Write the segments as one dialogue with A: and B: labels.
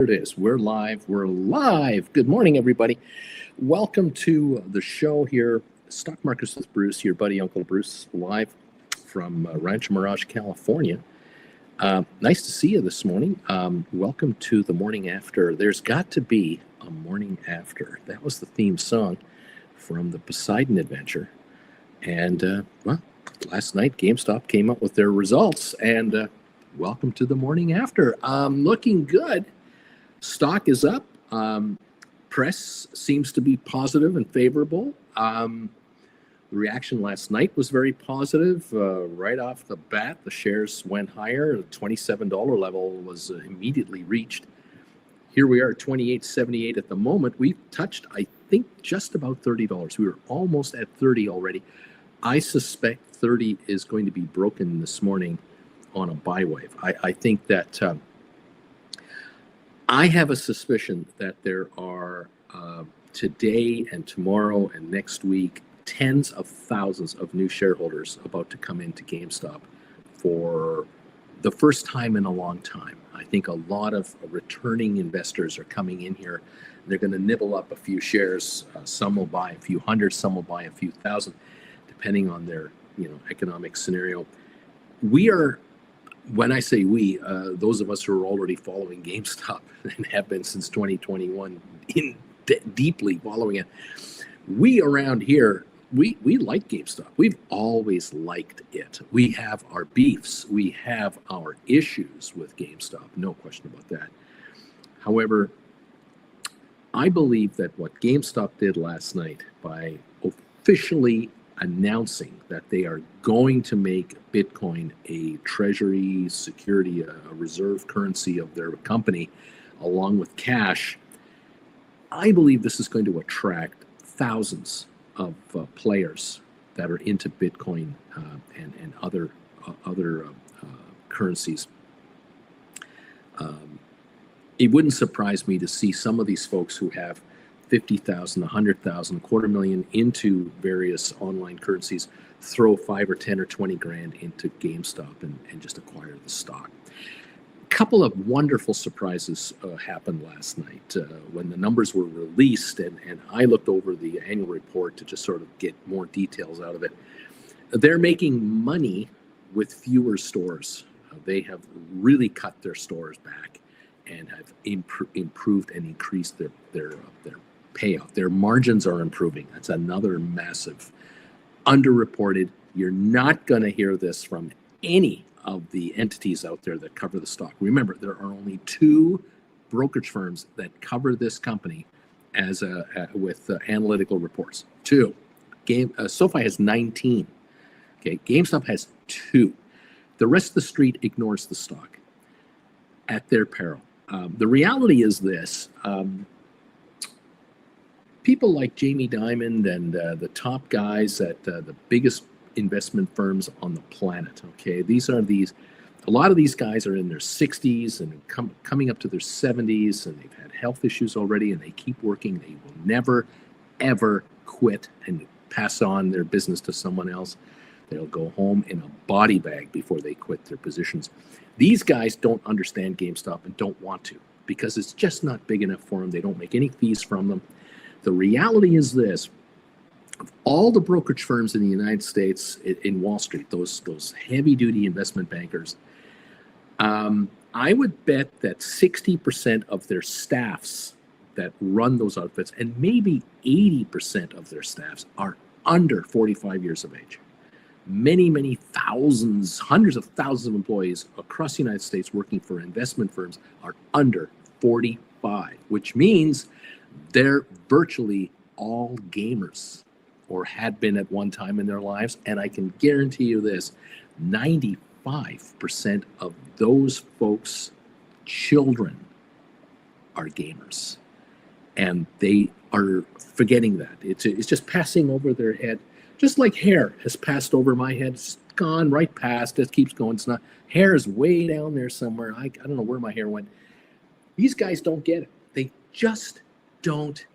A: It is. We're live. We're live. Good morning, everybody. Welcome to the show here, Stock Markets with Bruce, your buddy Uncle Bruce, live from Rancho Mirage, California. Nice to see you this morning. Welcome to the morning after. There's got to be a morning after. That was the theme song from the Poseidon Adventure. And, last night Gamestop came up with their results, and welcome to the morning after. Looking good. Stock is up. Press seems to be positive and favorable. The reaction last night was very positive. Right off the bat, the shares went higher. The $27 level was immediately reached. Here we are at $28.78 at the moment. We've touched, I think, just about $30. We were almost at 30 already. I suspect 30 is going to be broken this morning on a buy wave. I think that I have a suspicion that there are today and tomorrow and next week tens of thousands of new shareholders about to come into GameStop for the first time in a long time. I think a lot of returning investors are coming in here. They're going to nibble up a few shares. Some will buy a few hundred, some will buy a few thousand, depending on their economic scenario. We are, when I say we, those of us who are already following GameStop and have been since 2021, deeply following it, we around here, we like GameStop. We've always liked it. We have our beefs. We have our issues with GameStop. No question about that. However, I believe that what GameStop did last night by officially announcing that they are going to make Bitcoin a treasury security, a reserve currency of their company, along with cash, I believe this is going to attract thousands of players that are into Bitcoin and other currencies. It wouldn't surprise me to see some of these folks who have 50,000, 100,000, $250,000 into various online currencies throw 5 or 10 or 20 grand into GameStop and just acquire the stock. A couple of wonderful surprises happened last night when the numbers were released, and I looked over the annual report to just sort of get more details out of it. They're making money with fewer stores. They have really cut their stores back and have improved and increased their payout. Their margins are improving. That's another massive underreported. You're not going to hear this from any of the entities out there that cover the stock. Remember, there are only 2 brokerage firms that cover this company as with analytical reports. 2. SoFi has 19. Okay, GameStop has 2. The rest of the street ignores the stock at their peril. The reality is this. People like Jamie Dimon and the top guys at the biggest investment firms on the planet, okay? A lot of these guys are in their 60s and coming up to their 70s, and they've had health issues already, and they keep working. They will never, ever quit and pass on their business to someone else. They'll go home in a body bag before they quit their positions. These guys don't understand GameStop and don't want to, because it's just not big enough for them. They don't make any fees from them. The reality is this: of all the brokerage firms in the United States, in Wall Street, those heavy-duty investment bankers, I would bet that 60% of their staffs that run those outfits, and maybe 80% of their staffs, are under 45 years of age. Many, many thousands, hundreds of thousands of employees across the United States working for investment firms are under 45, which means they're virtually all gamers, or had been at one time in their lives. And I can guarantee you this: 95% of those folks' children are gamers. And they are forgetting that. It's just passing over their head. Just like hair has passed over my head. It's gone right past. It keeps going. It's not. Hair is way down there somewhere. I don't know where my hair went. These guys don't get it. They just don't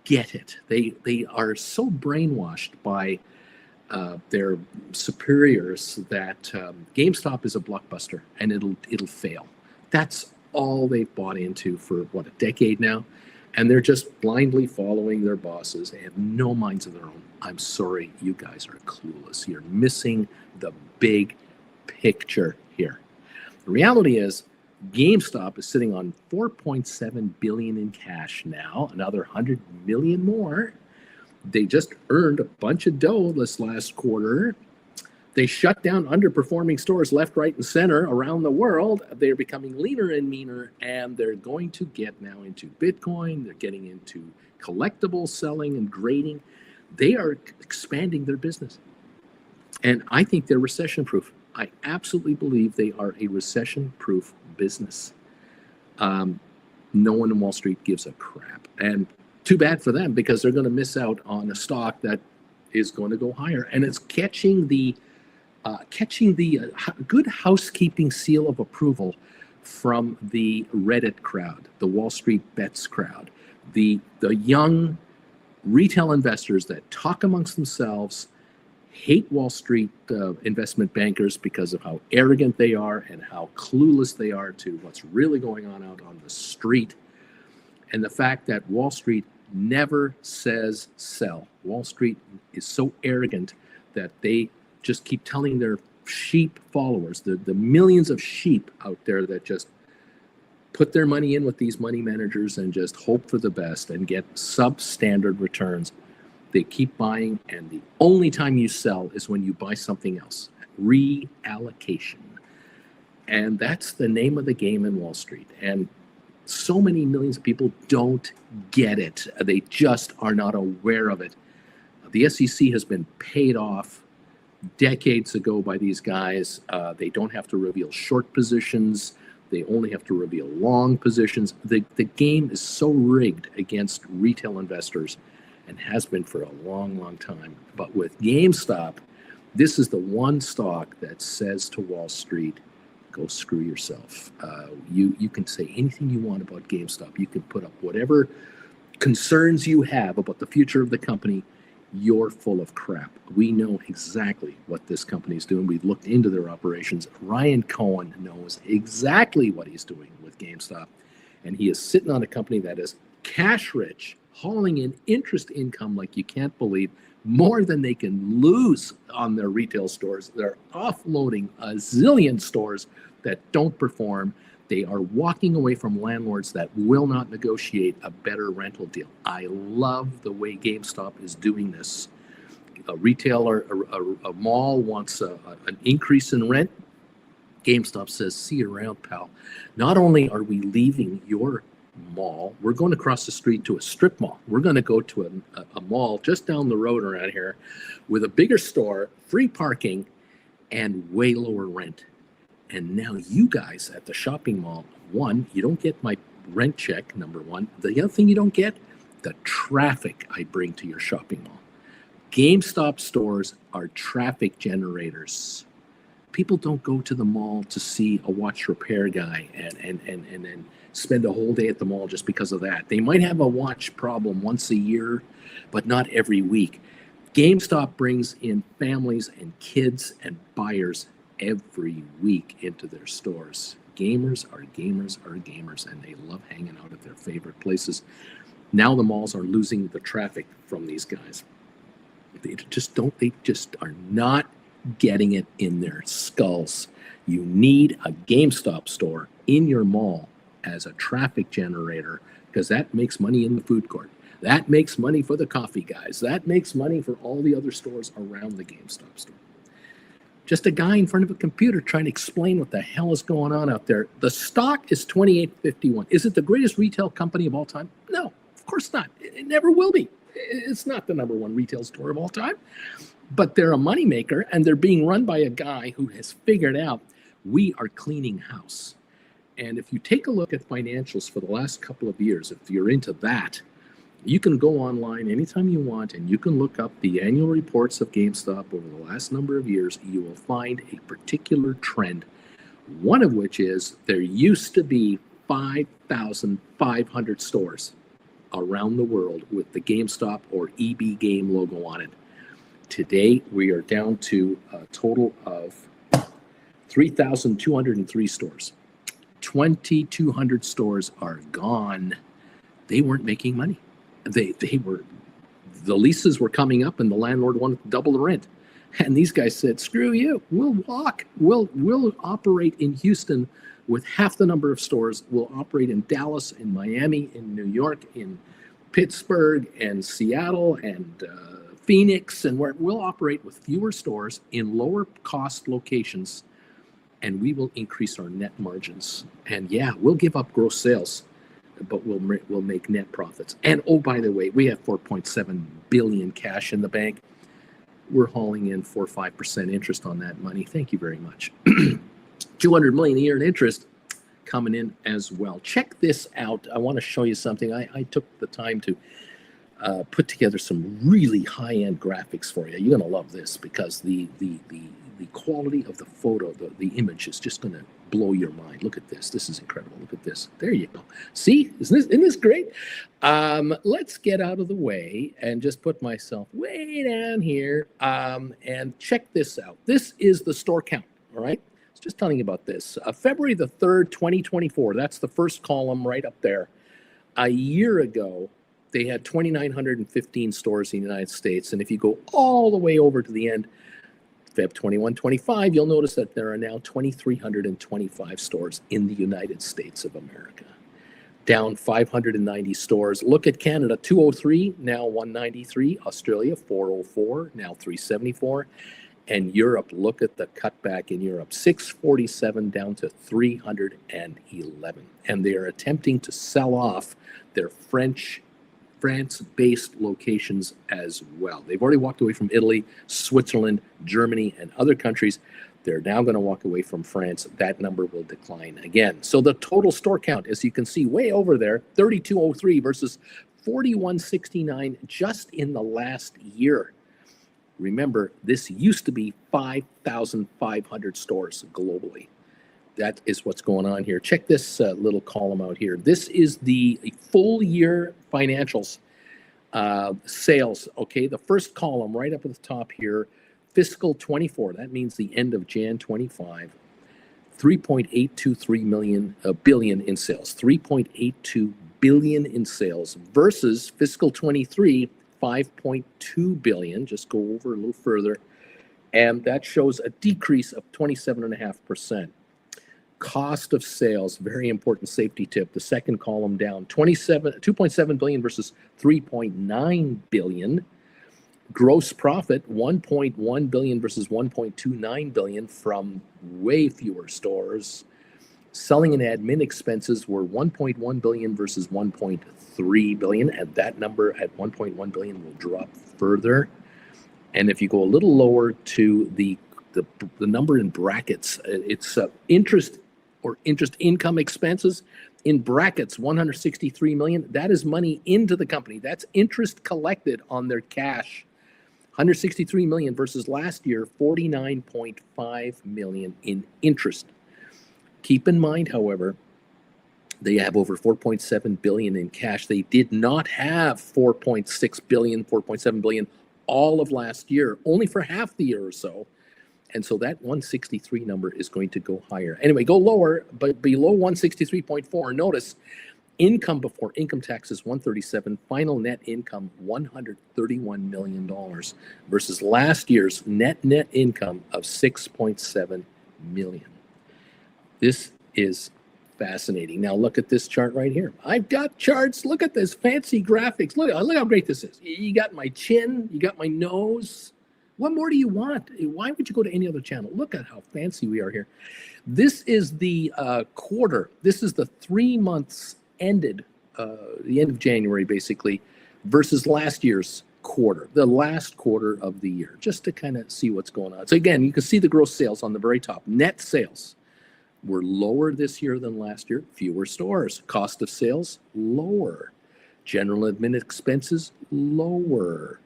A: get it. They are so brainwashed by their superiors that GameStop is a blockbuster and it'll fail. That's all they've bought into for, what, a decade now? And they're just blindly following their bosses. They have no minds of their own. I'm sorry, you guys are clueless. You're missing the big picture here. The reality is, GameStop is sitting on $4.7 billion in cash now, another 100 million more. They just earned a bunch of dough this last quarter. They shut down underperforming stores left, right, and center around the world. They're becoming leaner and meaner, and they're going to get now into Bitcoin. They're getting into collectible selling and grading. They are expanding their business. And I think they're recession-proof. I absolutely believe they are a recession-proof business. No one in Wall Street gives a crap. And too bad for them, because they're going to miss out on a stock that is going to go higher. And it's catching the good housekeeping seal of approval from the Reddit crowd, the Wall Street Bets crowd, the young retail investors that talk amongst themselves, hate Wall Street investment bankers because of how arrogant they are and how clueless they are to what's really going on out on the street. And the fact that Wall Street never says sell. Wall Street is so arrogant that they just keep telling their sheep followers, the millions of sheep out there that just put their money in with these money managers and just hope for the best and get substandard returns. They keep buying, and the only time you sell is when you buy something else. Reallocation. And that's the name of the game in Wall Street. And so many millions of people don't get it. They just are not aware of it. The SEC has been paid off decades ago by these guys. They don't have to reveal short positions. They only have to reveal long positions. The game is so rigged against retail investors, and has been for a long, long time. But with GameStop, this is the one stock that says to Wall Street, go screw yourself. You can say anything you want about GameStop. You can put up whatever concerns you have about the future of the company. You're full of crap. We know exactly what this company is doing. We've looked into their operations. Ryan Cohen knows exactly what he's doing with GameStop. And he is sitting on a company that is cash rich, hauling in interest income like you can't believe, more than they can lose on their retail stores. They're offloading a zillion stores that don't perform. They are walking away from landlords that will not negotiate a better rental deal. I love the way GameStop is doing this. A retailer, a mall wants an increase in rent. GameStop says, see you around, pal. Not only are we leaving your mall, we're going across the street to a strip mall. We're going to go to a mall just down the road around here with a bigger store, free parking, and way lower rent. And now you guys at the shopping mall, one, you don't get my rent check, number one. The other thing you don't get, the traffic I bring to your shopping mall. GameStop stores are traffic generators. People don't go to the mall to see a watch repair guy and then spend a whole day at the mall just because of that. They might have a watch problem once a year, but not every week. GameStop brings in families and kids and buyers every week into their stores. Gamers are gamers are gamers, and they love hanging out at their favorite places. Now the malls are losing the traffic from these guys. They just are not getting it in their skulls. You need a GameStop store in your mall as a traffic generator, because that makes money in the food court. That makes money for the coffee guys. That makes money for all the other stores around the GameStop store. Just a guy in front of a computer trying to explain what the hell is going on out there. The stock is $28.51. Is it the greatest retail company of all time? No, of course not. It never will be. It's not the number one retail store of all time. But they're a moneymaker, and they're being run by a guy who has figured out we are cleaning house. And if you take a look at financials for the last couple of years, if you're into that, you can go online anytime you want, and you can look up the annual reports of GameStop over the last number of years. You will find a particular trend, one of which is there used to be 5,500 stores around the world with the GameStop or EB Game logo on it. Today, we are down to a total of 3,203 stores. 2,200 stores are gone. They weren't making money. The leases were coming up and the landlord wanted to double the rent. And these guys said, screw you, we'll operate in Houston with half the number of stores. We'll operate in Dallas, in Miami, in New York, in Pittsburgh, and Seattle, and Phoenix, and where we'll operate with fewer stores in lower cost locations, and we will increase our net margins. And yeah, we'll give up gross sales, but we'll make net profits. And oh, by the way, we have 4.7 billion cash in the bank. We're hauling in 4 or 5% interest on that money. Thank you very much. 200 million a year in interest coming in as well. Check this out. I want to show you something. I took the time to put together some really high-end graphics for you. You're going to love this because the quality of the photo, the image is just going to blow your mind. Look at this. This is incredible. Look at this. There you go. See? Isn't this great? Let's get out of the way and just put myself way down here and check this out. This is the store count, all right? I was just telling you about this. February the 3rd, 2024. That's the first column right up there. A year ago, they had 2,915 stores in the United States. And if you go all the way over to the end, Feb 21-25, you'll notice that there are now 2,325 stores in the United States of America. Down 590 stores. Look at Canada, 203, now 193. Australia, 404, now 374. And Europe, look at the cutback in Europe, 647 down to 311. And they are attempting to sell off their France-based locations as well. They've already walked away from Italy, Switzerland, Germany, and other countries. They're now going to walk away from France. That number will decline again. So the total store count, as you can see way over there, 3,203 versus 4,169 just in the last year. Remember, this used to be 5,500 stores globally. That is what's going on here. Check this little column out here. This is the full year financials, sales. Okay, the first column right up at the top here, fiscal 24. That means the end of Jan 25. 3.823 billion in sales. 3.82 billion in sales versus fiscal 23, 5.2 billion. Just go over a little further, and that shows a decrease of 27.5%. Cost of sales, very important safety tip. The second column down, 2.7 billion versus 3.9 billion. Gross profit, 1.1 billion versus 1.29 billion from way fewer stores. Selling and admin expenses were 1.1 billion versus 1.3 billion, and that number at 1.1 billion will drop further. And if you go a little lower to the number in brackets, it's interest income expenses in brackets, 163 million. That is money into the company. That's interest collected on their cash. 163 million versus last year, 49.5 million in interest. Keep in mind, however, they have over 4.7 billion in cash. They did not have 4.6 billion, 4.7 billion all of last year, only for half the year or so. And so that 163 number is going to go higher. Anyway, go lower, but below 163.4, notice income before income taxes 137, final net income $131 million versus last year's net income of 6.7 million. This is fascinating. Now look at this chart right here. I've got charts. Look at this fancy graphics. Look how great this is. You got my chin, you got my nose. What more do you want? Why would you go to any other channel? Look at how fancy we are here. This is the quarter. This is the 3 months ended, the end of January, basically, versus last year's quarter, the last quarter of the year, just to kind of see what's going on. So again, you can see the gross sales on the very top. Net sales were lower this year than last year. Fewer stores. Cost of sales, lower. General admin expenses, lower.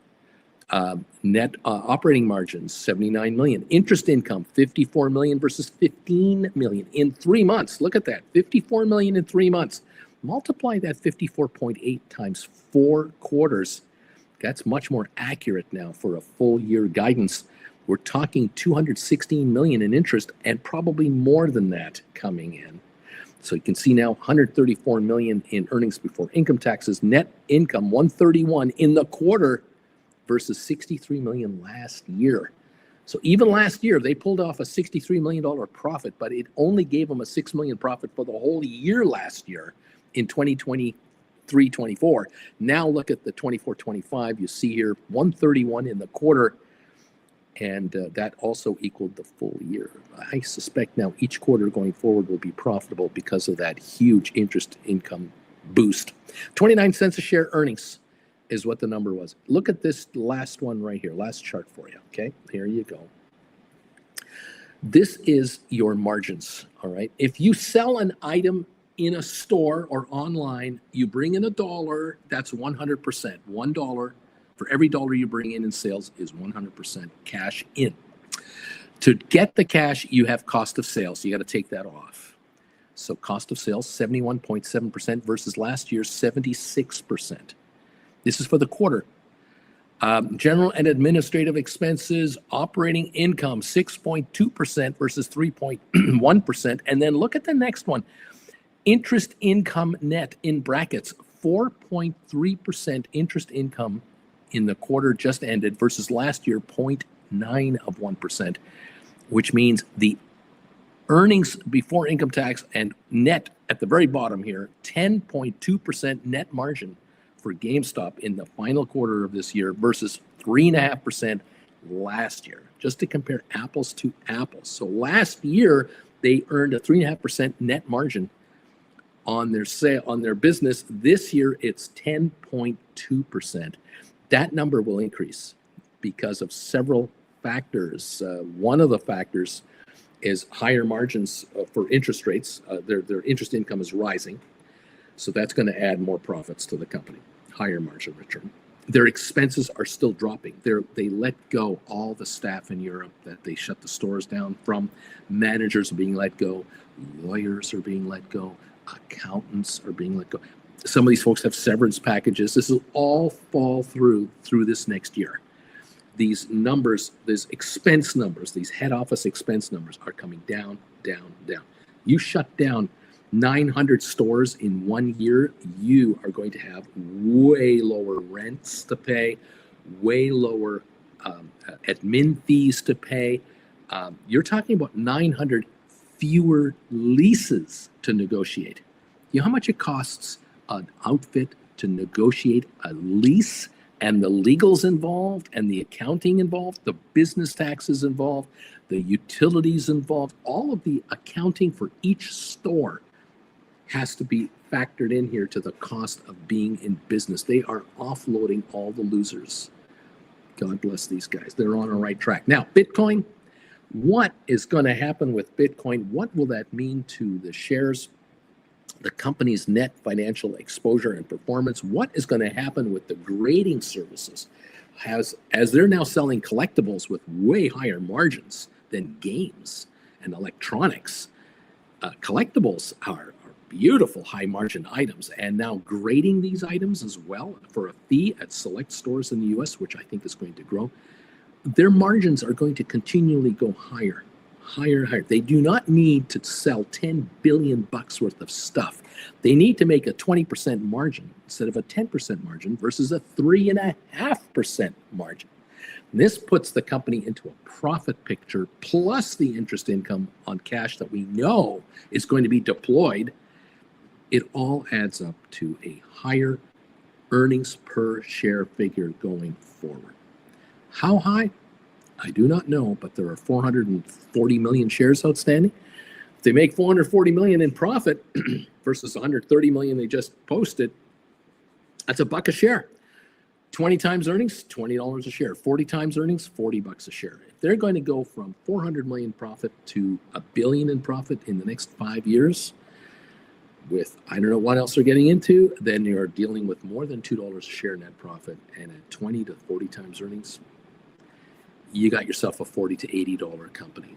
A: Net operating margins, 79 million. Interest income, 54 million versus 15 million in 3 months. Look at that, 54 million in 3 months. Multiply that 54.8 times 4 quarters. That's much more accurate now for a full year guidance. We're talking 216 million in interest and probably more than that coming in. So you can see now 134 million in earnings before income taxes, net income 131 in the quarter versus 63 million last year. So even last year, they pulled off a $63 million profit, but it only gave them a $6 million profit for the whole year last year in 2023-24. Now look at the 24-25. You see here 131 in the quarter, and that also equaled the full year. I suspect now each quarter going forward will be profitable because of that huge interest income boost. 29 cents a share earnings is what the number was. Look at this last one right here, last chart for you, okay? Here you go. This is your margins, all right? If you sell an item in a store or online, you bring in $1, that's 100%. $1 for every dollar you bring in sales is 100% cash in. To get the cash, you have cost of sales. You got to take that off. So cost of sales, 71.7% versus last year's 76%. This is for the quarter. General and administrative expenses, operating income, 6.2% versus 3.1%. And then look at the next one. Interest income net in brackets, 4.3% interest income in the quarter just ended versus last year, 0.9%, which means the earnings before income tax and net at the very bottom here, 10.2% net margin for GameStop in the final quarter of this year versus 3.5% last year, just to compare apples to apples. So last year, they earned a 3.5% net margin on their sale, on their business. This year, it's 10.2%. That number will increase because of several factors. One of the factors is higher margins for interest rates. Their interest income is rising. So that's going to add more profits to the company, higher margin return. Their expenses are still dropping. They let go all the staff in Europe that they shut the stores down from. Managers are being let go. Lawyers are being let go. Accountants are being let go. Some of these folks have severance packages. This will all fall through this next year. These numbers, these expense numbers, these head office expense numbers are coming down, down, down. You shut down 900 stores in 1 year, you are going to have way lower rents to pay, way lower admin fees to pay. You're talking about 900 fewer leases to negotiate. You know how much it costs an outfit to negotiate a lease, and the legals involved and the accounting involved, the business taxes involved, the utilities involved, all of the accounting for each store has to be factored in here to the cost of being in business. They are offloading all the losers. God bless these guys. They're on a right track. Now, Bitcoin, what is going to happen with Bitcoin? What will that mean to the shares, the company's net financial exposure and performance? What is going to happen with the grading services? As they're now selling collectibles with way higher margins than games and electronics, collectibles are beautiful high margin items, and now grading these items as well for a fee at select stores in the US, which I think is going to grow, their margins are going to continually go higher, higher, higher. They do not need to sell $10 billion worth of stuff. They need to make a 20% margin instead of a 10% margin versus a 3.5% margin. This puts the company into a profit picture, plus the interest income on cash that we know is going to be deployed. It all adds up to a higher earnings per share figure going forward. How high? I do not know, but there are 440 million shares outstanding. If they make 440 million in profit versus 130 million they just posted, that's $1 a share. 20 times earnings, $20 a share. 40 times earnings, $40 a share. If they're going to go from 400 million profit to $1 billion in profit in the next 5 years, with I don't know what else they're getting into, then you're dealing with more than $2 a share net profit, and at 20 to 40 times earnings, you got yourself a $40 to $80 company.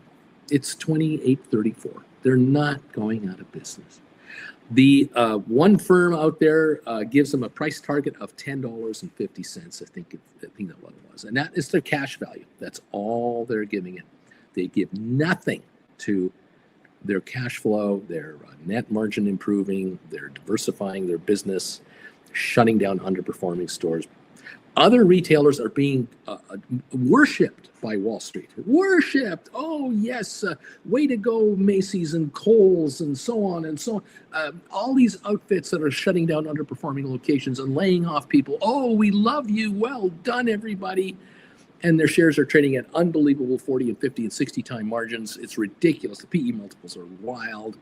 A: It's 28.34. They're not going out of business. The one firm out there gives them a price target of $10.50. I think that what it was, and that is their cash value. That's all they're giving it. They give nothing to their cash flow, their net margin improving, they're diversifying their business, shutting down underperforming stores. Other retailers are being worshipped by Wall Street. Worshipped. Oh, yes. Way to go, Macy's and Kohl's and so on and so on. All these outfits that are shutting down underperforming locations and laying off people. Oh, we love you. Well done, everybody. And their shares are trading at unbelievable 40 and 50 and 60 time margins. It's ridiculous. The PE multiples are wild.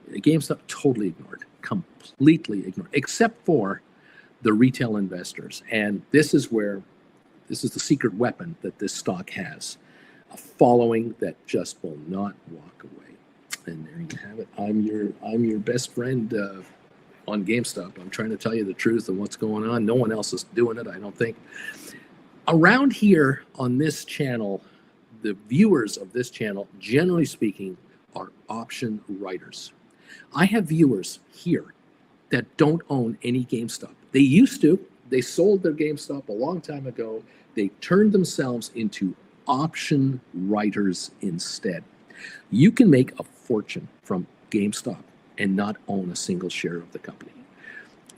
A: GameStop totally ignored, completely ignored, except for the retail investors. And this is the secret weapon that this stock has, a following that just will not walk away. And there you have it. I'm your best friend on GameStop. I'm trying to tell you the truth of what's going on. No one else is doing it, I don't think. Around here on this channel, the viewers of this channel, generally speaking, are option writers. I have viewers here that don't own any GameStop. They used to. They sold their GameStop a long time ago. They turned themselves into option writers instead. You can make a fortune from GameStop and not own a single share of the company.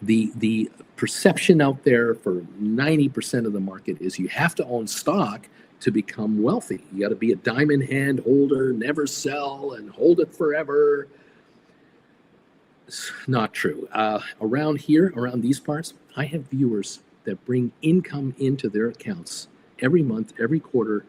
A: The perception out there for 90% of the market is you have to own stock to become wealthy. You got to be a diamond hand holder, never sell, and hold it forever. It's not true. Around here, around these parts, I have viewers that bring income into their accounts every month, every quarter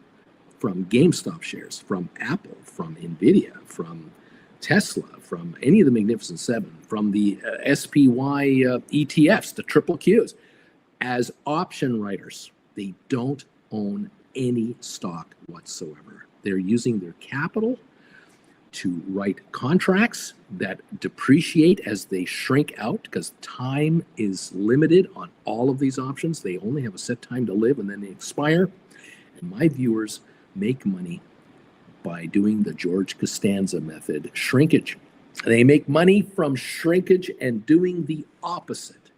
A: from GameStop shares, from Apple, from Nvidia, from Tesla, from any of the Magnificent Seven, from the SPY ETFs, the triple Qs, as option writers. They don't own any stock whatsoever. They're using their capital to write contracts that depreciate as they shrink out, because time is limited on all of these options. They only have a set time to live and then they expire. And my viewers make money by doing the George Costanza method, shrinkage. They make money from shrinkage and doing the opposite.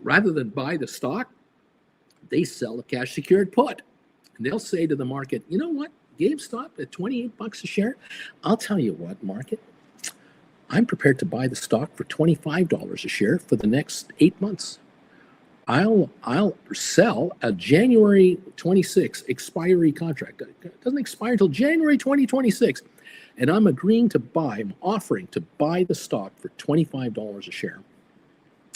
A: Rather than buy the stock, they sell a cash secured put. And they'll say to the market, you know what? GameStop at 28 bucks a share. I'll tell you what, market, I'm prepared to buy the stock for $25 a share for the next 8 months. I'll sell a January 26 expiry contract. It doesn't expire until January 2026. And I'm offering to buy the stock for $25 a share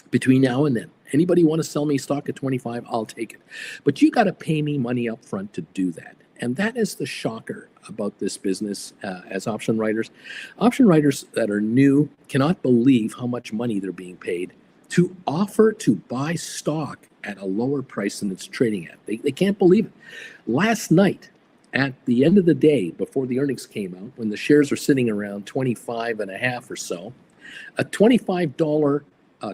A: between now and then. Anybody want to sell me stock at 25, I'll take it. But you got to pay me money up front to do that. And that is the shocker about this business as option writers. Option writers that are new cannot believe how much money they're being paid to offer to buy stock at a lower price than it's trading at. They can't believe it. Last night, at the end of the day, before the earnings came out, when the shares are sitting around 25 and a half or so, a $25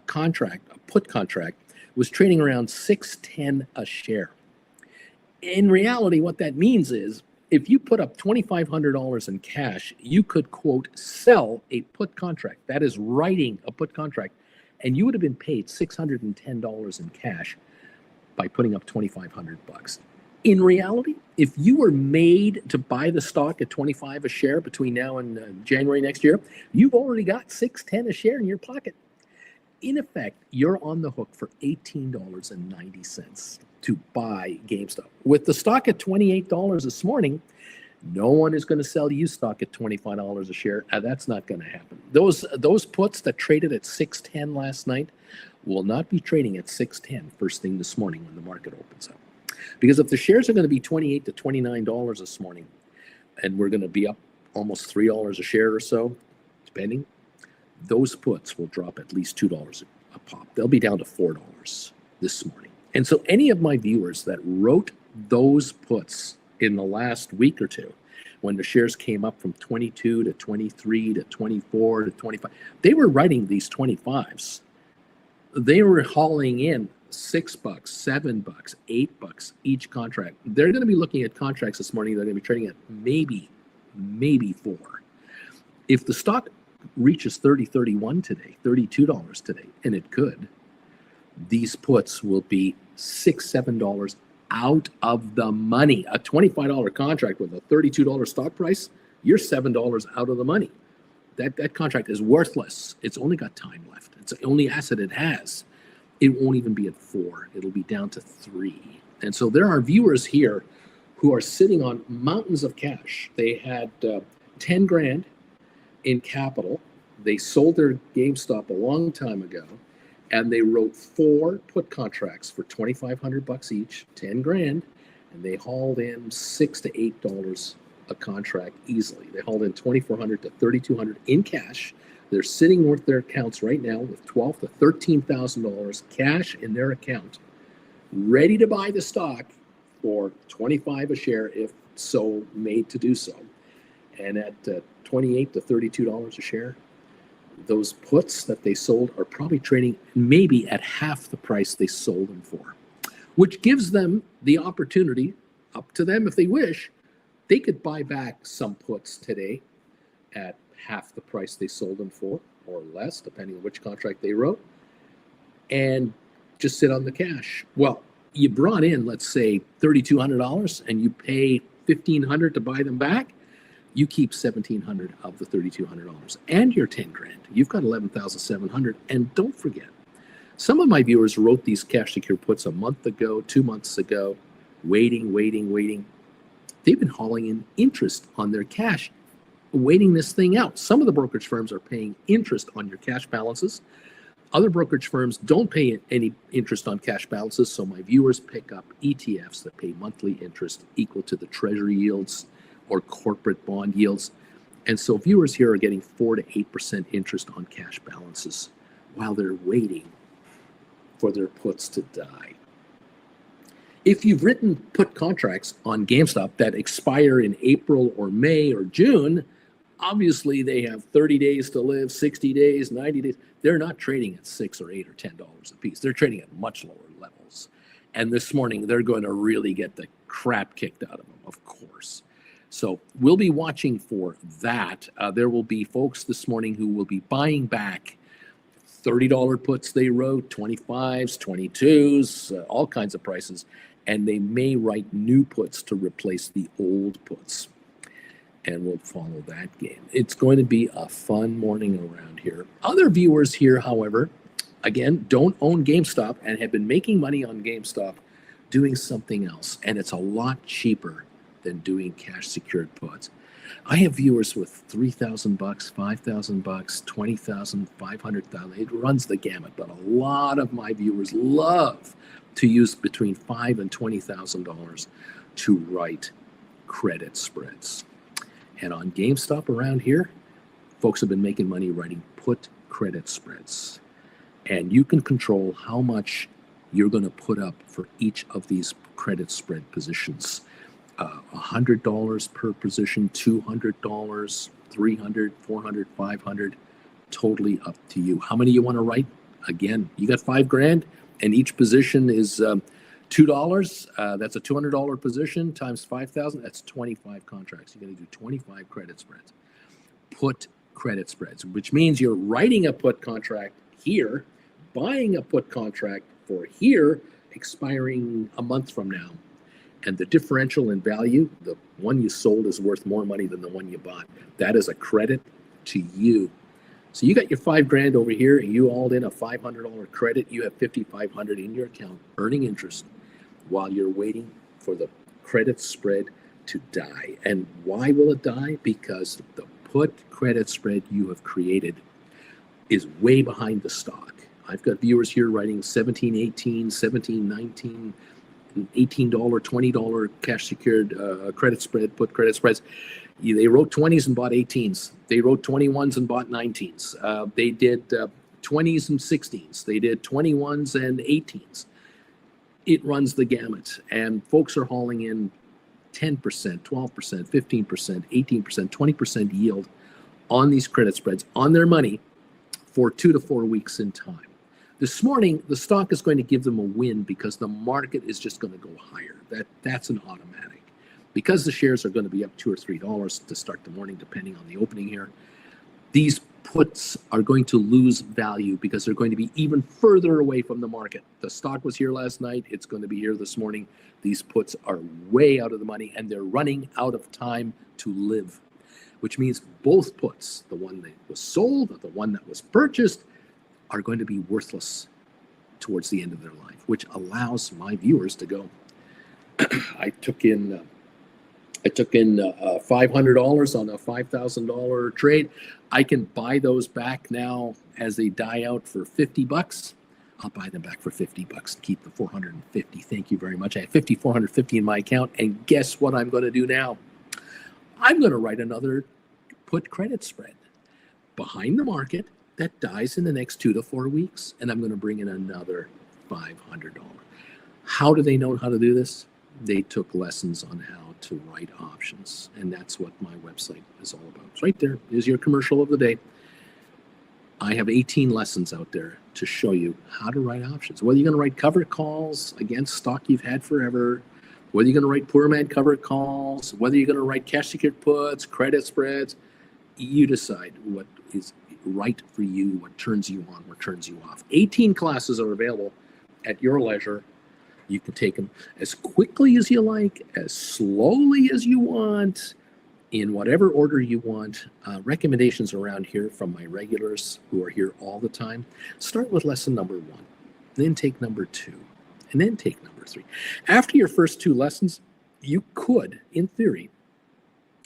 A: contract, a put contract, was trading around $6.10 a share. In reality, what that means is if you put up $2,500 in cash, you could, quote, sell a put contract. That is writing a put contract. And you would have been paid $610 in cash by putting up $2,500. In reality, if you were made to buy the stock at 25 a share between now and January next year, you've already got $6.10 a share in your pocket. In effect, you're on the hook for $18.90 to buy GameStop. With the stock at $28 this morning, no one is going to sell you stock at $25 a share. That's not going to happen. Those puts that traded at $6.10 last night will not be trading at $6.10 first thing this morning when the market opens up. Because if the shares are going to be $28 to $29 this morning, and we're going to be up almost $3 a share or so, depending, those puts will drop at least $2 a pop. They'll be down to $4 this morning. And so any of my viewers that wrote those puts in the last week or two, when the shares came up from 22 to 23 to 24 to 25, they were writing these 25s. They were hauling in $6, $7, $8 each contract. They're going to be looking at contracts this morning. They're going to be trading at maybe $4. If the stock reaches 30, 31 today, $32 today, and it could, these puts will be $6, $7 out of the money. A $25 contract with a $32 stock price, you're $7 out of the money. that contract is worthless. It's only got time left. It's the only asset it has. It won't even be at 4. It'll be down to 3. And so there are viewers here who are sitting on mountains of cash. They had 10 grand in capital. They sold their GameStop a long time ago, and they wrote 4 put contracts for $2,500 each, 10 grand, and they hauled in $6 to $8 a contract easily. They hauled in $2,400 to $3,200 in cash. They're sitting with their accounts right now with $12,000 to $13,000 cash in their account, ready to buy the stock for $25 a share if so made to do so. And at $28 to $32 a share, those puts that they sold are probably trading maybe at half the price they sold them for, which gives them the opportunity, up to them if they wish, they could buy back some puts today at half the price they sold them for, or less, depending on which contract they wrote, and just sit on the cash. Well, you brought in, let's say, $3,200, and you pay $1,500 to buy them back. You keep $1,700 of the $3,200 and your 10 grand. You've got $11,700. And don't forget, some of my viewers wrote these cash secure puts a month ago, 2 months ago, waiting. They've been hauling in interest on their cash, waiting this thing out. Some of the brokerage firms are paying interest on your cash balances. Other brokerage firms don't pay any interest on cash balances, so my viewers pick up ETFs that pay monthly interest equal to the treasury yields or corporate bond yields. And so viewers here are getting 4 to 8% interest on cash balances while they're waiting for their puts to die. If you've written put contracts on GameStop that expire in April or May or June, obviously they have 30 days to live, 60 days, 90 days. They're not trading at $6 or $8 or $10 a piece. They're trading at much lower levels. And this morning, they're going to really get the crap kicked out of them, of course. So we'll be watching for that. There will be folks this morning who will be buying back $30 puts they wrote, 25s, 22s, all kinds of prices. And they may write new puts to replace the old puts. And we'll follow that game. It's going to be a fun morning around here. Other viewers here, however, again, don't own GameStop and have been making money on GameStop doing something else. And it's a lot cheaper than doing cash secured puts. I have viewers with $3,000, $5,000, $20,000, $500,000. It runs the gamut, but a lot of my viewers love to use between $5,000 and $20,000 to write credit spreads. And on GameStop around here, folks have been making money writing put credit spreads. And you can control how much you're going to put up for each of these credit spread positions. $100 per position, $200, $300, $400, $500, totally up to you. How many you want to write? Again, you got $5,000 and each position is $2. That's a $200 position times 5,000. That's 25 contracts. You're going to do 25 credit spreads. Put credit spreads, which means you're writing a put contract here, buying a put contract for here, expiring a month from now. And the differential in value, the one you sold is worth more money than the one you bought. That is a credit to you. So you got your $5,000 over here, and you hauled in a $500 credit. You have $5,500 in your account, earning interest, while you're waiting for the credit spread to die. And why will it die? Because the put credit spread you have created is way behind the stock. I've got viewers here writing 17, 18, 17, 19, $18, $20 cash secured credit spread, put credit spreads. They wrote 20s and bought 18s. They wrote 21s and bought 19s. They did 20s and 16s. They did 21s and 18s. It runs the gamut. And folks are hauling in 10%, 12%, 15%, 18%, 20% yield on these credit spreads on their money for 2 to 4 weeks in time. This morning, the stock is going to give them a win because the market is just going to go higher. That's an automatic. Because the shares are going to be up $2 or $3 to start the morning, depending on the opening here, these puts are going to lose value because they're going to be even further away from the market. The stock was here last night. It's going to be here this morning. These puts are way out of the money, and they're running out of time to live. which means both puts, the one that was sold or the one that was purchased, are going to be worthless towards the end of their life, which allows my viewers to go, I took in $500 on a $5,000 trade. I can buy those back now as they die out for $50. I'll buy them back for $50 and keep the $450. Thank you very much. I have $450 in my account, and guess what I'm going to do now? I'm going to write another put credit spread behind the market that dies in the next 2 to 4 weeks, and I'm going to bring in another $500. How do they know how to do this? They took lessons on how to write options, and that's what my website is all about. It's right there. Is your commercial of the day. I have 18 lessons out there to show you how to write options. Whether you're going to write covered calls against stock you've had forever, whether you're going to write poor man covered calls, whether you're going to write cash secured puts, credit spreads, you decide what is right for you, what turns you on, what turns you off. 18 classes are available at your leisure. You can take them as quickly as you like, as slowly as you want, in whatever order you want. Recommendations around here from my regulars who are here all the time. Start with lesson number 1, then take number 2, and then take number 3. After your first 2 lessons, you could, in theory,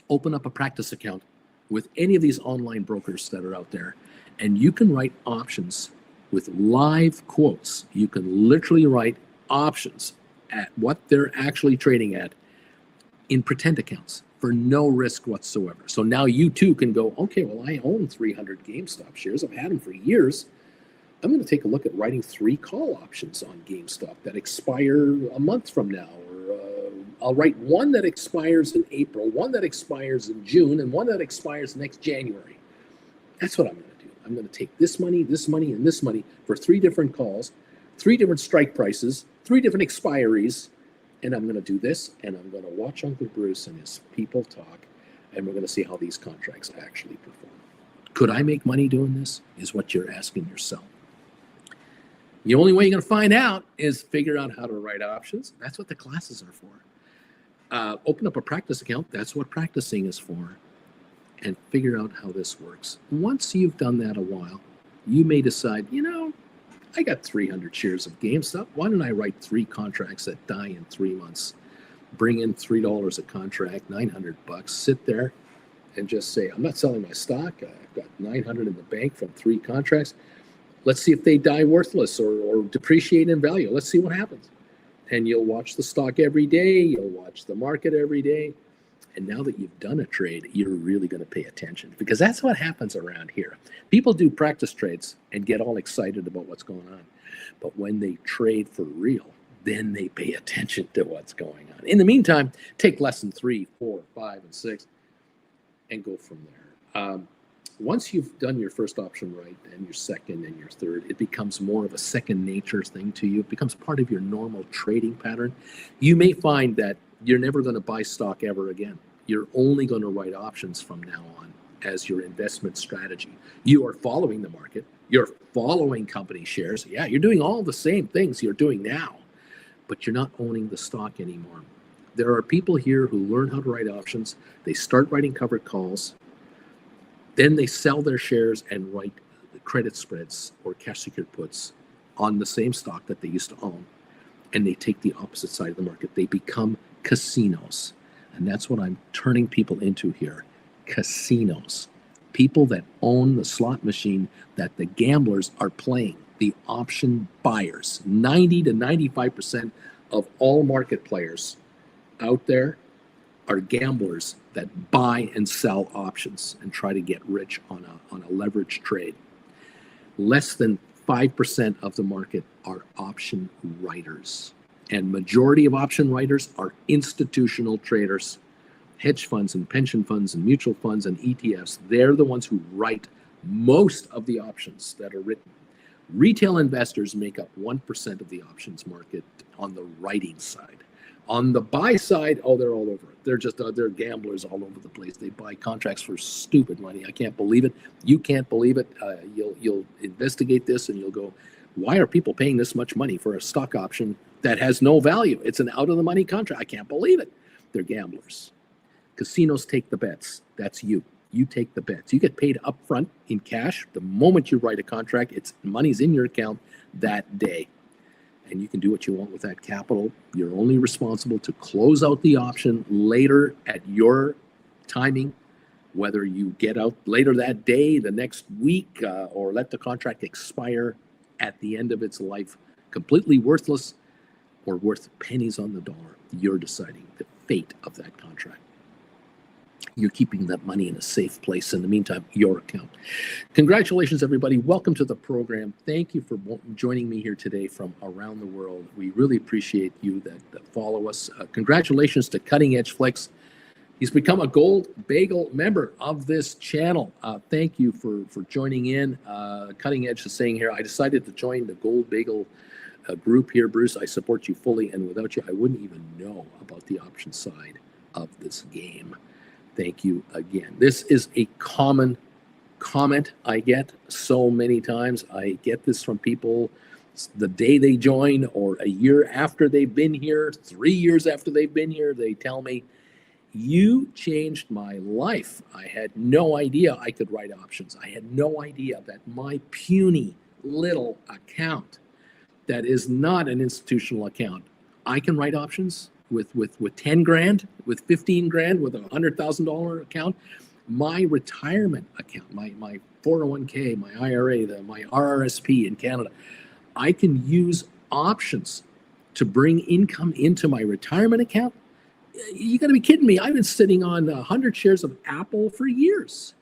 A: open up a practice account with any of these online brokers that are out there, and you can write options with live quotes. You can literally write options at what they're actually trading at in pretend accounts for no risk whatsoever. So now you too can go, okay, well, I own 300 GameStop shares. I've had them for years. I'm going to take a look at writing 3 call options on GameStop that expire a month from now. Or I'll write one that expires in April, one that expires in June, and one that expires next January. That's what I'm going to do. I'm going to take this money, and this money for 3 different calls, 3 different strike prices, 3 different expiries, and I'm going to do this, and I'm going to watch Uncle Bruce and his people talk, and we're going to see how these contracts actually perform. Could I make money doing this, is what you're asking yourself. The only way you're going to find out is figure out how to write options. That's what the classes are for. Open up a practice account. That's what practicing is for. And figure out how this works. Once you've done that a while, you may decide, I got 300 shares of GameStop. Why don't I write 3 contracts that die in 3 months? Bring in $3 a contract, $900. Sit there and just say, I'm not selling my stock. I've got 900 in the bank from 3 contracts. Let's see if they die worthless or depreciate in value. Let's see what happens. And you'll watch the stock every day. You'll watch the market every day. And now that you've done a trade, you're really going to pay attention, because that's what happens around here. People do practice trades and get all excited about what's going on. But when they trade for real, then they pay attention to what's going on. In the meantime, take lesson 3, 4, 5, and 6 and go from there. Once you've done your first option right, and your second and your third, it becomes more of a second nature thing to you. It becomes part of your normal trading pattern. You may find that you're never going to buy stock ever again. You're only going to write options from now on as your investment strategy. You are following the market. You're following company shares. Yeah, you're doing all the same things you're doing now, but you're not owning the stock anymore. There are people here who learn how to write options. They start writing covered calls. Then they sell their shares and write credit spreads or cash secured puts on the same stock that they used to own. And they take the opposite side of the market. They become casinos. And that's what I'm turning people into here. Casinos. People that own the slot machine that the gamblers are playing. The option buyers. 90 to 95% of all market players out there are gamblers that buy and sell options and try to get rich on a leveraged trade. Less than 5% of the market are option writers. And majority of option writers are institutional traders. Hedge funds and pension funds and mutual funds and ETFs, they're the ones who write most of the options that are written. Retail investors make up 1% of the options market on the writing side. On the buy side, they're all over it. They're gamblers all over the place. They buy contracts for stupid money. I can't believe it. You can't believe it. You'll investigate this and you'll go, why are people paying this much money for a stock option that has no value? It's an out of the money contract. I can't believe it. They're gamblers. Casinos take the bets. That's you. You take the bets. You get paid upfront in cash. The moment you write a contract, money's in your account that day. And you can do what you want with that capital. You're only responsible to close out the option later at your timing, whether you get out later that day, the next week, or let the contract expire at the end of its life, completely worthless or worth pennies on the dollar. You're deciding the fate of that contract. You're keeping that money in a safe place. In the meantime, your account. Congratulations, everybody. Welcome to the program. Thank you for joining me here today from around the world. We really appreciate you that follow us. Congratulations to Cutting Edge Flex. He's become a Gold Bagel member of this channel. Thank you for joining in. Cutting Edge is saying here, I decided to join the Gold Bagel group here, Bruce. I support you fully, and without you, I wouldn't even know about the option side of this game. Thank you again. This is a common comment I get so many times. I get this from people the day they join or a year after they've been here, 3 years after they've been here. They tell me, you changed my life. I had no idea I could write options. I had no idea that my puny little account that is not an institutional account, I can write options with 10 grand, with 15 grand, with a $100,000 account. My retirement account, my 401k, my IRA, my RRSP in Canada, I can use options to bring income into my retirement account. You got to be kidding me. I've been sitting on 100 shares of Apple for years.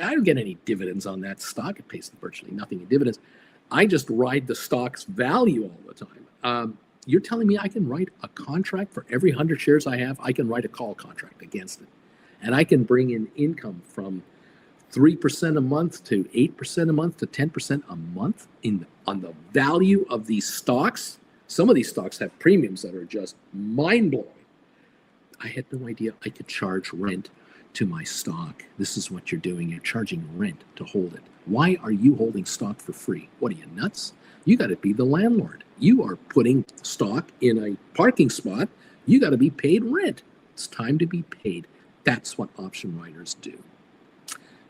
A: I don't get any dividends on that stock. It pays virtually nothing in dividends. I just ride the stock's value all the time. You're telling me I can write a contract for every 100 shares I have? I can write a call contract against it. And I can bring in income from 3% a month to 8% a month to 10% a month on the value of these stocks. Some of these stocks have premiums that are just mind-blowing. I had no idea I could charge rent to my stock. This is what you're doing. You're charging rent to hold it. Why are you holding stock for free? What are you, nuts? You got to be the landlord. You are putting stock in a parking spot. You got to be paid rent. It's time to be paid. That's what option writers do.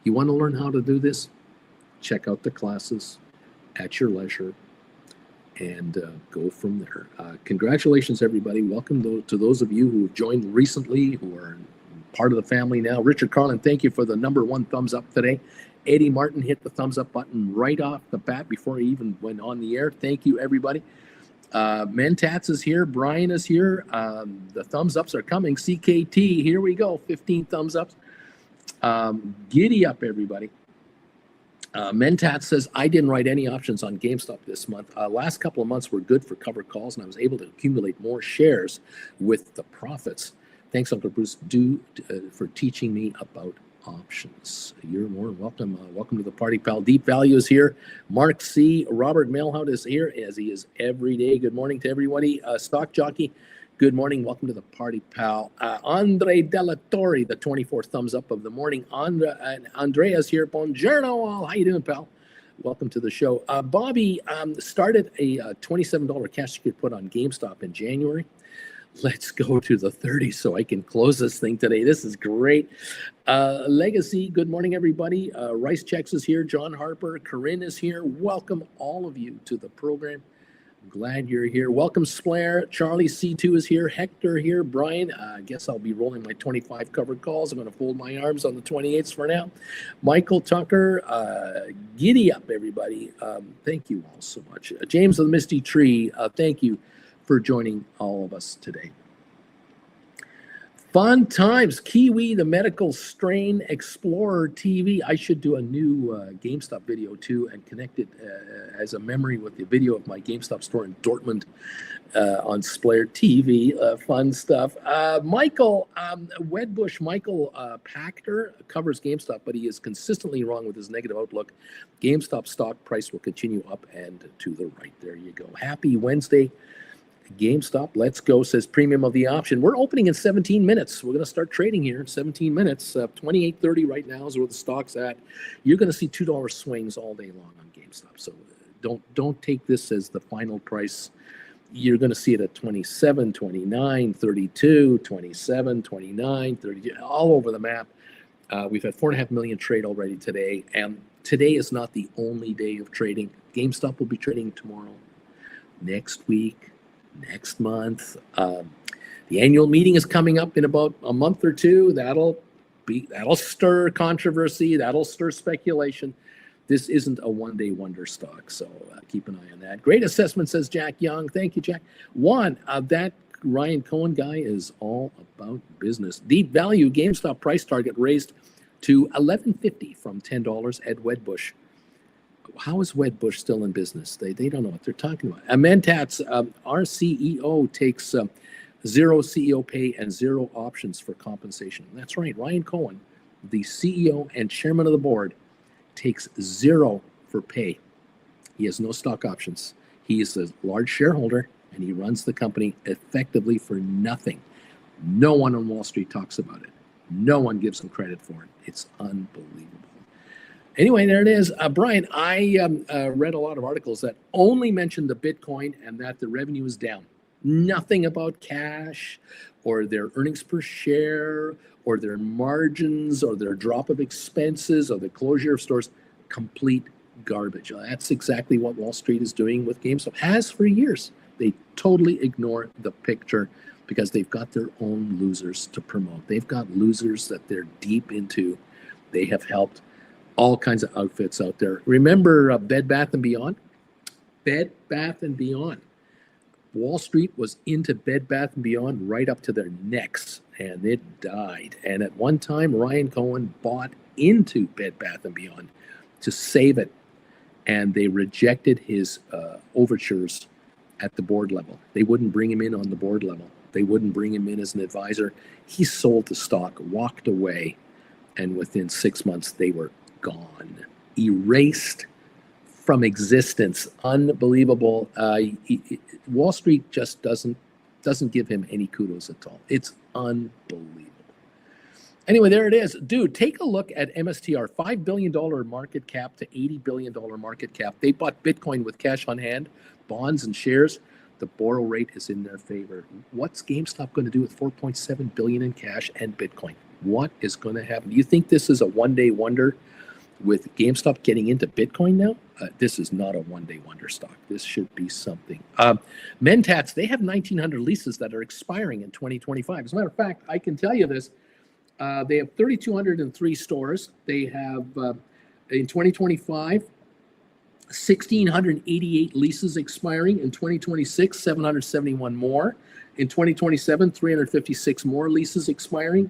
A: You want to learn how to do this? Check out the classes at your leisure and go from there. Congratulations, everybody. Welcome to those of you who have joined recently, who are part of the family now. Richard Carlin, thank you for the #1 thumbs up today. Eddie Martin hit the thumbs up button right off the bat before he even went on the air. Thank you, everybody. Mentats is here. Brian is here. The thumbs ups are coming. CKT, here we go. 15 thumbs ups. Giddy up, everybody. Mentat says, I didn't write any options on Gamestop this month. Last couple of months were good for covered calls, and I was able to accumulate more shares with the profits. Thanks, Uncle Bruce, for teaching me about options. You're more welcome. Welcome to the party, pal. Deep Value is here. Mark C. Robert Mailhout is here, as he is every day. Good morning to everybody. Stock Jockey, good morning. Welcome to the party, pal. Andre Della Torre, the 24th thumbs up of the morning. Andrea's here. Buongiorno all. How you doing, pal? Welcome to the show. Bobby started a $27 cash you could put on GameStop in January. Let's go to the 30 so I can close this thing today. This is great. Legacy, good morning, everybody. Rice Checks is here. John Harper, Corinne is here. Welcome all of you to the program. I'm glad you're here. Welcome, Splair. Charlie C2 is here. Hector here. Brian, I guess I'll be rolling my 25 covered calls. I'm going to fold my arms on the 28s for now. Michael Tucker, giddy up, everybody. Thank you all so much. James of the Misty Tree, thank you for joining all of us today. Fun times. Kiwi, the Medical Strain Explorer TV. I should do a new GameStop video too and connect it as a memory with the video of my GameStop store in Dortmund on Splair TV. Fun stuff. Michael, Wedbush, Michael Pachter covers GameStop, but he is consistently wrong with his negative outlook. GameStop stock price will continue up and to the right. There you go. Happy Wednesday. GameStop, let's go, says premium of the option. We're opening in 17 minutes. We're going to start trading here in 17 minutes. 28.30 right now is where the stock's at. You're going to see $2 swings all day long on GameStop. So don't take this as the final price. You're going to see it at 27, 29, 32, 27, 29, 32, all over the map. We've had 4.5 million trade already today, and today is not the only day of trading. GameStop will be trading tomorrow, next week, next month. The annual meeting is coming up in about a month or two. That'll stir controversy. That'll stir speculation. This isn't a one-day wonder stock, so keep an eye on that. Great assessment, says Jack Young. Thank you, Jack. That Ryan Cohen guy is all about business. Deep value GameStop price target raised to $11.50 from $10 at Wedbush. How is Wedbush still in business? They don't know what they're talking about. Mentats, our CEO takes zero CEO pay and zero options for compensation. That's right. Ryan Cohen, the CEO and chairman of the board, takes zero for pay. He has no stock options. He is a large shareholder, and he runs the company effectively for nothing. No one on Wall Street talks about it. No one gives him credit for it. It's unbelievable. Anyway, there it is. Brian, I read a lot of articles that only mentioned the Bitcoin and that the revenue is down. Nothing about cash or their earnings per share or their margins or their drop of expenses or the closure of stores. Complete garbage. That's exactly what Wall Street is doing with GameStop, has for years. They totally ignore the picture because they've got their own losers to promote. They've got losers that they're deep into. They have helped all kinds of outfits out there. Remember Bed Bath & Beyond? Bed Bath & Beyond. Wall Street was into Bed Bath & Beyond right up to their necks, and it died. And at one time, Ryan Cohen bought into Bed Bath & Beyond to save it, and they rejected his overtures at the board level. They wouldn't bring him in on the board level. They wouldn't bring him in as an advisor. He sold the stock, walked away, and within 6 months, they were gone, erased from existence. Unbelievable. Wall Street just doesn't give him any kudos at all. It's unbelievable. Anyway, there it is. Dude, take a look at MSTR. $5 billion market cap to $80 billion market cap. They bought Bitcoin with cash on hand, bonds and shares. The borrow rate is in their favor. What's GameStop going to do with $4.7 billion in cash and Bitcoin? What is going to happen? Do you think this is a one-day wonder with GameStop getting into Bitcoin now? This is not a one-day wonder stock. This should be something. Mentats, they have 1,900 leases that are expiring in 2025. As a matter of fact, I can tell you this. They have 3,203 stores. They have, in 2025, 1,688 leases expiring. In 2026, 771 more. In 2027, 356 more leases expiring.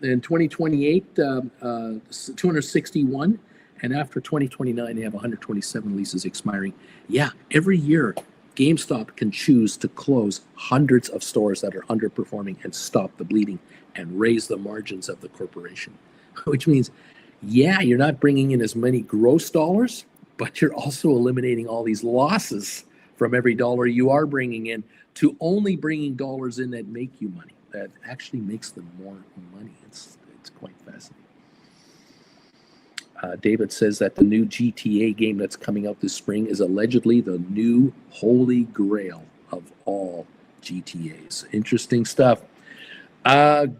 A: In 2028, 261. And after 2029, they have 127 leases expiring. Yeah, every year, GameStop can choose to close hundreds of stores that are underperforming and stop the bleeding and raise the margins of the corporation. Which means, yeah, you're not bringing in as many gross dollars, but you're also eliminating all these losses from every dollar you are bringing in to only bringing dollars in that make you money, that actually makes them more money. It's quite fascinating. David says that the new GTA game that's coming out this spring is allegedly the new holy grail of all GTAs. Interesting stuff.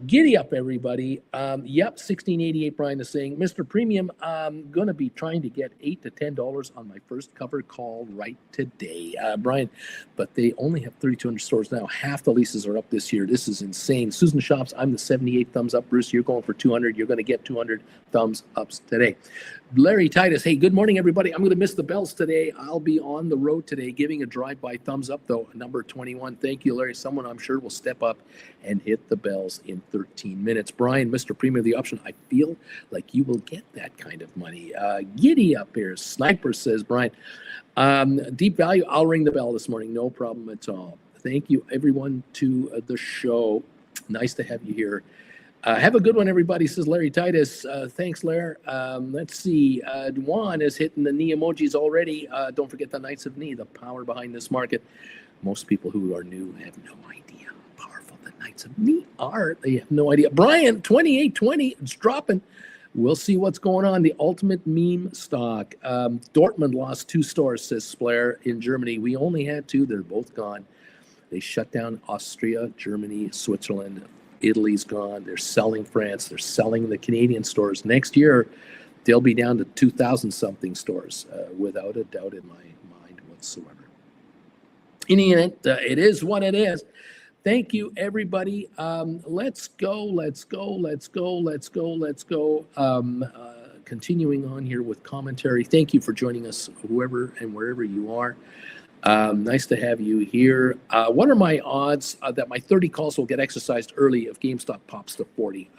A: Giddy up, everybody. Yep, 1688 Brian is saying, Mr. Premium, I'm going to be trying to get $8 to $10 on my first covered call right today. Brian, but they only have 3,200 stores now. Half the leases are up this year. This is insane. Susan Shops, I'm the 78 thumbs up. Bruce, you're going for 200. You're going to get 200 thumbs ups today. Larry Titus, hey, good morning, everybody. I'm going to miss the bells today. I'll be on the road today giving a drive-by thumbs up, though, number 21. Thank you, Larry. Someone I'm sure will step up and hit the bells in 13 minutes. Brian, Mr. Premier, the option, I feel like you will get that kind of money. Giddy up here. Sniper says, Brian, deep value, I'll ring the bell this morning. No problem at all. Thank you, everyone, to the show. Nice to have you here. Have a good one, everybody, says Larry Titus. Thanks, Larry. Let's see. Juan is hitting the knee emojis already. Don't forget the Knights of Knee, the power behind this market. Most people who are new have no idea how powerful the Knights of Knee are. They have no idea. Brian, 2820, it's dropping. We'll see what's going on. The ultimate meme stock. Dortmund lost 2 stores, says Splair, in Germany. We only had 2. They're both gone. They shut down Austria, Germany, Switzerland. Italy's gone. They're selling France. They're selling the Canadian stores. Next year, they'll be down to 2,000 something stores, without a doubt in my mind whatsoever. In the end, it is what it is. Thank you, everybody. Let's go. Continuing on here with commentary. Thank you for joining us, whoever and wherever you are. Nice to have you here. What are my odds that my 30 calls will get exercised early if GameStop pops to 40?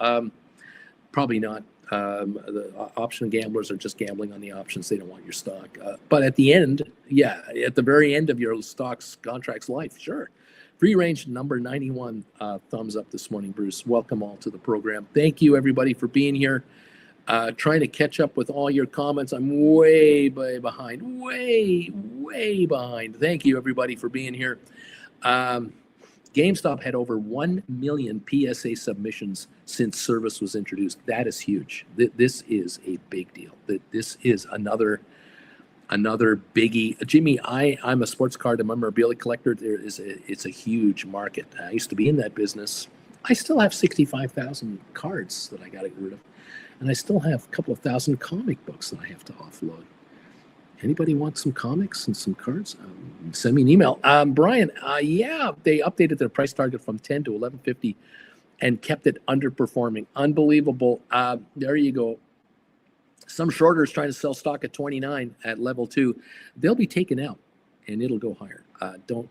A: Probably not. The option gamblers are just gambling on the options. They don't want your stock. But at the end, at the very end of your stock's contract's life, sure. Free range number 91, thumbs up this morning, Bruce. Welcome all to the program. Thank you, everybody, for being here. Trying to catch up with all your comments. I'm way behind. Way behind. Thank you, everybody, for being here. GameStop had over 1 million PSA submissions since service was introduced. That is huge. This is a big deal. This is another biggie. Jimmy, I'm a sports card and memorabilia collector. It's a huge market. I used to be in that business. I still have 65,000 cards that I got to get rid of. And I still have a couple of thousand comic books that I have to offload. Anybody want some comics and some cards? Send me an email. Brian, they updated their price target from 10 to 11.50 and kept it underperforming. Unbelievable. There you go. Some shorters trying to sell stock at 29 at level 2. They'll be taken out and it'll go higher. Don't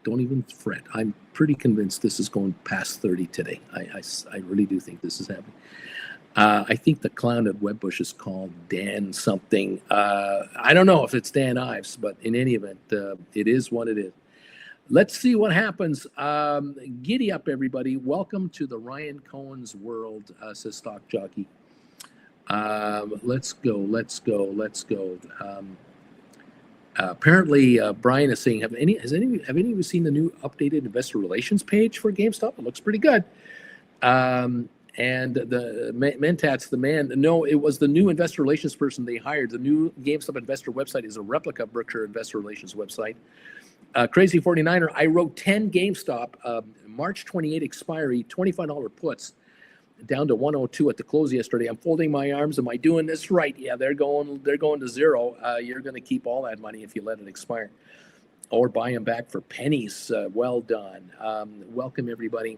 A: even fret. I'm pretty convinced this is going past 30 today. I really do think this is happening. I think the clown at Webbush is called Dan something. I don't know if it's Dan Ives, but in any event, it is what it is. Let's see what happens. Giddy up, everybody. Welcome to the Ryan Cohen's world, says Stock Jockey. Let's go. Apparently, Brian is saying, have any of you seen the new updated investor relations page for GameStop? It looks pretty good. And the Mentats, the man, no, it was the new investor relations person they hired. The new GameStop investor website is a replica of Berkshire Investor Relations website. Crazy 49er, I wrote 10 GameStop, March 28 expiry, $25 puts, down to 102 at the close yesterday. I'm folding my arms. Am I doing this right? Yeah, they're going to zero. You're going to keep all that money if you let it expire, or buy them back for pennies. Well done. Welcome, everybody.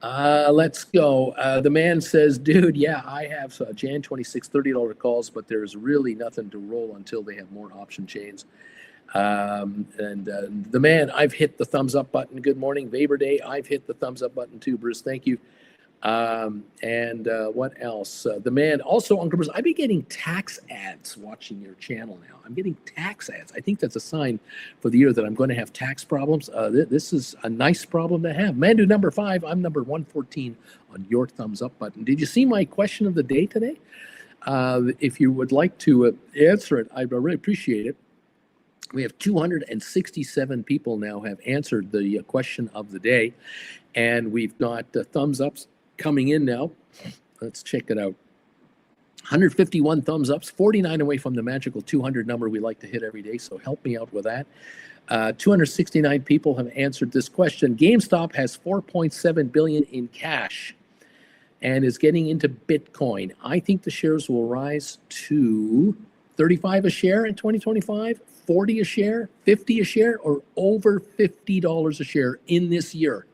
A: Let's go. The man says, dude, I have Jan 26 $30 calls, but there's really nothing to roll until they have more option chains. The man, I've hit the thumbs up button. Good morning, Weber Day. I've hit the thumbs up button too, Bruce. Thank you. What else? The man, also, Uncle Bruce, I've been getting tax ads watching your channel now. I'm getting tax ads. I think that's a sign for the year that I'm going to have tax problems. This is a nice problem to have. Mandu number 5, I'm number 114 on your thumbs up button. Did you see my question of the day today? If you would like to answer it, I'd really appreciate it. We have 267 people now have answered the question of the day, and we've got thumbs ups coming in now. Let's check it out. 151 thumbs ups, 49 away from the magical 200 number we like to hit every day, so help me out with that. 269 people have answered this question. GameStop has $4.7 billion in cash and is getting into Bitcoin. I think the shares will rise to 35 a share in 2025, 40 a share, 50 a share, or over $50 a share in this year.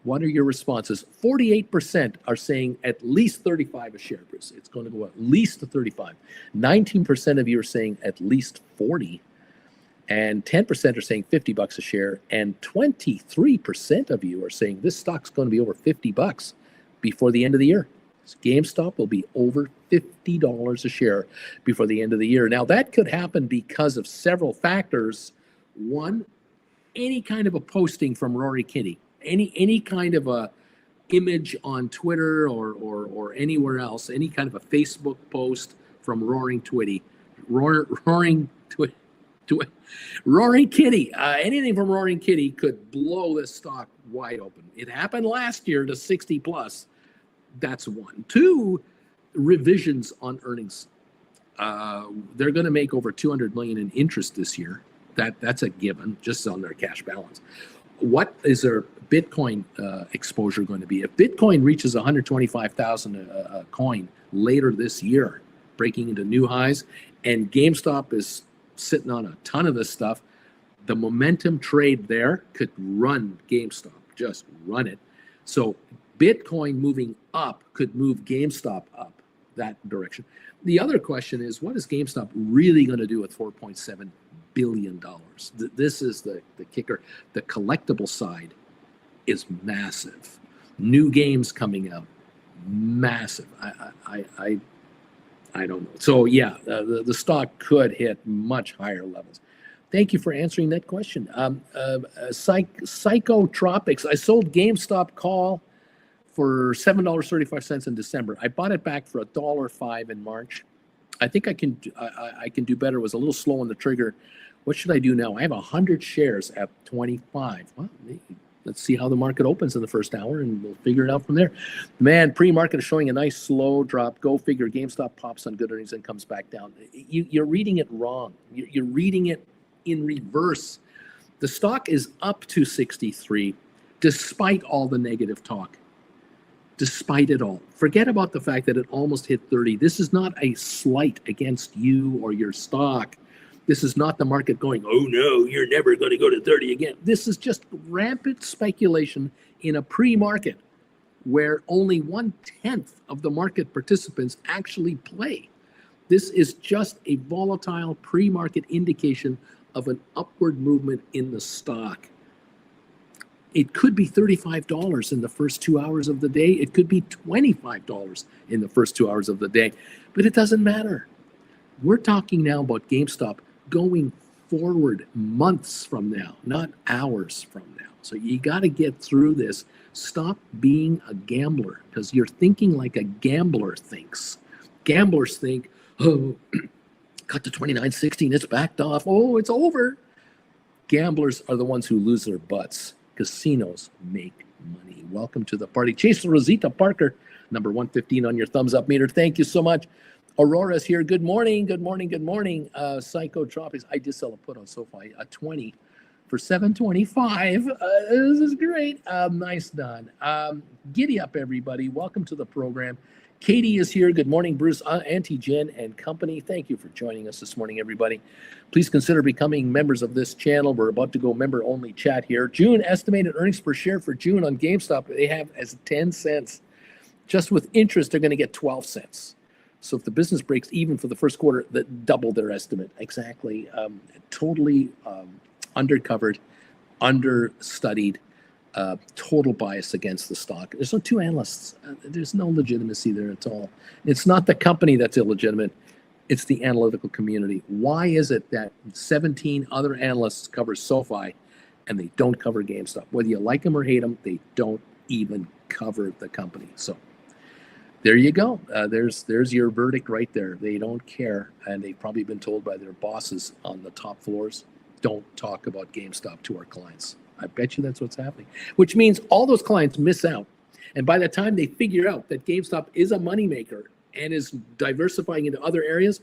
A: What are your responses? 48% are saying at least 35 a share, Bruce. It's going to go at least to 35. 19% of you are saying at least 40. And 10% are saying $50 a share. And 23% of you are saying this stock's going to be over $50 before the end of the year. So GameStop will be over $50 a share before the end of the year. Now, that could happen because of several factors. One, any kind of a posting from Rory Kitty. Any kind of a image on Twitter or anywhere else, any kind of a Facebook post from Roaring Kitty, anything from Roaring Kitty could blow this stock wide open. It happened last year to 60 plus. That's one. Two, revisions on earnings. They're going to make over $200 million in interest this year. That's a given, just on their cash balance. what is their Bitcoin exposure going to be? If Bitcoin reaches 125,000 a coin later this year, breaking into new highs, and GameStop is sitting on a ton of this stuff, the momentum trade there could run GameStop, just run it. So Bitcoin moving up could move GameStop up that direction. The other question is, what is GameStop really going to do with $4.7 billion? This is the kicker. The collectible side is massive. New games coming out, massive. I don't know. So yeah, the stock could hit much higher levels. Thank you for answering that question. Psychotropics. I sold GameStop call for $7.35 in December. I bought it back for $1.05 in March. I think I can do better. It was a little slow on the trigger. What should I do now? I have 100 shares at 25. Well, let's see how the market opens in the first hour, and we'll figure it out from there. Man, pre-market is showing a nice slow drop. Go figure. GameStop pops on good earnings and comes back down. You're reading it wrong. You're reading it in reverse. The stock is up to 63 despite all the negative talk. Despite it all. Forget about the fact that it almost hit 30. This is not a slight against you or your stock. This is not the market going, oh no, you're never going to go to 30 again. This is just rampant speculation in a pre-market where only 1/10 of the market participants actually play. This is just a volatile pre-market indication of an upward movement in the stock. It could be $35 in the first 2 hours of the day. It could be $25 in the first 2 hours of the day, but it doesn't matter. We're talking now about GameStop going forward months from now, not hours from now. So you got to get through this. Stop being a gambler, because you're thinking like a gambler thinks. Gamblers think, oh, got to 29.16, it's backed off. Oh, it's over. Gamblers are the ones who lose their butts. Casinos make money. Welcome to the party. Chase Rosita Parker, number 115 on your thumbs up meter. Thank you so much. Aurora's here. Good morning. Good morning. Good morning. Psychotropics. I did sell a put on SoFi, a 20 for 725. This is great. Nice done. Giddy up, everybody. Welcome to the program. Katie is here. Good morning, Bruce, Auntie Jen, and company. Thank you for joining us this morning, everybody. Please consider becoming members of this channel. We're about to go member-only chat here. June estimated earnings per share for June on GameStop, they have as 10 cents. Just with interest, they're going to get 12 cents. So if the business breaks even for the first quarter, that double their estimate. Exactly. Totally undercovered, understudied. Total bias against the stock. There's no two analysts. There's no legitimacy there at all. It's not the company that's illegitimate. It's the analytical community. Why is it that 17 other analysts cover SoFi and they don't cover GameStop? Whether you like them or hate them, they don't even cover the company. So there you go. There's your verdict right there. They don't care, and they've probably been told by their bosses on the top floors, don't talk about GameStop to our clients. I bet you that's what's happening, which means all those clients miss out. And by the time they figure out that GameStop is a moneymaker and is diversifying into other areas,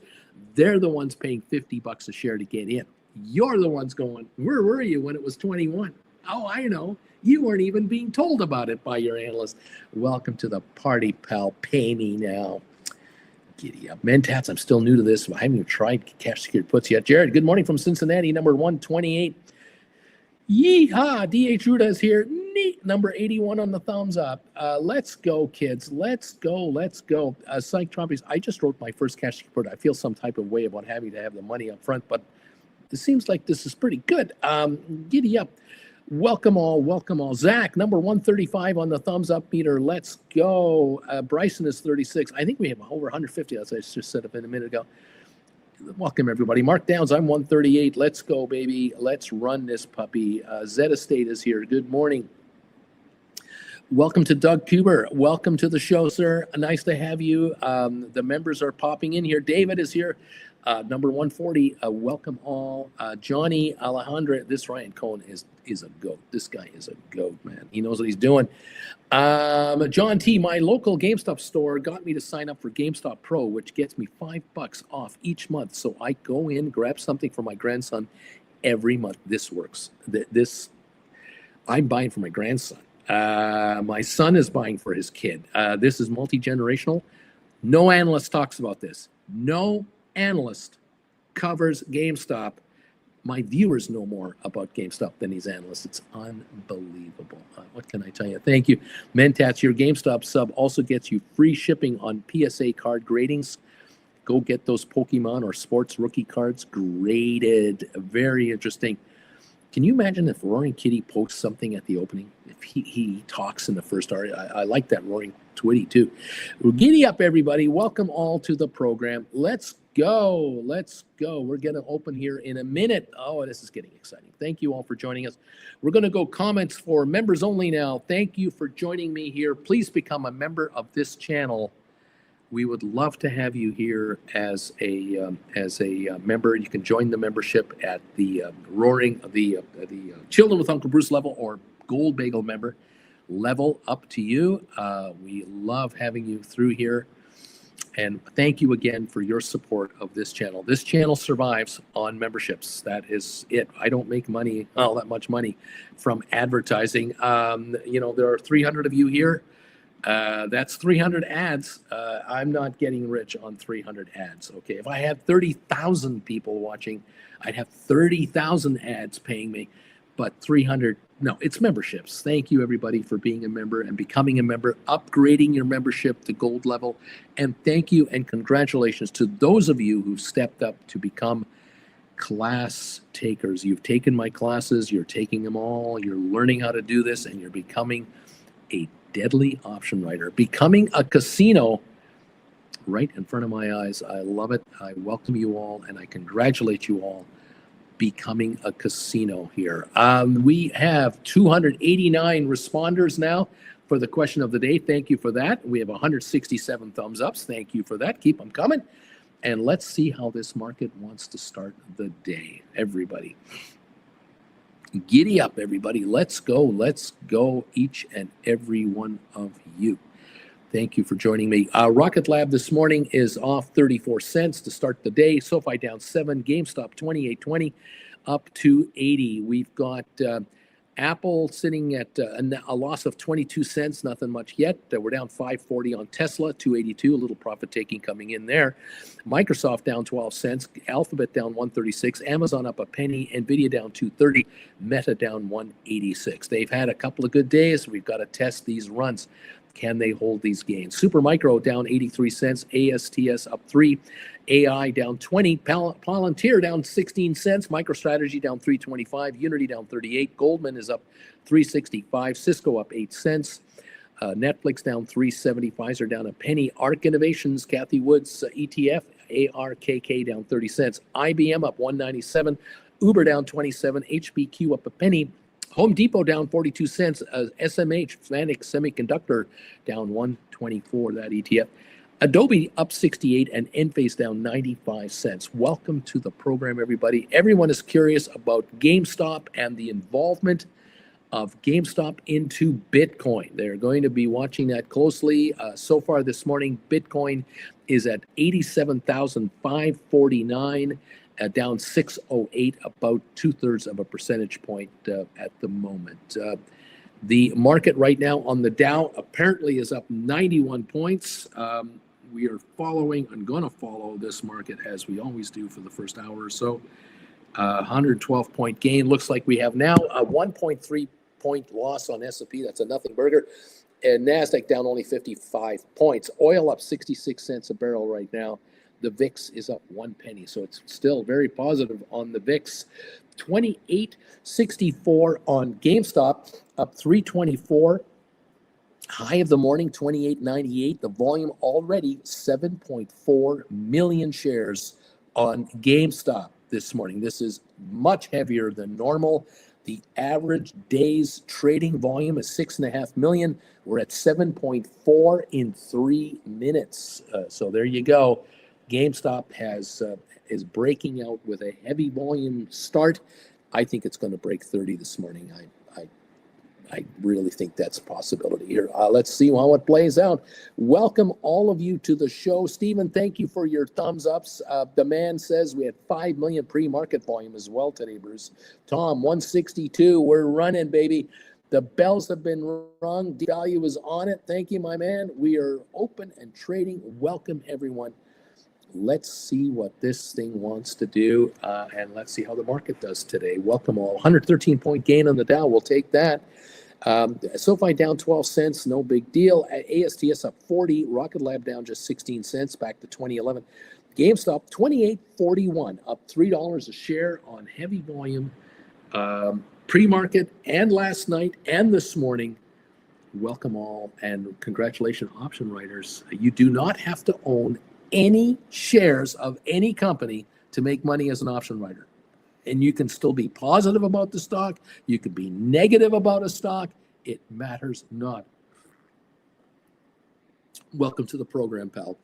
A: they're the ones paying $50 a share to get in. You're the ones going, where were you when it was 21? Oh, I know. You weren't even being told about it by your analyst. Welcome to the party, pal. Pay me now. Giddy up. Mentats, I'm still new to this. I haven't even tried cash secured puts yet. Jared, good morning from Cincinnati, number 128. Yeehaw, D.H. Ruda is here. Neat. Number 81 on the thumbs up. Let's go, kids. Let's go. Psychotropics, I just wrote my first cash report. I feel some type of way about having to have the money up front, but it seems like this is pretty good. Giddy up. Welcome all. Zach, number 135 on the thumbs up meter. Let's go. Bryson is 36. I think we have over 150, as I just said a minute ago. Welcome, everybody. Mark Downs, I'm 138. Let's go, baby. Let's run this puppy. Zed Estate is here. Good morning. Welcome to Doug Kuber. Welcome to the show, sir. Nice to have you. The members are popping in here. David is here. Number 140. Welcome all. Johnny Alejandra. This Ryan Cohen is a goat. This guy is a goat, man. He knows what he's doing. John T, my local GameStop store got me to sign up for GameStop Pro, which gets me $5 off each month. So I go in, grab something for my grandson every month. This works. I'm buying for my grandson. My son is buying for his kid. This is multi-generational. No analyst talks about this. No analyst covers GameStop. My viewers know more about GameStop than these analysts. It's unbelievable. What can I tell you? Thank you. Mentats, your GameStop sub also gets you free shipping on PSA card gradings. Go get those Pokemon or sports rookie cards graded. Very interesting. Can you imagine if Roaring Kitty posts something at the opening? If he talks in the first hour, I like that Roaring Twitty too. Well, giddy up, everybody. Welcome all to the program. Let's go. Let's go. We're going to open here in a minute. Oh, this is getting exciting. Thank you all for joining us. We're going to go comments for members only now. Thank you for joining me here. Please become a member of this channel. We would love to have you here as a member. You can join the membership at the Children with Uncle Bruce level or Gold Bagel member level, up to you. We love having you through here. And thank you again for your support of this channel. This channel survives on memberships. That is it. I don't make money, all that much money from advertising. There are 300 of you here. That's 300 ads. I'm not getting rich on 300 ads. Okay. If I had 30,000 people watching, I'd have 30,000 ads paying me, but 300, no, it's memberships. Thank you everybody for being a member and becoming a member, upgrading your membership to gold level. And thank you and congratulations to those of you who've stepped up to become class takers. You've taken my classes, you're taking them all, you're learning how to do this, and you're becoming a deadly option writer, becoming a casino right in front of my eyes. I love it. I welcome you all and I congratulate you all becoming a casino here. We have 289 responders now for the question of the day. Thank you for that. We have 167 thumbs ups. Thank you for that. Keep them coming. And let's see how this market wants to start the day. Everybody, giddy up, everybody. Let's go. Let's go, each and every one of you. Thank you for joining me. Rocket Lab this morning is off 34 cents to start the day. SoFi down 7. GameStop 28.20 up to 80. We've got Apple sitting at a loss of 22 cents. Nothing much yet. We're down 5.40 on Tesla, 282. A little profit taking coming in there. Microsoft down 12 cents. Alphabet down 136. Amazon up a penny. Nvidia down 230. Meta down 186. They've had a couple of good days. We've got to test these runs. Can they hold these gains? Supermicro down 83 cents. ASTS up 3. AI down 20. Palantir down 16 cents. MicroStrategy down 325. Unity down 38. Goldman is up 365. Cisco up 8 cents. Netflix down 370. Pfizer down a penny. ARK Innovations, Kathy Woods ETF, ARKK down 30 cents. IBM up 197. Uber down 27. HBQ up a penny. Home Depot down 42 cents. SMH, Atlantic Semiconductor, down 124, that ETF. Adobe up 68 and Enphase down 95 cents. Welcome to the program, everybody. Everyone is curious about GameStop and the involvement of GameStop into Bitcoin. They're going to be watching that closely. So far this morning, Bitcoin is at 87,549. Down 608, about 2/3 of a percentage point at the moment. The market right now on the Dow apparently is up 91 points. We are following and going to follow this market as we always do for the first hour or so. 112-point gain. Looks like we have now a 1.3-point loss on S&P. That's a nothing burger. And NASDAQ down only 55 points. Oil up 66 cents a barrel right now. The VIX is up 1 penny, so it's still very positive on the VIX. 28.64 on GameStop, up 324. High of the morning, 28.98. The volume already 7.4 million shares on GameStop this morning. This is much heavier than normal. The average day's trading volume is 6.5 million. We're at 7.4 in 3 minutes. So there you go. GameStop is breaking out with a heavy volume start. I think it's going to break 30 this morning. I really think that's a possibility here. Let's see how it plays out. Welcome all of you to the show. Stephen, thank you for your thumbs ups. The man says we had 5 million pre-market volume as well today, Bruce. Tom, 162. We're running, baby. The bells have been rung. D-Value is on it. Thank you, my man. We are open and trading. Welcome, everyone. Let's see what this thing wants to do, and let's see how the market does today. Welcome all. 113-point gain on the Dow. We'll take that. SoFi down 12 cents. No big deal. ASTS up 40. Rocket Lab down just 16 cents, back to 2011. GameStop 28.41, up $3 a share on heavy volume. Pre-market and last night and this morning. Welcome all, and congratulations, option writers. You do not have to own any shares of any company to make money as an option writer. And you can still be positive about the stock. You can be negative about a stock. It matters not. Welcome to the program, pal.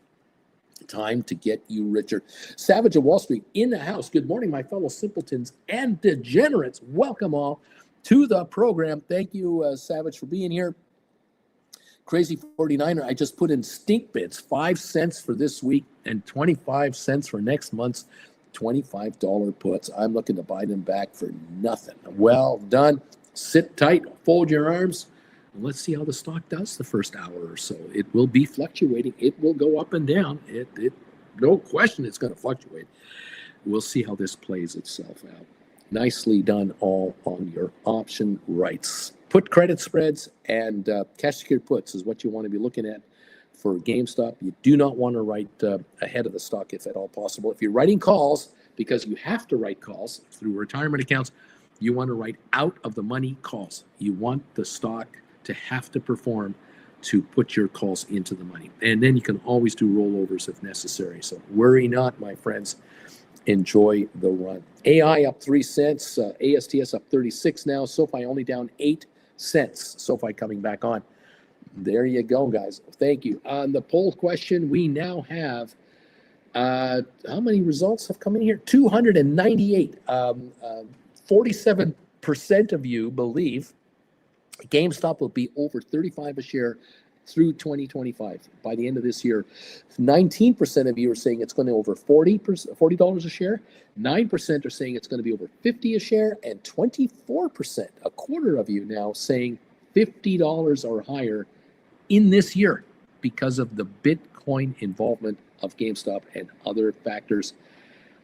A: Time to get you richer. Savage of Wall Street in the house. Good morning, my fellow simpletons and degenerates. Welcome all to the program. Thank you, Savage, for being here. Crazy 49er, I just put in stink bids, 5 cents for this week and 25 cents for next month's $25 puts. I'm looking to buy them back for nothing. Well done. Sit tight, fold your arms, and let's see how the stock does the first hour or so. It will be fluctuating. It will go up and down. No question it's going to fluctuate. We'll see how this plays itself out. Nicely done all on your option rights. Put credit spreads and cash secured puts is what you want to be looking at for GameStop. You do not want to write ahead of the stock if at all possible. If you're writing calls, because you have to write calls through retirement accounts, you want to write out of the money calls. You want the stock to have to perform to put your calls into the money. And then you can always do rollovers if necessary. So worry not, my friends. Enjoy the run. AI up 3 cents. ASTS up 36 now. SoFi only down 8 cents. SoFi coming back on. There you go, guys. Thank you. On the poll question, we now have, how many results have come in here? 298. 47% of you believe GameStop will be over 35 a share through 2025. By the end of this year, 19% of you are saying it's going to over $40 a share. 9% are saying it's going to be over 50 a share, and 24%, a quarter of you now, saying $50 or higher in this year because of the Bitcoin involvement of GameStop and other factors.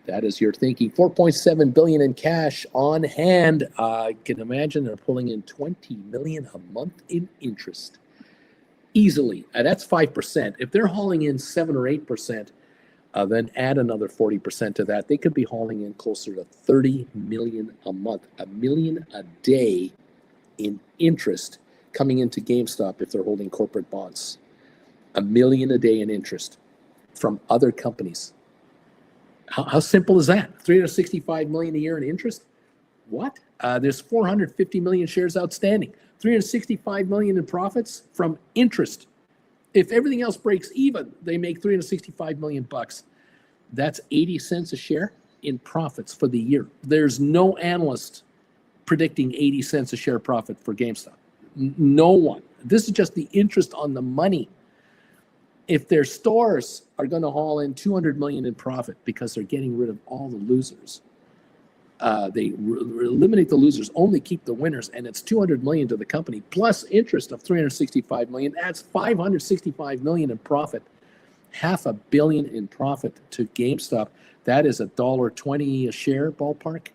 A: That is your thinking. 4.7 billion in cash on hand. I can imagine they're pulling in 20 million a month in interest. Easily. That's 5%. If they're hauling in 7 or 8%, then add another 40% to that. They could be hauling in closer to 30 million a month, $1 million a day in interest coming into GameStop if they're holding corporate bonds. $1 million a day in interest from other companies. How simple is that? 365 million a year in interest? What? There's 450 million shares outstanding. 365 million in profits from interest. If everything else breaks even, they make 365 million bucks. That's 80 cents a share in profits for the year. There's no analyst predicting 80 cents a share profit for GameStop. No one. This is just the interest on the money. If their stores are going to haul in 200 million in profit because they're getting rid of all the losers, they eliminate the losers, only keep the winners, and it's 200 million to the company plus interest of 365 million. That's 565 million in profit, $500 million in profit to GameStop. That is $1.20 a share ballpark.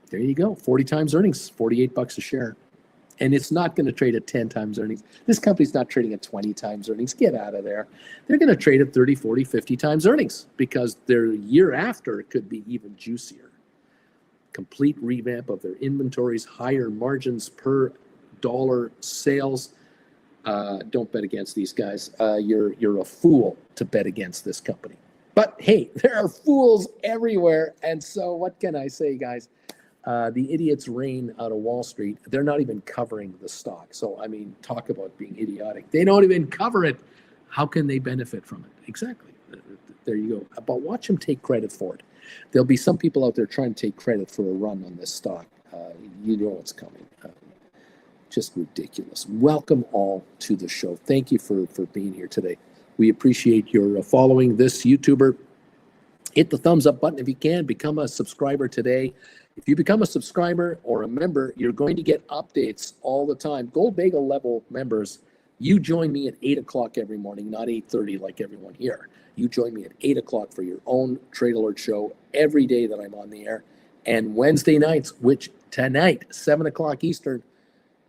A: There you go, 40 times earnings, $48 a share. And it's not going to trade at 10 times earnings. This company's not trading at 20 times earnings. Get out of there. They're going to trade at 30, 40, 50 times earnings because their year after could be even juicier. Complete revamp of their inventories, higher margins per dollar sales. Don't bet against these guys. You're a fool to bet against this company. But hey, there are fools everywhere. And so what can I say, guys? The idiots reign out of Wall Street. They're not even covering the stock. So, I mean, talk about being idiotic. They don't even cover it. How can they benefit from it? Exactly. There you go. But watch them take credit for it. There'll be some people out there trying to take credit for a run on this stock. You know what's coming. Just ridiculous. Welcome all to the show. Thank you for being here today. We appreciate your following this YouTuber. Hit the thumbs up button if you can. Become a subscriber today. If you become a subscriber or a member, you're going to get updates all the time. Gold Bagel level members, you join me at 8 o'clock every morning, not 8:30 like everyone here. You join me at 8 o'clock for your own Trade Alert show every day that I'm on the air. And Wednesday nights, which tonight, 7 o'clock Eastern,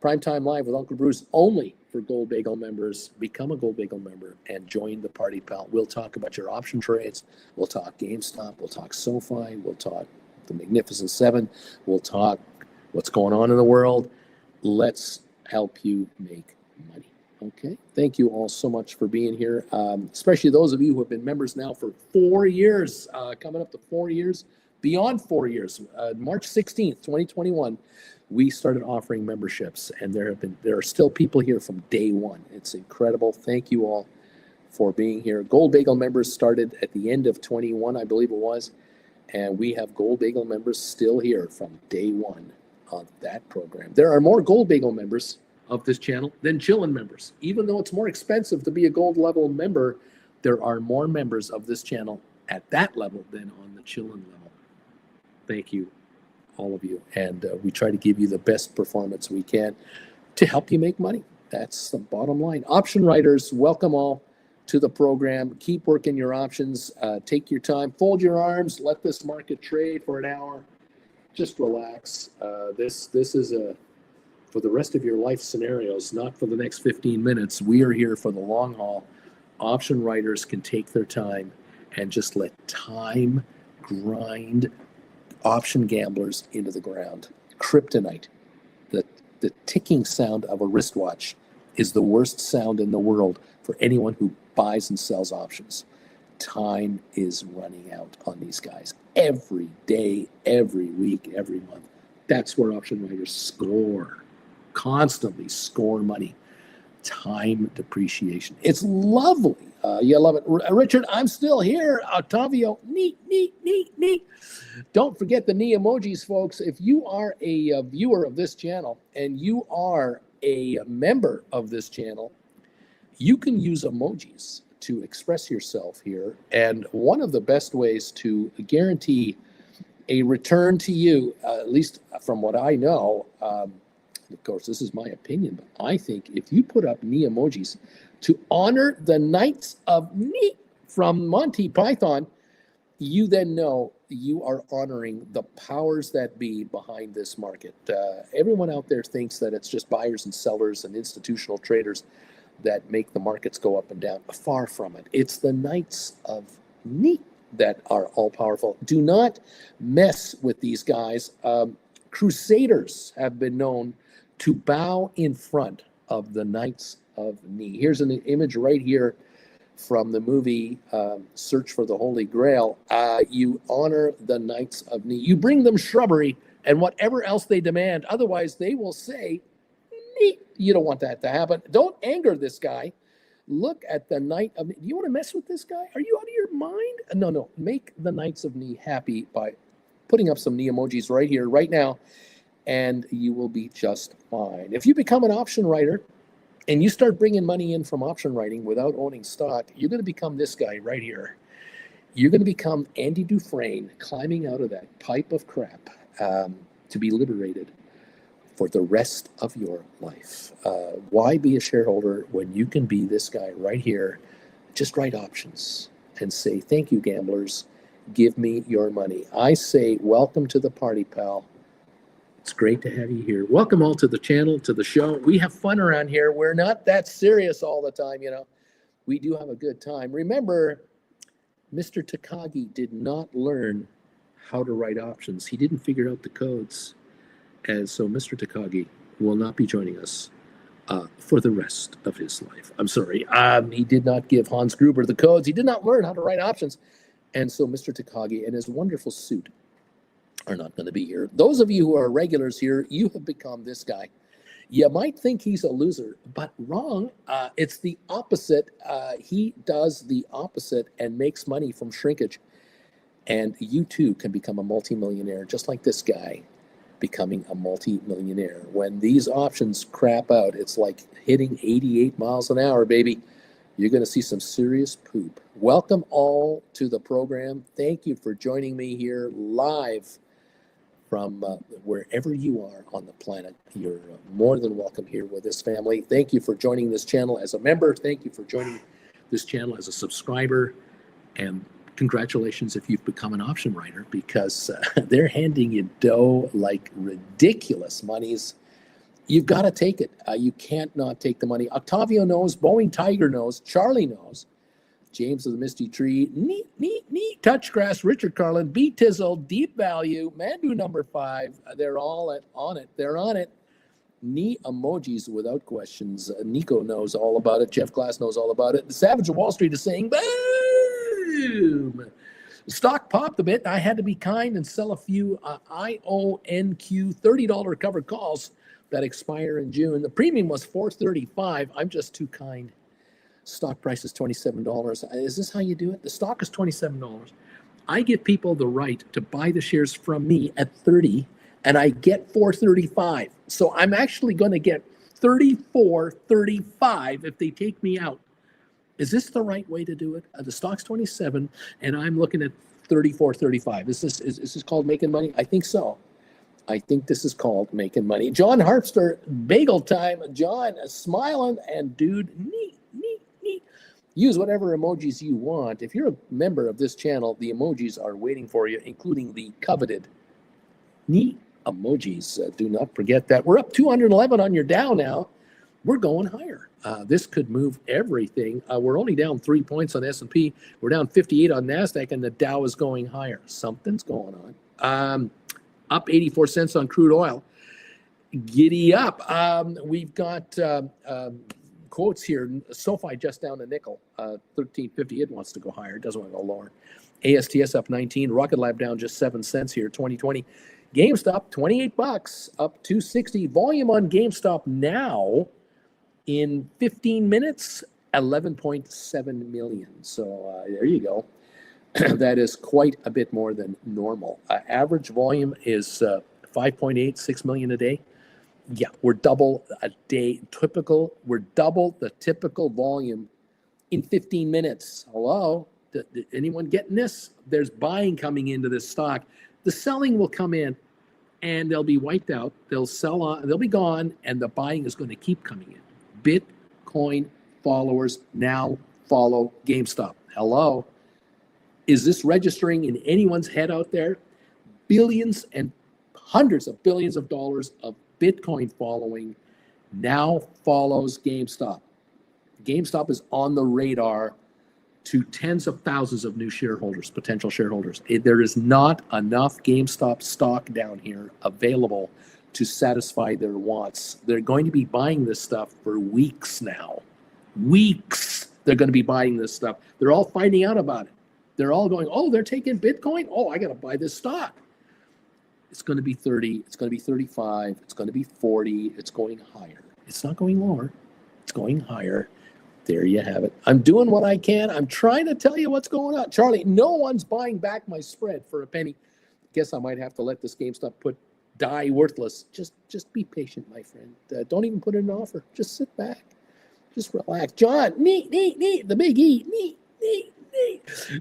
A: Primetime Live with Uncle Bruce, only for Gold Bagel members. Become a Gold Bagel member and join the party, pal. We'll talk about your option trades. We'll talk GameStop. We'll talk SoFi. We'll talk the Magnificent Seven. We'll talk what's going on in the world. Let's help you make money. Okay. Thank you all so much for being here, especially those of you who have been members now for 4 years, coming up to 4 years, beyond 4 years. March 16th, 2021, we started offering memberships, and there are still people here from day one. It's incredible. Thank you all for being here. Gold Bagel members started at the end of 21, I believe it was. And we have Gold Bagel members still here from day one of that program. There are more Gold Bagel members of this channel than Chillin' members. Even though it's more expensive to be a gold level member, there are more members of this channel at that level than on the Chillin' level. Thank you, all of you. And we try to give you the best performance we can to help you make money. That's the bottom line. Option writers, welcome all to the program. Keep working your options. Take your time. Fold your arms. Let this market trade for an hour. Just relax. This is for the rest of your life scenarios, not for the next 15 minutes. We are here for the long haul. Option writers can take their time and just let time grind option gamblers into the ground. Kryptonite. The ticking sound of a wristwatch is the worst sound in the world for anyone who buys and sells options. Time is running out on these guys every day, every week, every month. That's where option writers score, constantly score money. Time depreciation. It's lovely. You love it. Richard, I'm still here. Octavio, neat. Don't forget the knee emojis, folks. If you are a viewer of this channel and you are a member of this channel, you can use emojis to express yourself here. And one of the best ways to guarantee a return to you, at least from what I know, of course, this is my opinion, but I think if you put up knee emojis to honor the Knights of Knee from Monty Python, you then know you are honoring the powers that be behind this market. Everyone out there thinks that it's just buyers and sellers and institutional traders that make the markets go up and down. Far from it. It's the Knights of Knee that are all powerful. Do not mess with these guys. Crusaders have been known to bow in front of the Knights of Knee. Here's an image right here from the movie Search for the Holy Grail. You honor the Knights of Knee. You bring them shrubbery and whatever else they demand. Otherwise, they will say, Knee. You don't want that to happen. Don't anger this guy. Look at the Knight of Knee. You want to mess with this guy? Are you out of your mind? No. Make the Knights of Knee happy by putting up some knee emojis right here, right now, and you will be just fine. If you become an option writer and you start bringing money in from option writing without owning stock, you're going to become this guy right here. You're going to become Andy Dufresne climbing out of that pipe of crap to be liberated for the rest of your life. Why be a shareholder when you can be this guy right here? Just write options and say, thank you, gamblers. Give me your money. I say, welcome to the party, pal. It's great to have you here. Welcome all to the channel, to the show. We have fun around here. We're not that serious all the time, you know. We do have a good time. Remember, Mr. Takagi did not learn how to write options. He didn't figure out the codes. And so Mr. Takagi will not be joining us for the rest of his life. I'm sorry. He did not give Hans Gruber the codes. He did not learn how to write options. And so Mr. Takagi and his wonderful suit are not going to be here. Those of you who are regulars here, you have become this guy. You might think he's a loser, but wrong. It's the opposite. He does the opposite and makes money from shrinkage. And you too can become a multimillionaire, just like this guy becoming a multi-millionaire. When these options crap out, it's like hitting 88 miles an hour, baby. You're going to see some serious poop. Welcome all to the program. Thank you for joining me here live from wherever you are on the planet. You're more than welcome here with this family. Thank you for joining this channel as a member. Thank you for joining this channel as a subscriber. And congratulations if you've become an option writer, because they're handing you dough like ridiculous monies. You've got to take it. You can't not take the money. Octavio knows, Boeing Tiger knows, Charlie knows, James of the Misty Tree, neat, Touchgrass, Richard Carlin, B Tizzle, Deep Value, Mandu number 5. They're all on it. They're on it. Neat emojis without questions. Nico knows all about it. Jeff Glass knows all about it. The Savage of Wall Street is saying, boom. Stock popped a bit. I had to be kind and sell a few IONQ $30 covered calls that expire in June. The premium was $4.35. I'm just too kind. Stock price is $27. Is this how you do it? The stock is $27. I give people the right to buy the shares from me at 30, and I get $4.35. So I'm actually going to get $34.35 if they take me out. Is this the right way to do it? The stock's 27, and I'm looking at $34.35. Is this called making money? I think so. I think this is called making money. John Harpster, bagel time. John, smiling, and dude, neat. Use whatever emojis you want. If you're a member of this channel, the emojis are waiting for you, including the coveted neat emojis. Do not forget that. We're up 211 on your Dow now. We're going higher. This could move everything. We're only down 3 points on S&P. We're down 58 on NASDAQ, and the Dow is going higher. Something's going on. Up 84 cents on crude oil. Giddy up. We've got quotes here. SoFi just down a nickel, 13.50. It wants to go higher. It doesn't want to go lower. ASTS up 19. Rocket Lab down just 7 cents here, 2020. GameStop, $28, up 260. Volume on GameStop now in 15 minutes, 11.7 million. So there you go. That is quite a bit more than normal. Average volume is 5.86 million a day. Yeah, we're double a day typical. We're double the typical volume in 15 minutes. Hello? Did anyone getting this? There's buying coming into this stock. The selling will come in and they'll be wiped out. They'll sell on, they'll be gone, and the buying is going to keep coming in. Bitcoin followers now follow GameStop. Hello? Is this registering in anyone's head out there? Billions and hundreds of billions of dollars of Bitcoin following now follows GameStop. GameStop is on the radar to tens of thousands of new shareholders, potential shareholders. There is not enough GameStop stock down here available to satisfy their wants. They're going to be buying this stuff for weeks now. Weeks they're going to be buying this stuff. They're all finding out about it. They're all going, oh, they're taking Bitcoin? Oh, I got to buy this stock. It's going to be 30. It's going to be 35. It's going to be 40. It's going higher. It's not going lower. It's going higher. There you have it. I'm doing what I can. I'm trying to tell you what's going on. Charlie, no one's buying back my spread for a penny. Guess I might have to let this GameStop die worthless. Just be patient, my friend. Don't even put in an offer. Just sit back. Just relax. John, neat. The big E, neat.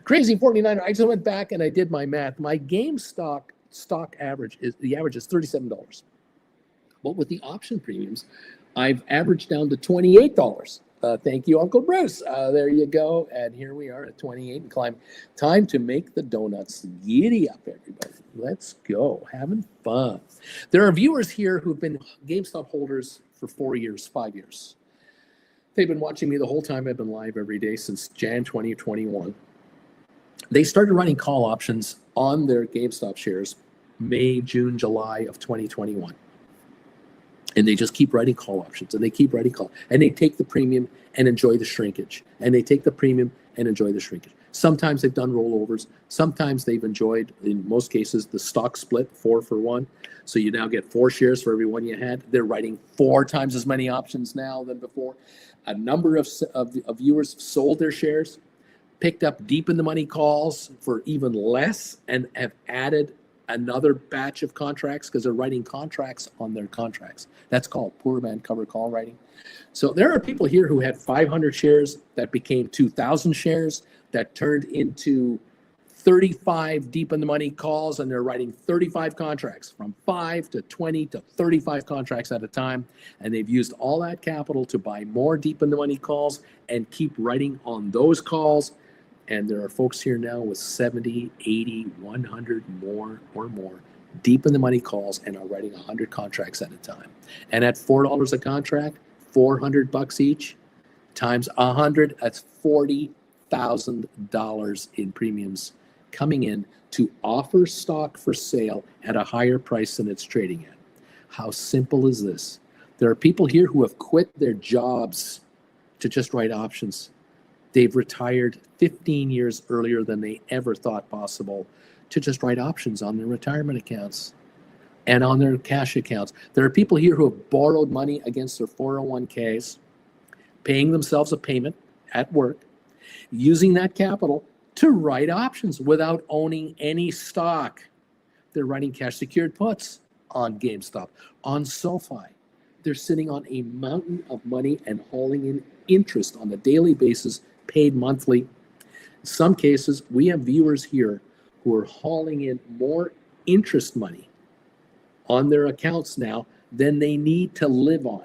A: Crazy 49er. I just went back and I did my math. My GameStop stock average is $37. But with the option premiums, I've averaged down to $28. Thank you, Uncle Bruce. There you go. And here we are at 28 and climb. Time to make the donuts. Giddy up, everybody. Let's go. Having fun. There are viewers here who've been GameStop holders for 4 years, 5 years. They've been watching me the whole time I've been live every day since Jan 2021. They started running call options on their GameStop shares May, June, July of 2021. And they just keep writing call options, and they keep writing call, and they take the premium and enjoy the shrinkage, and they take the premium and enjoy the shrinkage. Sometimes they've done rollovers. Sometimes they've enjoyed, in most cases, the stock split 4 for 1. So you now get 4 shares for every one you had. They're writing 4 times as many options now than before. A number of viewers sold their shares, picked up deep in the money calls for even less, and have added another batch of contracts because they're writing contracts on their contracts. That's called poor man cover call writing. So there are people here who had 500 shares that became 2,000 shares that turned into 35 deep in the money calls, and they're writing 35 contracts, from 5 to 20 to 35 contracts at a time. And they've used all that capital to buy more deep in the money calls and keep writing on those calls. And there are folks here now with 70, 80, 100 more or more deep in the money calls and are writing 100 contracts at a time. And at $4 a contract, $400 each, times 100, that's $40,000 in premiums coming in to offer stock for sale at a higher price than it's trading at. How simple is this? There are people here who have quit their jobs to just write options. They've retired 15 years earlier than they ever thought possible to just write options on their retirement accounts and on their cash accounts. There are people here who have borrowed money against their 401ks, paying themselves a payment at work, using that capital to write options without owning any stock. They're writing cash secured puts on Gamestop, on SoFi. They're sitting on a mountain of money and hauling in interest on a daily basis, paid monthly. In some cases, we have viewers here who are hauling in more interest money on their accounts now than they need to live on.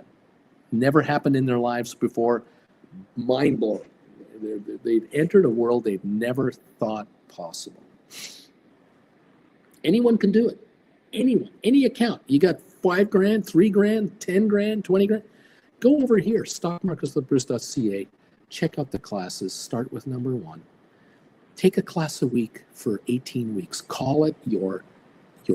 A: Never happened in their lives before. Mind-blowing. They've entered a world they've never thought possible. Anyone can do it. Anyone, any account. You got $5 grand, $3 grand, 10 grand, 20 grand. Go over here, stockmarketswithbruce.ca. Check out the classes. Start with number 1. Take a class a week for 18 weeks. Call it your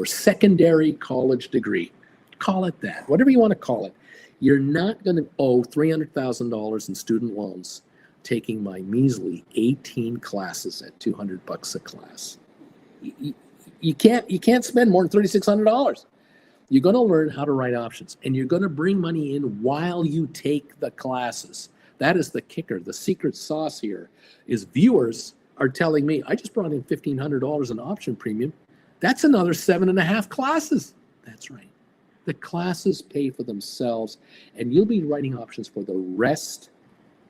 A: secondary college degree. Call it that. Whatever you want to call it. You're not going to owe $300,000 in student loans taking my measly 18 classes at $200 a class. You can't spend more than $3,600. You're going to learn how to write options, and you're going to bring money in while you take the classes. That is the kicker. The secret sauce here is viewers are telling me, I just brought in $1,500 in option premium. That's another 7.5 classes. That's right. The classes pay for themselves, and you'll be writing options for the rest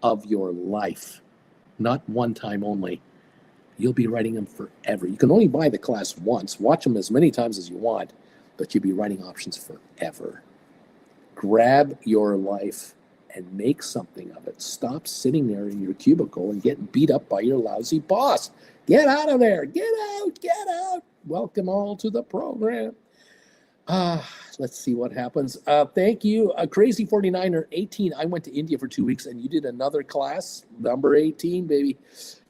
A: of your life, not one time only. You'll be writing them forever. You can only buy the class once, watch them as many times as you want, but you'll be writing options forever. Grab your life and make something of it. Stop sitting there in your cubicle and getting beat up by your lousy boss. Get out of there. Get out. Get out. Welcome all to the program. Let's see what happens. Thank you, Crazy 49er 18. I went to India for 2 weeks, and you did another class, number 18, baby.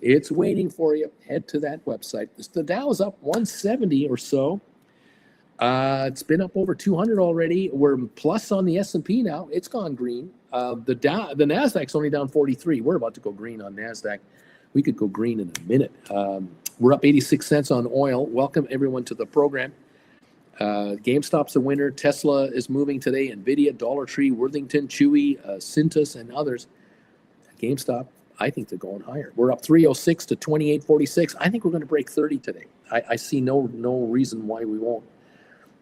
A: It's waiting for you. Head to that website. The Dow is up 170 or so. It's been up over 200 already. We're plus on the S&P now. It's gone green. The Nasdaq's only down 43. We're about to go green on Nasdaq. We could go green in a minute. We're up 86 cents on oil. Welcome everyone to the program. GameStop's a winner. Tesla is moving today. Nvidia, Dollar Tree, Worthington, Chewy, Cintas, and others. GameStop, I think they're going higher. We're up 306 to 28.46. I think we're going to break 30 today. I see no reason why we won't.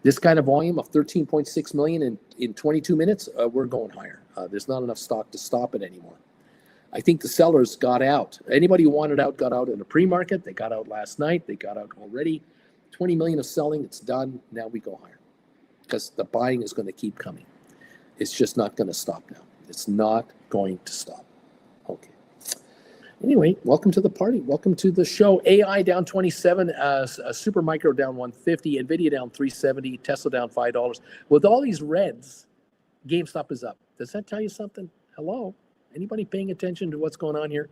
A: This kind of volume of 13.6 million in 22 minutes, we're going higher. There's not enough stock to stop it anymore. I think the sellers got out. Anybody who wanted out got out in the pre-market. They got out last night. They got out already. 20 million of selling, it's done. Now we go higher because the buying is going to keep coming. It's just not going to stop now. It's not going to stop. Okay. Anyway, welcome to the party. Welcome to the show. AI down 27, Supermicro down 150, Nvidia down 370, Tesla down $5. With all these reds, GameStop is up. Does that tell you something? Hello? Anybody paying attention to what's going on here?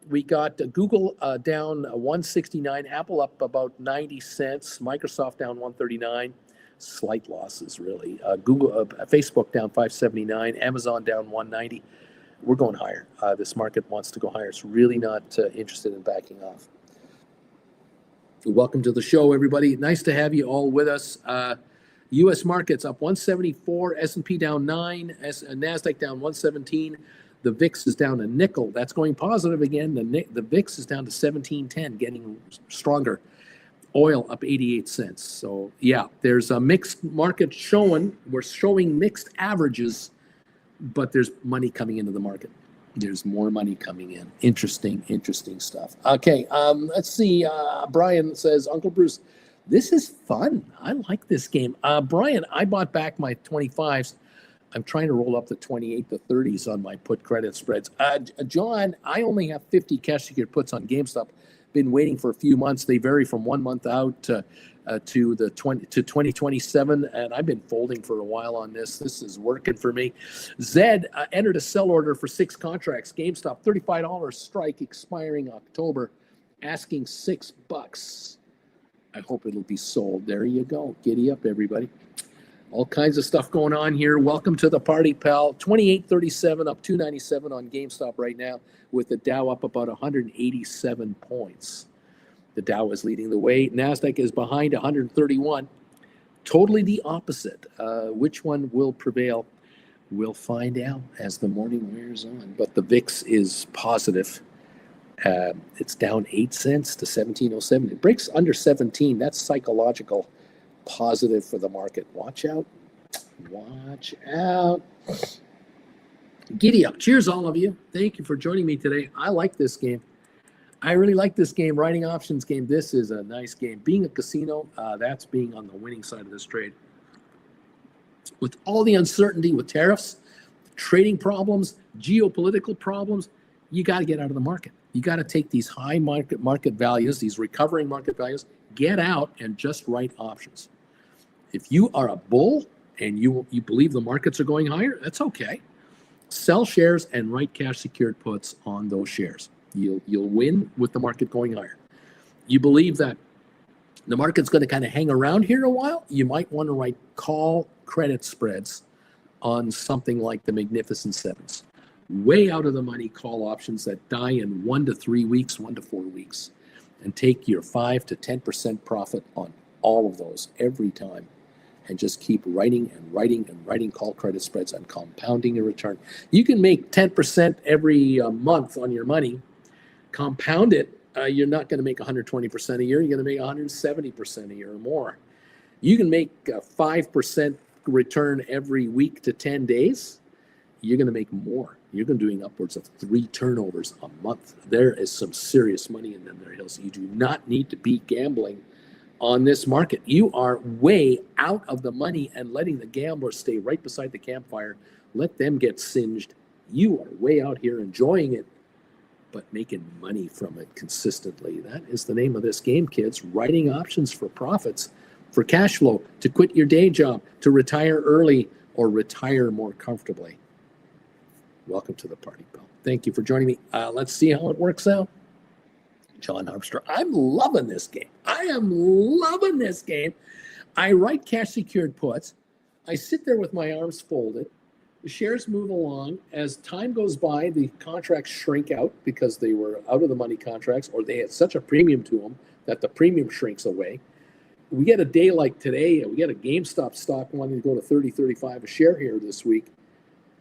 A: We got Google down 169, Apple up about 90 cents, Microsoft down 139, slight losses really. Facebook down 579, Amazon down 190. We're going higher. This market wants to go higher. It's really not interested in backing off. Welcome to the show, everybody. Nice to have you all with us. U.S. markets up 174, S&P down 9, NASDAQ down 117. The VIX is down a nickel. That's going positive again. The VIX is down to 1710, getting stronger. Oil up 88 cents. So, yeah, there's a mixed market showing. We're showing mixed averages, but there's money coming into the market. There's more money coming in. Interesting stuff. Okay, let's see. Brian says, Uncle Bruce, this is fun. I like this game. Brian, I bought back my 25s. I'm trying to roll up the 28 to 30s on my put credit spreads. John, I only have 50 cash secured puts on GameStop. Been waiting for a few months. They vary from 1 month out to 2027, and I've been folding for a while on this. This is working for me. Zed entered a sell order for 6 contracts. GameStop, $35 strike expiring October, asking $6. I hope it'll be sold. There you go. Giddy up, everybody. All kinds of stuff going on here. Welcome to the party, pal. 28.37 up 297 on GameStop right now, with the Dow up about 187 points. The Dow is leading the way. NASDAQ is behind 131. Totally the opposite. Which one will prevail? We'll find out as the morning wears on. But the VIX is positive. It's down 8 cents to 17.07. It breaks under 17. That's psychological. Positive for the market. Watch out. Watch out. Giddy up. Cheers, all of you. Thank you for joining me today. I like this game. I really like this game. Writing options game. This is a nice game. Being a casino, that's being on the winning side of this trade. With all the uncertainty with tariffs, trading problems, geopolitical problems, you got to get out of the market. You got to take these high market values, these recovering market values, get out and just write options. If you are a bull and you believe the markets are going higher, that's okay. Sell shares and write cash secured puts on those shares. You'll win with the market going higher. You believe that the market's going to kind of hang around here a while, you might want to write call credit spreads on something like the Magnificent Sevens. Way out of the money call options that die in 1 to 3 weeks, 1 to 4 weeks, and take your 5 to 10% profit on all of those every time, and just keep writing and writing and writing call credit spreads and compounding your return. You can make 10% every month on your money. Compound it. You're not going to make 120% a year. You're going to make 170% a year or more. You can make 5% return every week to 10 days. You're going to make more. You're going to be doing upwards of 3 turnovers a month. There is some serious money in them there, Hills. You do not need to be gambling on this market. You are way out of the money and letting the gamblers stay right beside the campfire. Let them get singed. You are way out here enjoying it, but making money from it consistently. That is the name of this game, kids. Writing options for profits, for cash flow, to quit your day job, to retire early or retire more comfortably. Welcome to the party, pal. Thank you for joining me. Let's see how it works out. John Armstrong. I'm loving this game. I am loving this game. I write cash secured puts. I sit there with my arms folded. The shares move along. As time goes by, the contracts shrink out because they were out of the money contracts, or they had such a premium to them that the premium shrinks away. We get a day like today, we get a GameStop stock wanting to go to 30, 35 a share here this week.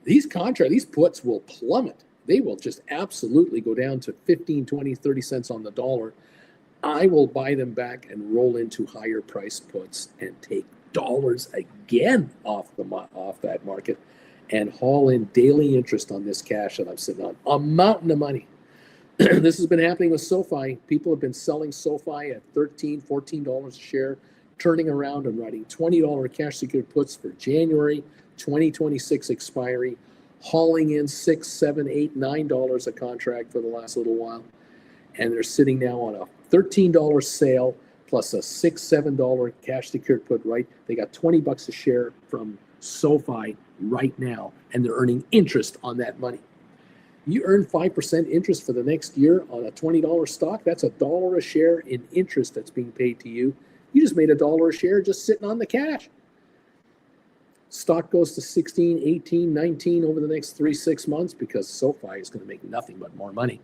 A: These puts will plummet. They will just absolutely go down to 15, 20, 30 cents on the dollar. I will buy them back and roll into higher price puts and take dollars again off that market and haul in daily interest on this cash that I'm sitting on. A mountain of money. This has been happening with SoFi. People have been selling SoFi at $13, $14 a share, turning around and writing $20 cash secured puts for January 2026 expiry, hauling in $6, $7, $8, $9 a contract for the last little while. And they're sitting now on a $13 sale plus a $6, $7 cash secured put, right? They got $20 a share from SoFi right now, and they're earning interest on that money. You earn 5% interest for the next year on a $20 stock. That's $1 a share in interest that's being paid to you. You just made $1 a share just sitting on the cash. Stock goes to 16, 18, 19 over the next 3-6 months because SoFi is going to make nothing but more money.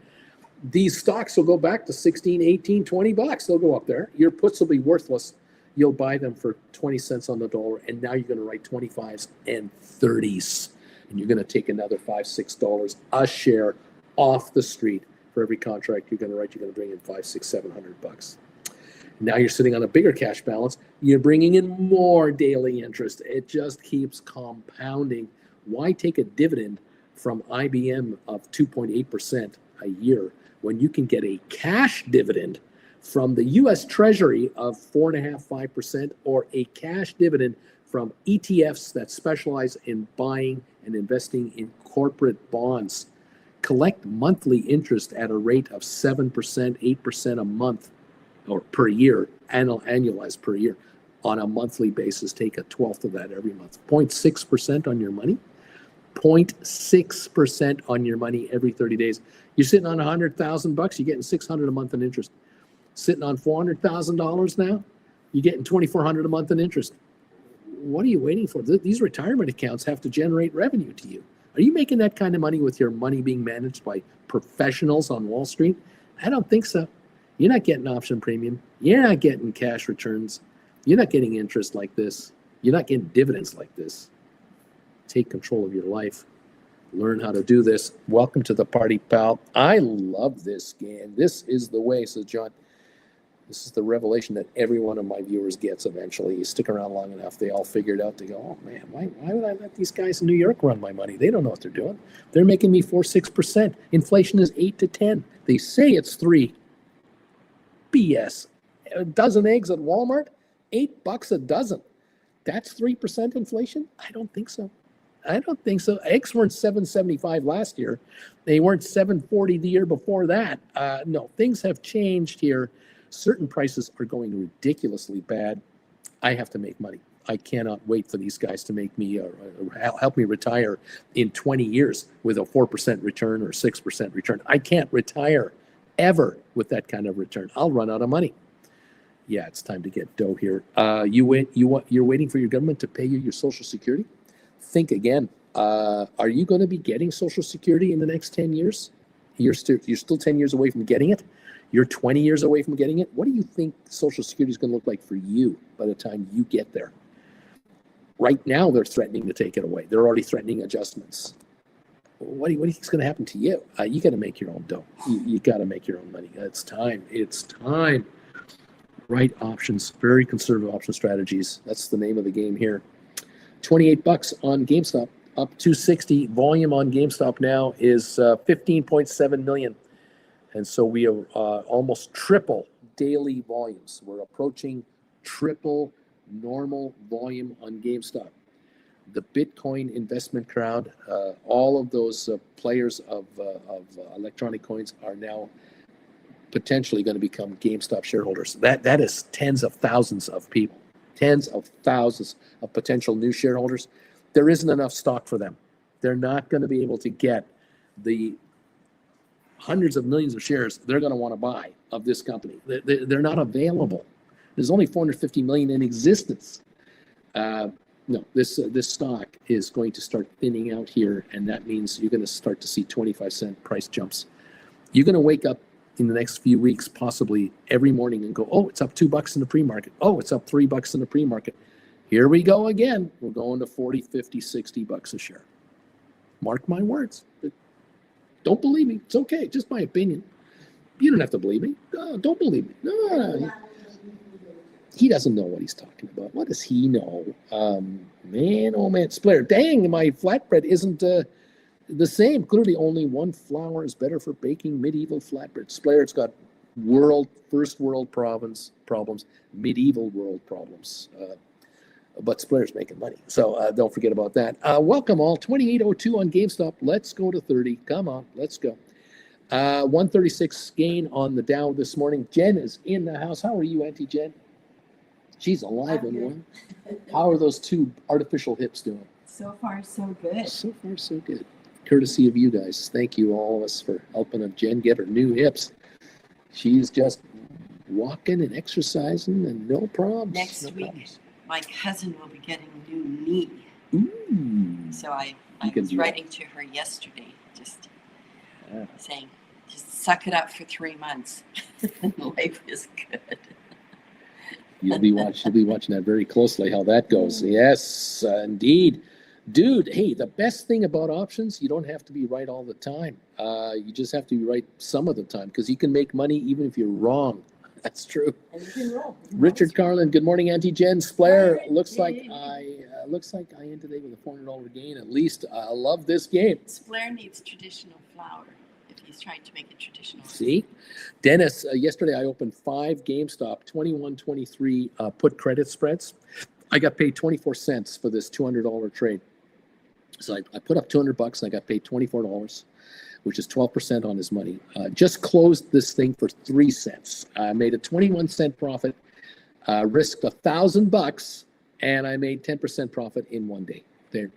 A: These stocks will go back to 16, 18, 20 bucks. They'll go up there. Your puts will be worthless. You'll buy them for 20 cents on the dollar, and now you're going to write 25s and 30s. And you're going to take another $5, $6 a share off the street for every contract you're going to write. You're going to bring in $500, $600, $700. Now you're sitting on a bigger cash balance. You're bringing in more daily interest. It just keeps compounding. Why take a dividend from IBM of 2.8% a year when you can get a cash dividend from the US Treasury of 4.5%, 5%, or a cash dividend from ETFs that specialize in buying and investing in corporate bonds. Collect monthly interest at a rate of 7%, 8% a month or per year, annualized per year on a monthly basis. Take a 12th of that every month. 0.6% on your money. 0.6% on your money every 30 days. You're sitting on $100,000, you're getting $600 a month in interest. Sitting on $400,000 now, you're getting $2,400 a month in interest. What are you waiting for? These retirement accounts have to generate revenue to you. Are you making that kind of money with your money being managed by professionals on Wall Street? I don't think so. You're not getting option premium. You're not getting cash returns. You're not getting interest like this. You're not getting dividends like this. Take control of your life. Learn how to do this. Welcome to the party, pal. I love this game. This is the way, says John. This is the revelation that every one of my viewers gets eventually. You stick around long enough, they all figure it out. They go, oh man, why would I let these guys in New York run my money? They don't know what they're doing. They're making me 4-6%. Inflation is 8 to 10. They say it's 3. BS. A dozen eggs at Walmart, $8 a dozen. That's 3% inflation? I don't think so. I don't think so. Eggs weren't $7.75 last year. They weren't $7.40 the year before that. No, things have changed here. Certain prices are going ridiculously bad. I have to make money. I cannot wait for these guys to make me help me retire in 20 years with a 4% return or 6% return. I can't retire ever with that kind of return. I'll run out of money. Yeah, it's time to get dough here. You're waiting for your government to pay you your Social Security? Think again. Are you going to be getting Social Security in the next 10 years? You're still 10 years away from getting it. You're 20 years away from getting it. What do you think Social Security is going to look like for you by the time you get there? Right now, they're threatening to take it away. They're already threatening adjustments. What do you think is going to happen to you? You got to make your own dough. You got to make your own money. It's time. It's time. Right options, very conservative option strategies. That's the name of the game here. $28 on GameStop, up 260. Volume on GameStop now is 15.7 million. And so we are almost triple daily volumes. We're approaching triple normal volume on GameStop. The Bitcoin investment crowd, all of those players of electronic coins are now potentially going to become GameStop shareholders. That is tens of thousands of people, tens of thousands of potential new shareholders. There isn't enough stock for them. They're not going to be able to get the hundreds of millions of shares they're going to want to buy of this company. They're not available. There's only 450 million in existence. No, this stock is going to start thinning out here, and that means you're going to start to see 25-cent price jumps. You're going to wake up in the next few weeks, possibly every morning, and go, oh, it's up $2 in the pre-market. Oh, it's up $3 in the pre-market. Here we go again. We're going to 40, 50, $60 a share. Mark my words. Don't believe me. It's okay. Just my opinion. You don't have to believe me. No, don't believe me. No. He doesn't know what he's talking about. What does he know? Man, oh man. Splair, dang, my flatbread isn't the same. Clearly only one flour is better for baking medieval flatbread. Splair, it's got first world problems, medieval world problems. But Splair's making money. So don't forget about that. Welcome all. 2802 on GameStop. Let's go to 30. Come on, let's go. 136 gain on the Dow this morning. Jen is in the house. How are you, Auntie Jen? She's alive and well. How are those two artificial hips doing?
B: So far, so good.
A: So far, so good. Courtesy of you guys. Thank you, all of us, for helping Jen get her new hips. She's just walking and exercising and no problems.
B: Next week, my cousin will be getting a new knee.
A: Ooh.
B: So I was writing to her yesterday, just saying, just suck it up for 3 months. Life is good.
A: You'll be watching that very closely, how that goes. Yes, indeed. Dude, hey, the best thing about options, you don't have to be right all the time. You just have to be right some of the time, because you can make money even if you're wrong. That's true.
B: And you can roll.
A: Richard Carlin, good morning, Auntie Jen. Splair, looks like I end today with a $400 gain at least. I love this game.
B: Blair needs traditional flour if he's trying to make it traditional.
A: See? Dennis, yesterday I opened 5 GameStop 21-23 put credit spreads. I got paid 24 cents for this $200 trade. So I put up $200 and I got paid $24, which is 12% on his money. Just closed this thing for 3 cents. I made a 21-cent profit, risked $1,000, and I made 10% profit in one day. There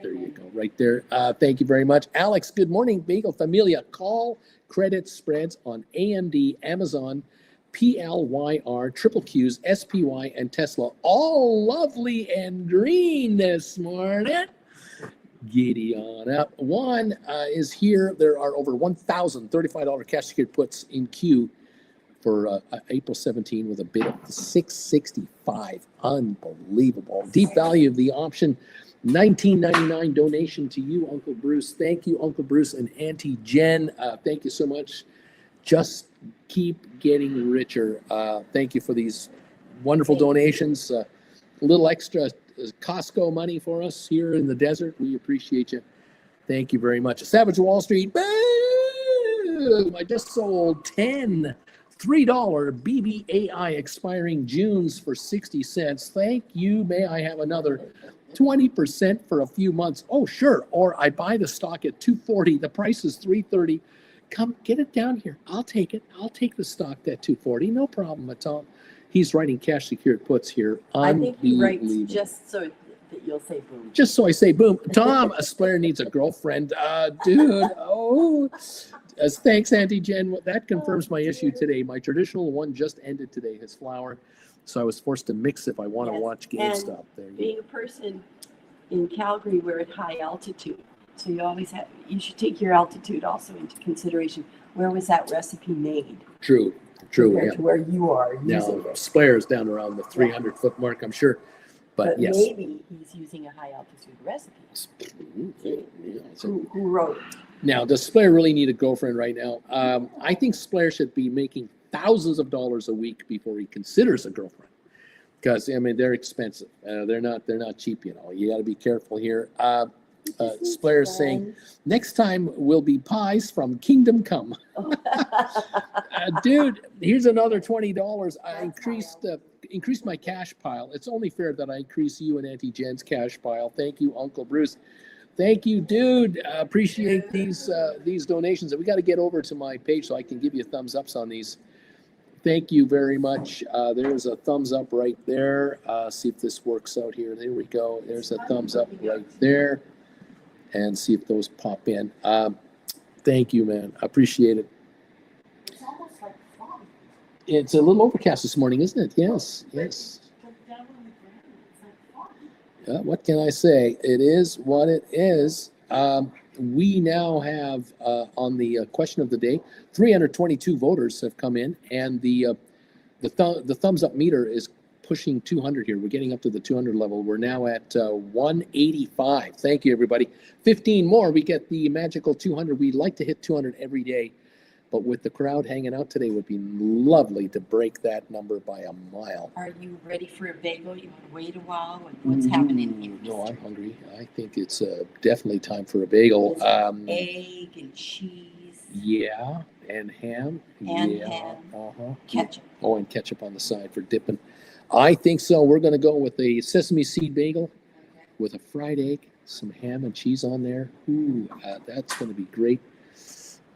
A: you go, right there. Thank you very much. Alex, good morning. Bagel Familia, call credit spreads on AMD, Amazon, PLYR, Triple Qs, SPY, and Tesla. All lovely and green this morning. Giddy on up. One is here. There are over 1,000 $35 cash secured puts in queue for April 17 with a bid of 665. Unbelievable. Deep value of the option. $19.99 donation to you, Uncle Bruce. Thank you, Uncle Bruce and Auntie Jen. Thank you so much. Just keep getting richer. Thank you for these wonderful donations. A little extra Costco money for us here in the desert. We appreciate you. Thank you very much. Savage Wall Street. Boom! I just sold 10 $3 BBAI expiring Junes for 60 cents. Thank you. May I have another 20% for a few months? Oh, sure. Or I buy the stock at $240. The price is $330. Come get it down here. I'll take it. I'll take the stock at $240. No problem at all. He's writing cash secured puts here.
B: I think he writes just so that you'll say boom.
A: Just so I say boom. Tom, a Splair needs a girlfriend. Dude. Oh. Thanks, Auntie Jen. That confirms my issue today. My traditional one just ended today, his flour. So I was forced to mix if I want to watch GameStop. There
B: being a person in Calgary, we're at high altitude. So you should take your altitude also into consideration. Where was that recipe made?
A: True.
B: Compared to where you are.
A: Now, Splair is down around the 300-foot mark, I'm sure. But yes.
B: Maybe he's using a high altitude recipe. Who wrote it?
A: Now, does Splair really need a girlfriend right now? I think Splair should be making thousands of dollars a week before he considers a girlfriend. Because, I mean, they're expensive. They're not cheap, you know. You got to be careful here. Splair is saying, next time will be pies from Kingdom Come. Dude, here's another $20. I increased my cash pile. It's only fair that I increase you and Auntie Jen's cash pile. Thank you, Uncle Bruce. Thank you, dude. Appreciate these donations. And we got to get over to my page so I can give you thumbs ups on these. Thank you very much. There's a thumbs up right there. See if this works out here. There we go. There's a thumbs up right there. And see if those pop in. Thank you, man. I appreciate it.
B: It's almost like fog.
A: It's a little overcast this morning, isn't it? Yes. What can I say? It is what it is. We now have, on the question of the day, 322 voters have come in, and the thumbs up meter is pushing 200 here. We're getting up to the 200 level. We're now at 185. Thank you, everybody. 15 more, we get the magical 200. We'd like to hit 200 every day, but with the crowd hanging out today, it would be lovely to break that number by a mile.
B: Are you ready for a bagel? You want to wait a while? What's happening here?
A: No, I'm hungry. I think it's definitely time for a bagel.
B: Egg and cheese.
A: Yeah, and ham.
B: Ham. Ketchup.
A: Oh, and ketchup on the side for dipping. I think so. We're going to go with a sesame seed bagel with a fried egg, some ham and cheese on there. Ooh, that's going to be great.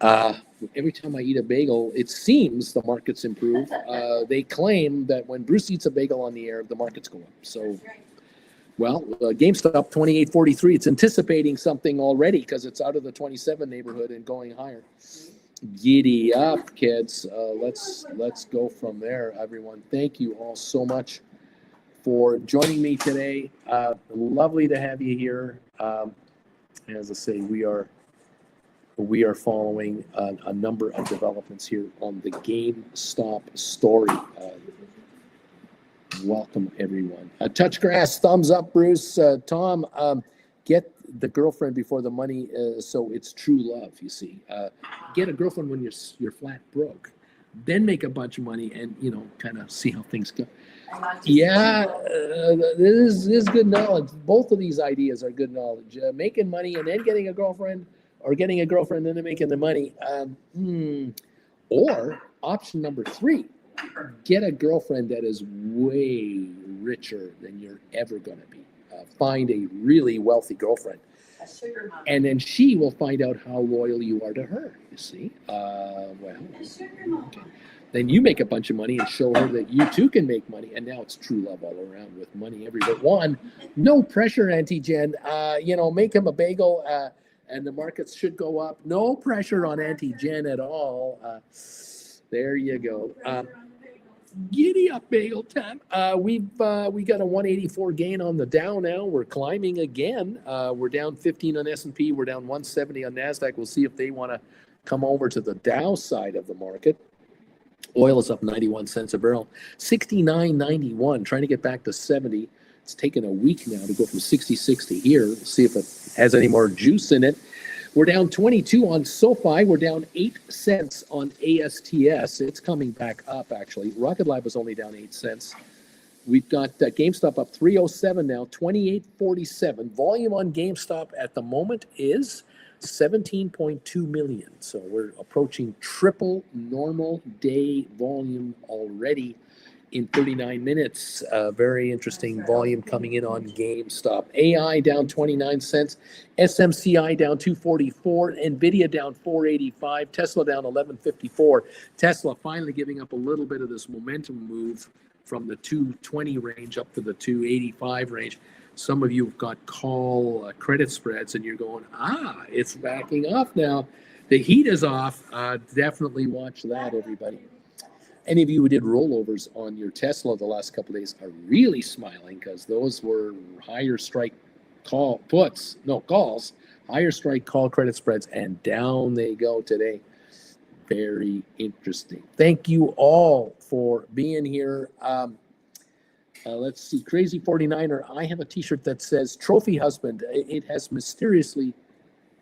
A: Every time I eat a bagel, it seems the markets improve. They claim that when Bruce eats a bagel on the air, the markets go up. So, well, GameStop 28.43. It's anticipating something already because it's out of the 27 neighborhood and going higher. Giddy up, kids. Let's go from there, everyone. Thank you all so much for joining me today. Lovely to have you here. As I say, we are following a number of developments here on the GameStop story. Welcome, everyone. Touch grass, thumbs up, Bruce. Tom, get the girlfriend before the money, so it's true love, you see. Get a girlfriend when you're flat broke. then make a bunch of money and, kind of see how things go.
B: This
A: This is good knowledge. Both of these ideas are good knowledge. Making money and then getting a girlfriend, or getting a girlfriend and then making the money. Or option number 3, get a girlfriend that is way richer than you're ever going to be. Find a really wealthy girlfriend.
B: a sugar mama.
A: And then she will find out how loyal you are to her, you see.
B: A sugar mama.
A: Then you make a bunch of money and show her that you too can make money. And now it's true love all around with money everywhere. One, no pressure, Auntie Jen. Make him a bagel and the markets should go up. No pressure on Auntie Jen at all. There you go. Giddy up, bagel time. We got a 184 gain on the Dow now. We're climbing again. We're down 15 on S&P. We're down 170 on NASDAQ. We'll see if they want to come over to the Dow side of the market. Oil is up 91 cents a barrel, 69.91, trying to get back to 70. It's taken a week now to go from 66 to here. We'll see if it has any more juice in it. We're down 22 on SoFi. We're down 8 cents on ASTS. It's coming back up, actually. Rocket Lab was only down 8 cents. We've got Gamestop up 307 now, 28.47. Volume on Gamestop at the moment is 17.2 million. So we're approaching triple normal day volume already in 39 minutes. Very interesting volume coming in on GameStop. AI down 29 cents. SMCI down 244. NVIDIA down 485. Tesla down 1154. Tesla finally giving up a little bit of this momentum move from the 220 range up to the 285 range. Some of you have got call credit spreads and you're going, it's backing off now. The heat is off. Definitely watch that, everybody. Any of you who did rollovers on your Tesla the last couple of days are really smiling because those were higher strike calls, higher strike call credit spreads, and down they go today. Very interesting. Thank you all for being here. Let's see, Crazy 49er. I have a t-shirt that says Trophy Husband. It has mysteriously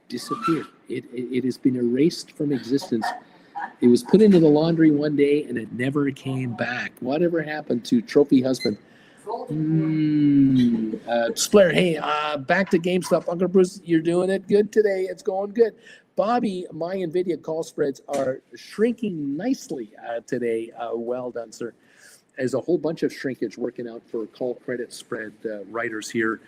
A: disappeared. It has been erased from existence. It was put into the laundry one day and it never came back. Whatever happened to Trophy Husband? Splair, hey, back to GameStop. Uncle Bruce, you're doing it good today. It's going good. Bobby, my NVIDIA call spreads are shrinking nicely today. Well done, sir. There's a whole bunch of shrinkage working out for call credit spread writers here.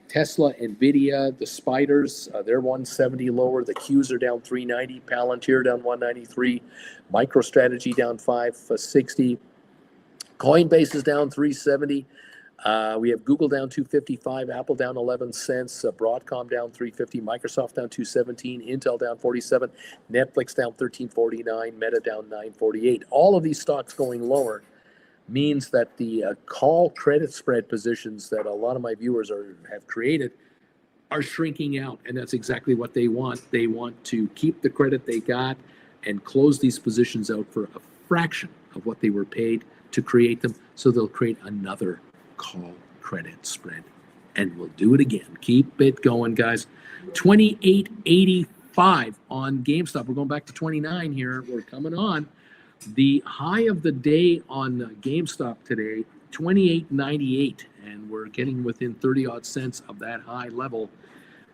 A: Tesla, NVIDIA, the spiders, they're 170 lower. The Qs are down 390. Palantir down 193. MicroStrategy down 560. Coinbase is down 370. We have Google down 255. Apple down 11 cents. Broadcom down 350. Microsoft down 217. Intel down 47. Netflix down 1349. Meta down 948. All of these stocks going lower means that the call credit spread positions that a lot of my viewers have created are shrinking out, and that's exactly what they want. They want to keep the credit they got and close these positions out for a fraction of what they were paid to create them, so they'll create another call credit spread, and we'll do it again. Keep it going, guys. 28.85 on GameStop. We're going back to 29 here. We're coming on. The high of the day on GameStop today, 28.98, and we're getting within 30 odd cents of that high level.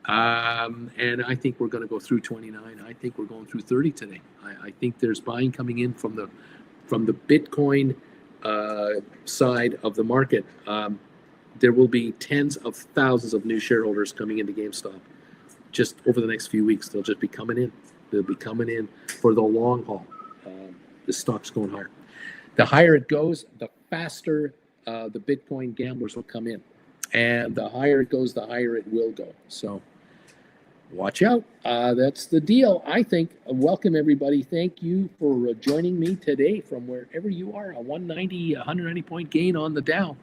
A: And I think we're going to go through 29. I think we're going through 30 today. I think there's buying coming in from the Bitcoin side of the market. There will be tens of thousands of new shareholders coming into GameStop just over the next few weeks. They'll just be coming in. They'll be coming in for the long haul. The stock's going higher. The higher it goes, the faster the Bitcoin gamblers will come in. And the higher it goes, the higher it will go. So watch out. That's the deal, I think. Welcome, everybody. Thank you for joining me today from wherever you are. A 190 point gain on the Dow.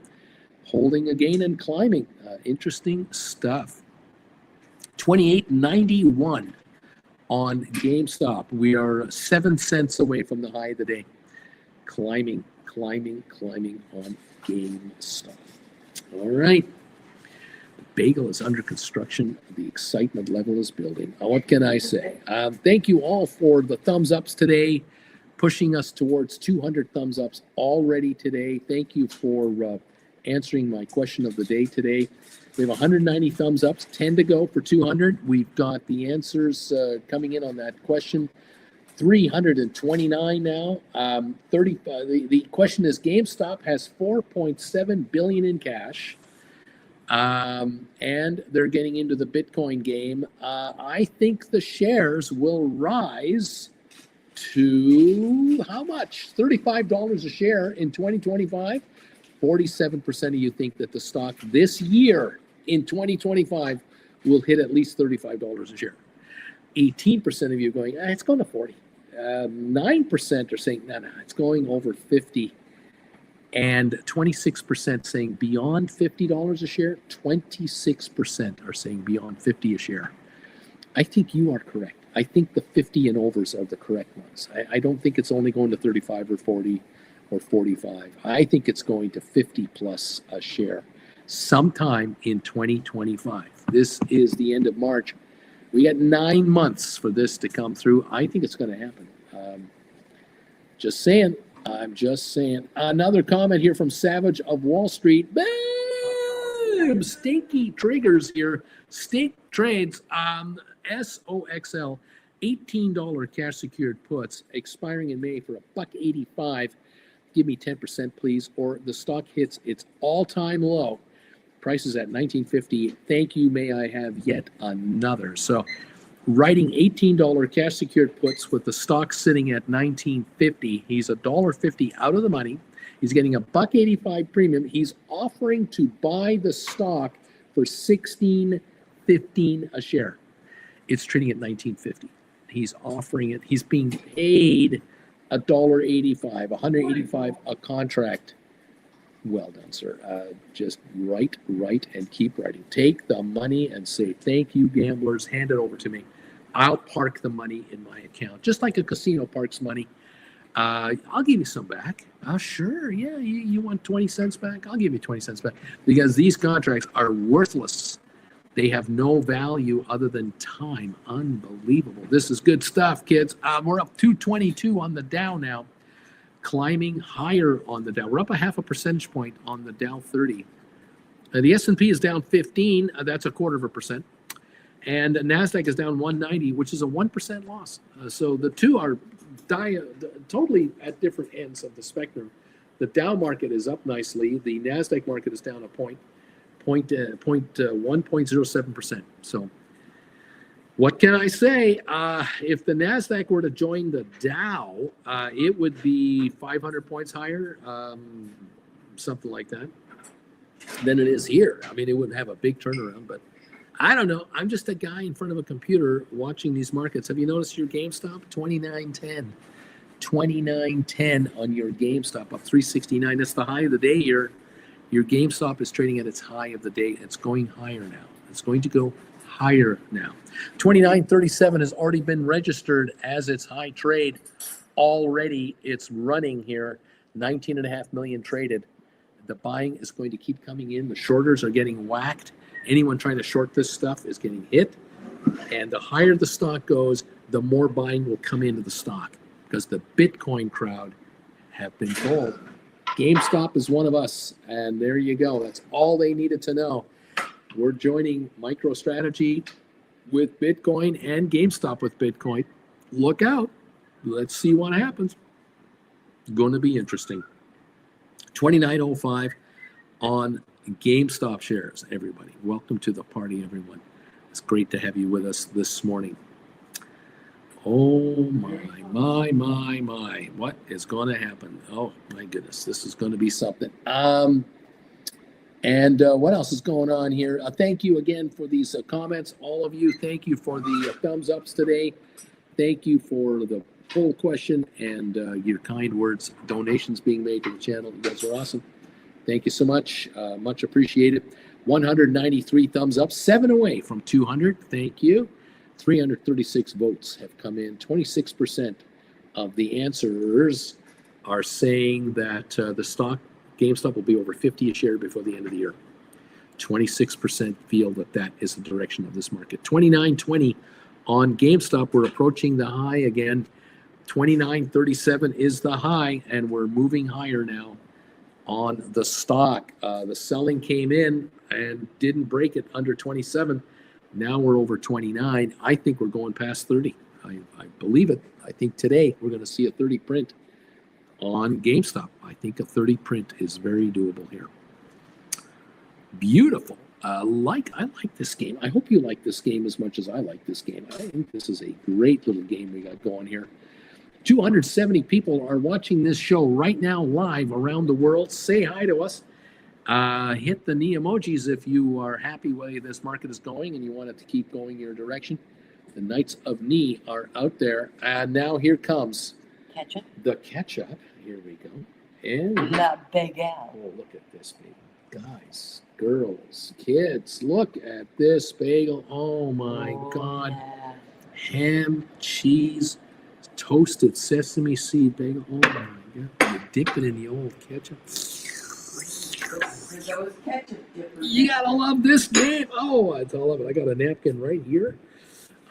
A: Holding a gain and climbing. Interesting stuff. 28.91. On GameStop, we are 7 cents away from the high of the day. Climbing on GameStop. All right. The bagel is under construction. The excitement level is building. What can I say? Thank you all for the thumbs ups today. pushing us towards 200 thumbs ups already today. Thank you for answering my question of the day today. We have 190 thumbs ups, 10 to go for 200. We've got the answers coming in on that question. 329 now. The question is, GameStop has 4.7 billion in cash, and they're getting into the Bitcoin game. I think the shares will rise to how much? $35 a share in 2025. 47% of you think that the stock this year in 2025 will hit at least $35 a share. 18% of you are going, it's going to 40. 9% are saying, no, it's going over 50. And 26% saying beyond $50 a share. 26% are saying beyond 50 a share. I think you are correct. I think the 50 and overs are the correct ones. I don't think it's only going to 35 or 40 or 45. I think it's going to 50 plus a share sometime in 2025. This is the end of March. We got 9 months for this to come through. I think it's going to happen. Just saying. I'm just saying. Another comment here from Savage of Wall Street. Boom! Stinky triggers here. Stink trades. SOXL, $18 cash secured puts expiring in May for $1.85. Give me 10%, please, or the stock hits its all-time low. Price is at $19.50. Thank you. May I have yet another? So, writing $18 cash secured puts with the stock sitting at $19.50. He's $1.50 out of the money. He's getting a $1.85 premium. He's offering to buy the stock for $16.15 a share. It's trading at $19.50. He's offering it. He's being paid $1.85, $185 a contract. Well done, sir. Just write, and keep writing. Take the money and say, thank you, gamblers. Hand it over to me. I'll park the money in my account, just like a casino parks money. I'll give you some back. Sure, yeah, you want 20 cents back? I'll give you 20 cents back. Because these contracts are worthless. They have no value other than time. Unbelievable. This is good stuff, kids. We're up 222 on the Dow now. Climbing higher on the Dow. We're up a half a percentage point on the Dow 30. The S&P is down 15. That's 0.25%. And NASDAQ is down 190, which is a 1% loss. So the two are totally at different ends of the spectrum. The Dow market is up nicely. The NASDAQ market is down 1.07%. So what can I say? If the NASDAQ were to join the Dow, it would be 500 points higher, something like that, than it is here. I mean, it wouldn't have a big turnaround, but I don't know. I'm just a guy in front of a computer watching these markets. Have you noticed your GameStop? 29.10. 29.10 on your GameStop, up 369. That's the high of the day here. Your GameStop is trading at its high of the day. It's going higher now. It's going to go higher now. 29.37 has already been registered as its high trade. Already it's running here. 19.5 million traded. The buying is going to keep coming in. The shorters are getting whacked. Anyone trying to short this stuff is getting hit. And the higher the stock goes, the more buying will come into the stock because the Bitcoin crowd have been told. GameStop is one of us, and there you go. That's all they needed to know. We're joining MicroStrategy with Bitcoin and GameStop with Bitcoin. Look out. Let's see what happens. Going to be interesting. 29.05 on GameStop shares, everybody. Welcome to the party, everyone. It's great to have you with us this morning. Oh, my. What is going to happen? Oh, my goodness. This is going to be something. And what else is going on here? Thank you again for these comments. All of you, thank you for the thumbs ups today. Thank you for the poll question and your kind words. Donations being made to the channel. You guys are awesome. Thank you so much. Much appreciated. 193 thumbs up, 7 away from 200. Thank you. 336 votes have come in. 26% of the answers are saying that the stock GameStop will be over 50 a share before the end of the year. 26% feel that that is the direction of this market. 29.20 on GameStop. We're approaching the high again. 29.37 is the high, and we're moving higher now on the stock. The selling came in and didn't break it under 27. Now we're over 29. I think we're going past 30. I believe it. I think today we're going to see a 30 print on GameStop. I think a 30 print is very doable here. Beautiful. I like this game. I hope you like this game as much as I like this game. I think this is a great little game we got going here. 270 people are watching this show right now live around the world. Say hi to us. Hit the knee emojis if you are happy where this market is going and you want it to keep going your direction. The Knights of Knee are out there. And now here comes
B: Ketchup.
A: the ketchup. Here we go. And
B: La bagel.
A: oh, look at this bagel. Guys, girls, kids, look at this bagel. Oh my God.
B: Yeah.
A: Ham, cheese, toasted sesame seed bagel. Oh my God. You dip it in the old ketchup.
B: Those ketchup dippers.
A: You gotta love this game. Oh, I love it. I got a napkin right here.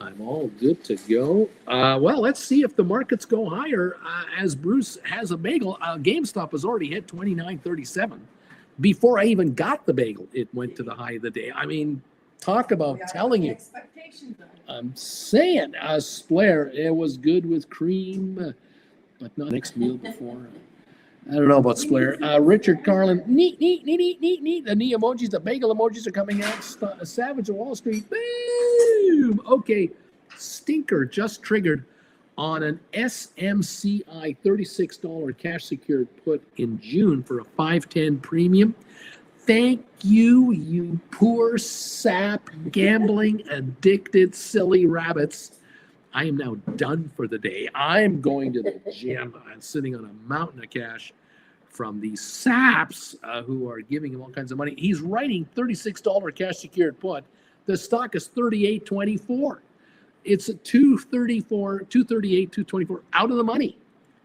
A: I'm all good to go. Well, let's see if the markets go higher. As Bruce has a bagel, GameStop has already hit 29.37. Before I even got the bagel, it went to the high of the day. I mean, talk about telling you. I'm saying, Splair, it was good with cream, but not next meal before. I don't know about Splair. Richard Carlin, neat. The knee emojis, the bagel emojis are coming out. Savage of Wall Street, boom. Okay, stinker just triggered on an SMCI $36 cash secured put in June for a 510 premium. Thank you, you poor sap, gambling, addicted, silly rabbits. I am now done for the day. I'm going to the gym. I'm sitting on a mountain of cash from these saps who are giving him all kinds of money. He's writing $36 cash secured put. The stock is $38.24. It's at $234, $238, $224 out of the money.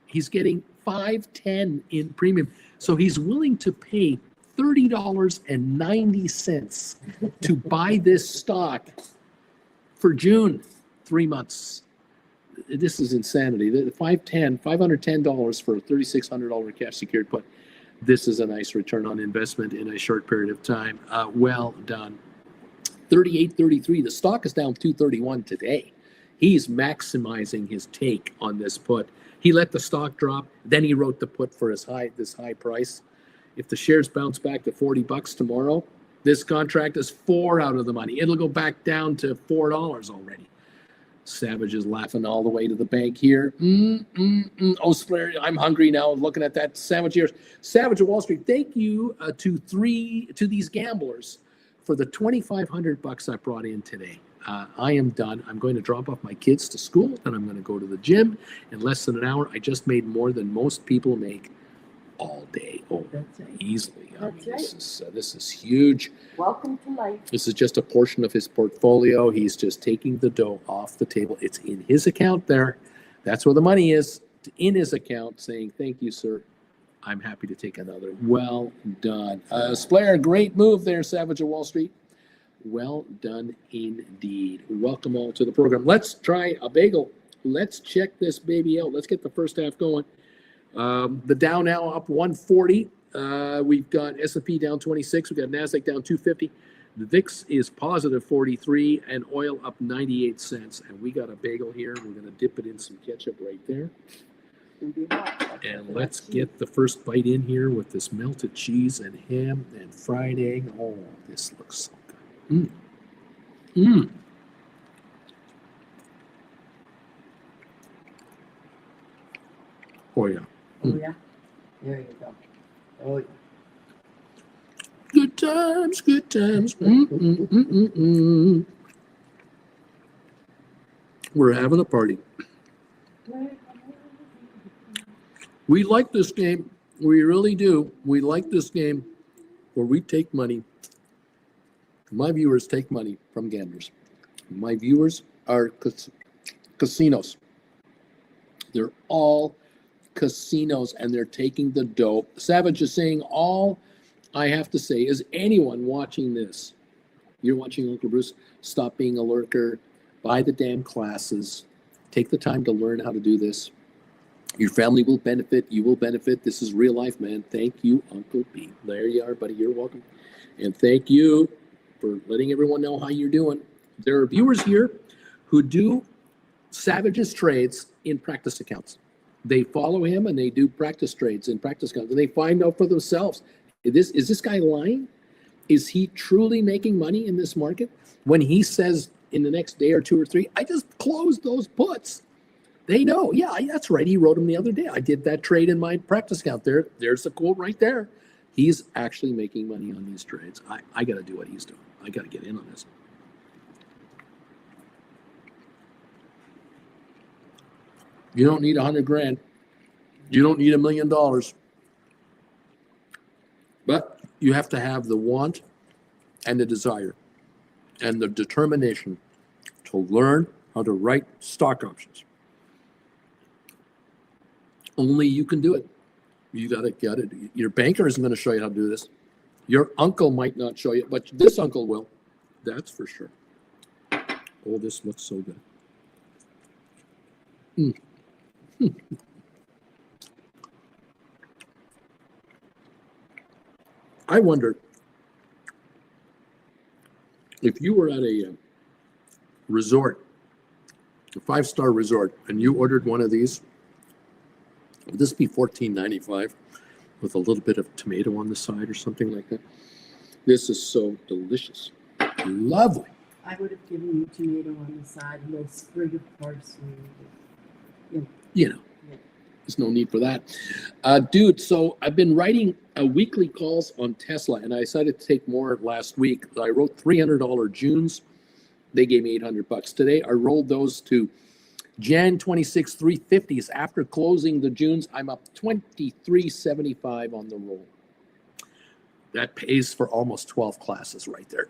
A: He's getting $510 in premium. So he's willing to pay $30.90 to buy this stock for June, 3 months. This is insanity. The $510 for a $3,600 cash secured put. This is a nice return on investment in a short period of time. Well done. 38.33. The stock is down 231 today. He's maximizing his take on this put. He let the stock drop, then he wrote the put for this high price. If the shares bounce back to $40 tomorrow, this contract is 4 out of the money. It'll go back down to $4 already. Savage is laughing all the way to the bank here. Oh, Splair, I'm hungry now looking at that Savage here. Savage of Wall Street, thank you to these gamblers for the $2,500 I brought in today. I am done. I'm going to drop off my kids to school, then I'm going to go to the gym. In less than an hour, I just made more than most people make all day. Oh, that's right. Easily. This is huge.
B: Welcome to life.
A: This is just a portion of his portfolio. He's just taking the dough off the table. It's in his account there. That's where the money is, in his account, saying, thank you, sir. I'm happy to take another. Well done. Splair, great move there, Savage of Wall Street. Well done indeed. Welcome all to the program. Let's try a bagel. Let's check this baby out. Let's get the first half going. The Dow now up 140. We've got S&P down 26. We've got NASDAQ down 250. The VIX is positive 43 and oil up 98 cents. And we got a bagel here. We're going to dip it in some ketchup right there. And let's get the first bite in here with this melted cheese and ham and fried egg. Oh, this looks so good. Oh, yeah.
B: Oh, yeah. There you go. Oh, yeah.
A: Good times, good times. We're having a party. We like this game. We really do. We like this game where we take money. My viewers take money from gamblers. My viewers are casinos. They're all casinos, and they're taking the dough. Savage is saying, all I have to say is, anyone watching this, you're watching Uncle Bruce, stop being a lurker, buy the damn classes, take the time to learn how to do this. Your family will benefit. You will benefit. This is real life, man. Thank you, Uncle B. There you are, buddy. You're welcome. And thank you for letting everyone know how you're doing. There are viewers here who do Savage's trades in practice accounts. They follow him and they do practice trades in practice accounts, and they find out for themselves, is this guy lying? Is he truly making money in this market? When he says in the next day or two or three, I just closed those puts. They know, yeah, that's right. He wrote them the other day. I did that trade in my practice account. There's the quote right there. He's actually making money on these trades. I got to do what he's doing. I got to get in on this. You don't need $100,000. You don't need $1 million. But you have to have the want and the desire and the determination to learn how to write stock options. Only you can do it. You got to get it. Your banker isn't going to show you how to do this. Your uncle might not show you, but this uncle will. That's for sure. Oh, this looks so good. I wonder if you were at a resort, a 5-star resort, and you ordered one of these, would this be $14.95 with a little bit of tomato on the side or something like that? This is so delicious. Lovely.
C: I would have given you tomato on the side, a little sprig of parsley.
A: You know, there's no need for that. Dude, so I've been writing weekly calls on Tesla, and I decided to take more last week. I wrote $300 Junes. They gave me $800. Today, I rolled those to Jan 26 350s. After closing the Junes, I'm up $23.75 on the roll. That pays for almost 12 classes right there.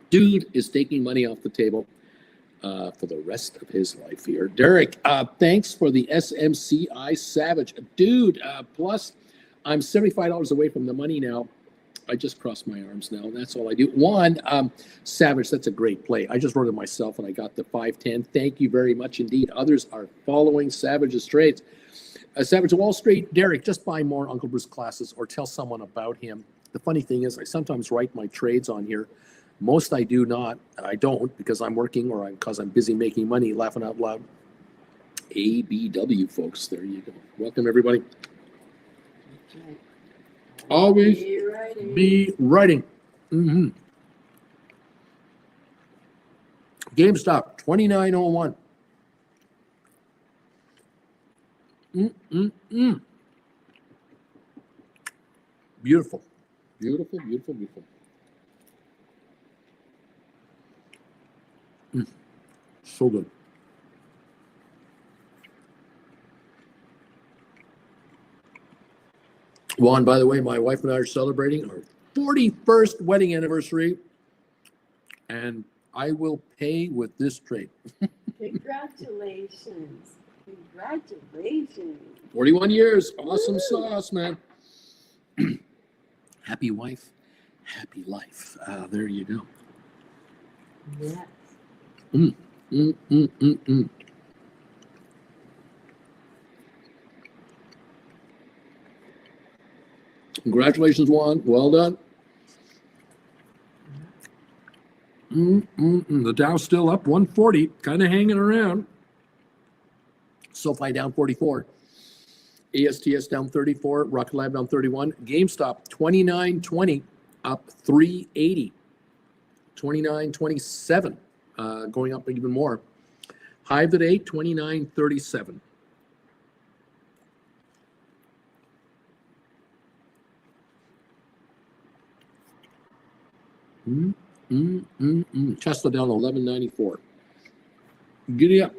A: Dude is taking money off the table for the rest of his life here. Derek, thanks for the SMCI Savage. Dude, plus I'm $75 away from the money now. I just crossed my arms now. That's all I do. One, Savage, that's a great play. I just wrote it myself and I got the 510. Thank you very much indeed. Others are following Savage's trades. Savage Wall Street, Derek, just buy more Uncle Bruce classes or tell someone about him. The funny thing is I sometimes write my trades on here. Most I do not. I don't because I'm working or because I'm busy making money, laughing out loud. ABW, folks. There you go. Welcome, everybody. Always be writing. GameStop, 2901. Beautiful. Beautiful, beautiful, beautiful. So good. Juan, by the way, my wife and I are celebrating our 41st wedding anniversary, and I will pay with this trade.
C: Congratulations. Congratulations.
A: 41 years. Awesome sauce, man. Happy wife, happy life. There you go.
C: Yes.
A: Congratulations, Juan. Well done. The Dow's still up 140, kind of hanging around. SoFi down 44. ASTS down 34. Rocket Lab down 31. GameStop 29.20, up 380. 29.27, going up even more. Hive today 29.37. Tesla down 11.94. Giddy up.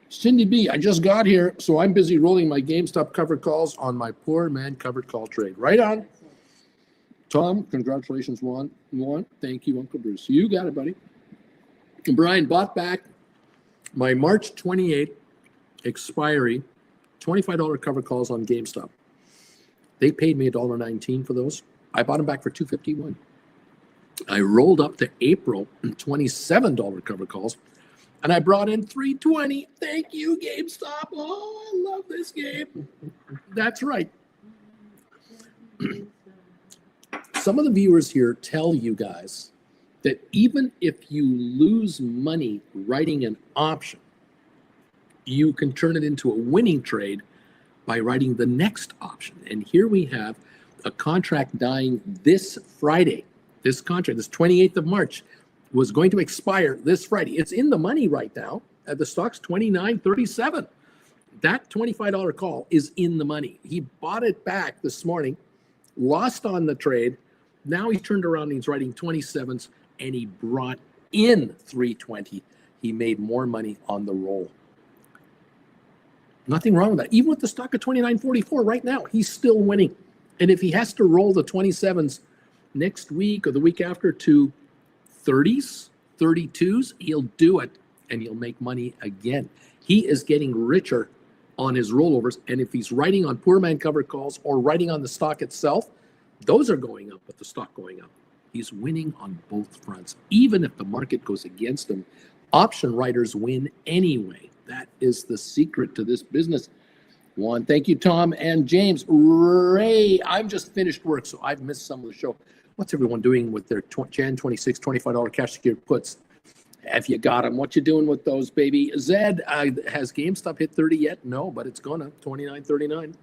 A: Cindy B, I just got here, so I'm busy rolling my GameStop covered calls on my poor man covered call trade. Right on. Tom, congratulations, Juan. Thank you, Uncle Bruce. You got it, buddy. And Brian, bought back my March 28 expiry, $25 covered calls on GameStop. They paid me $1.19 for those. I bought them back for $2.51. I rolled up to April, $27 covered calls. And I brought in 320. Thank you, GameStop. Oh, I love this game. That's right. Some of the viewers here tell you guys that even if you lose money writing an option, you can turn it into a winning trade by writing the next option. And here we have a contract dying this Friday. This contract, this 28th of March, was going to expire this Friday. It's in the money right now. The stock's $29.37. That $25 call is in the money. He bought it back this morning, lost on the trade. Now he's turned around and he's writing 27s, and he brought in 320. He made more money on the roll. Nothing wrong with that. Even with the stock at $29.44 right now, he's still winning. And if he has to roll the 27s next week or the week after to 30s, 32s, he'll do it, and he'll make money again. He is getting richer on his rollovers, and if he's writing on poor man covered calls or writing on the stock itself, those are going up with the stock going up. He's winning on both fronts. Even if the market goes against him, option writers win anyway. That is the secret to this business. One, thank you, Tom and James. Ray, I've just finished work, so I've missed some of the show. What's everyone doing with their Jan 26 $25 cash secured puts? Have you got them? What you doing with those, baby? Zed, has GameStop hit 30 yet? No, but it's gonna. 29.39.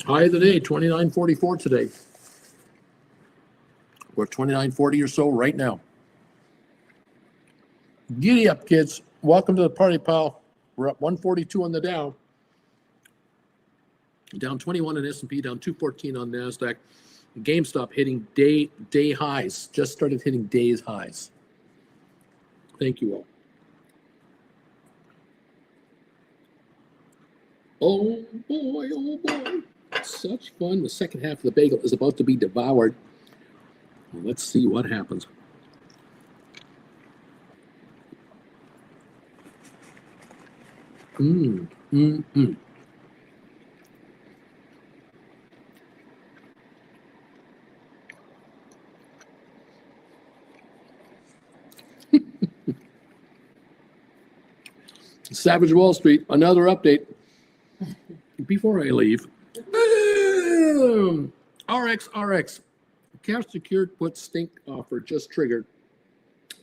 A: High of the day, 29.44 today. We're 29.40 or so right now. Giddy up, kids. Welcome to the party, pal. We're up 142 on the Dow. Down 21 on S&P, down 214 on NASDAQ. GameStop hitting day highs. Just started hitting day's highs. Thank you all. Oh boy, oh boy. Such fun. The second half of the bagel is about to be devoured. Well, let's see what happens. Savage Wall Street, another update. Before I leave, RX, cash secured put stink offer just triggered.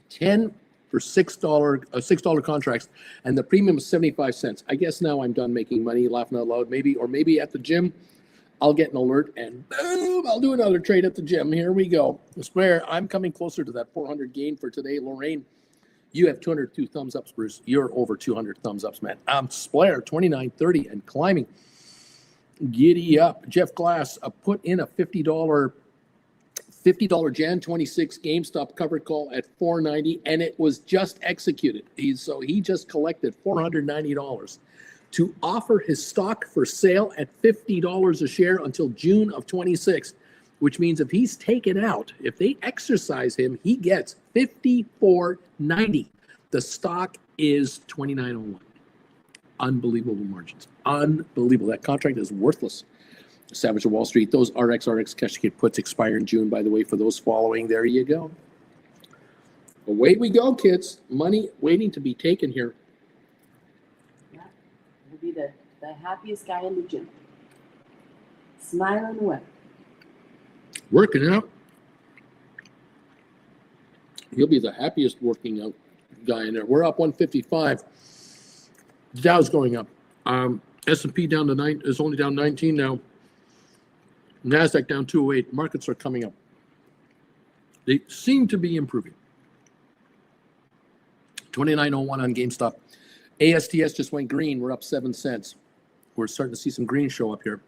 A: 10 for $6 contracts, and the premium is 75 cents. I guess now I'm done making money, laughing out loud, maybe at the gym, I'll get an alert and boom, I'll do another trade at the gym. Here we go. Spare, I'm coming closer to that 400 gain for today. Lorraine, you have 202 thumbs ups, Bruce. You're over 200 thumbs ups, man. Splair, 29.30 and climbing. Giddy up. Jeff Glass, put in a $50 Jan 26 GameStop covered call at $4.90, and it was just executed. He just collected $490 to offer his stock for sale at $50 a share until June of 26, which means if he's taken out, if they exercise him, he gets $54.90. The stock is $29.01. Unbelievable margins. Unbelievable. That contract is worthless. Savage of Wall Street. Those RX cash secured puts expire in June, by the way, for those following. There you go. Away we go, kids. Money waiting to be taken here.
C: Yeah, he'll be the happiest guy in the gym. Smiling away.
A: Working out. He'll be the happiest working out guy in there. We're up 155. The Dow's going up. S&P down to 9 is only down 19 now. NASDAQ down 208. Markets are coming up. They seem to be improving. 29.01 on GameStop. ASTS just went green. We're up 7 cents. We're starting to see some green show up here.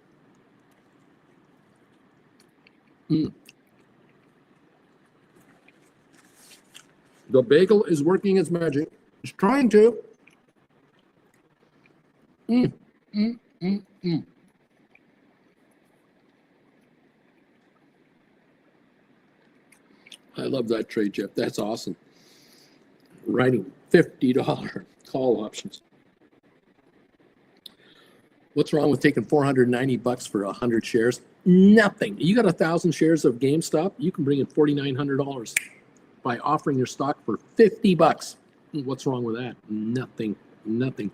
A: The bagel is working its magic. It's trying to. I love that trade, Jeff. That's awesome. Writing $50 call options. What's wrong with taking $490 for 100 shares? Nothing. You got 1,000 shares of GameStop, you can bring in $4,900 by offering your stock for $50. What's wrong with that? Nothing. Nothing.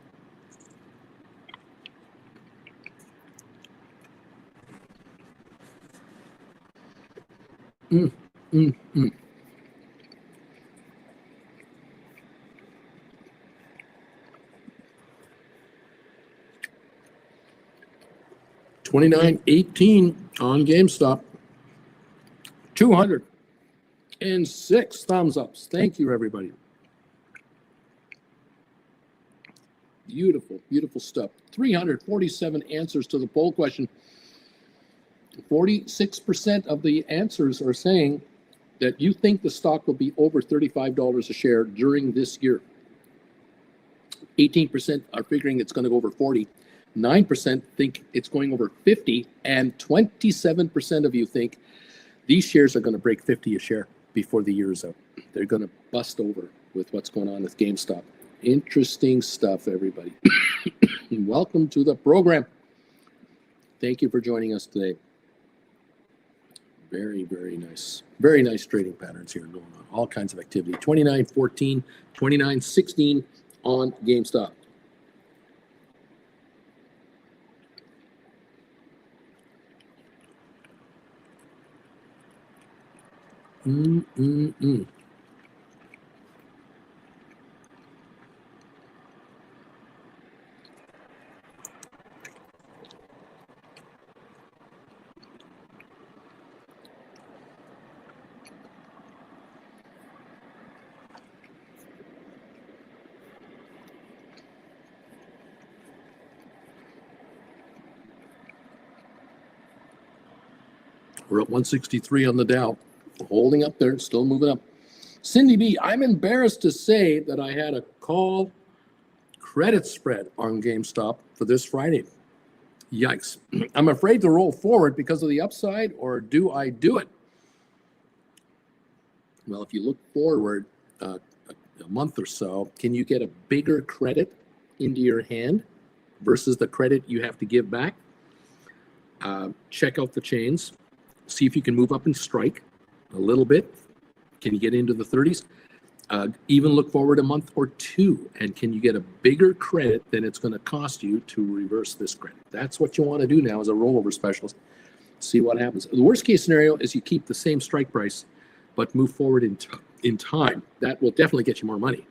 A: Mm, mm, mm. $29.18 on GameStop. 206 thumbs ups. Thank you, everybody. Beautiful, beautiful stuff. 347 answers to the poll question. 46% of the answers are saying that you think the stock will be over $35 a share during this year. 18% are figuring it's going to go over 40. 9% think it's going over 50, and 27% of you think these shares are going to break 50 a share before the year is out. They're going to bust over with what's going on with GameStop. Interesting stuff, everybody. Welcome to the program. Thank you for joining us today. Very, very nice. Very nice trading patterns here going on. All kinds of activity. 29.14, 29.16 on GameStop. We're at 163 on the Dow, holding up there, still moving up. Cindy B, I'm embarrassed to say that I had a call credit spread on GameStop for this Friday. Yikes. I'm afraid to roll forward because of the upside, or do I do it? Well, if you look forward a month or so, can you get a bigger credit into your hand versus the credit you have to give back? Check out the chains. See if you can move up and strike a little bit. Can you get into the 30s? Even look forward a month or two, and can you get a bigger credit than it's going to cost you to reverse this credit? That's what you want to do now as a rollover specialist. See what happens. The worst case scenario is you keep the same strike price, but move forward in time. That will definitely get you more money.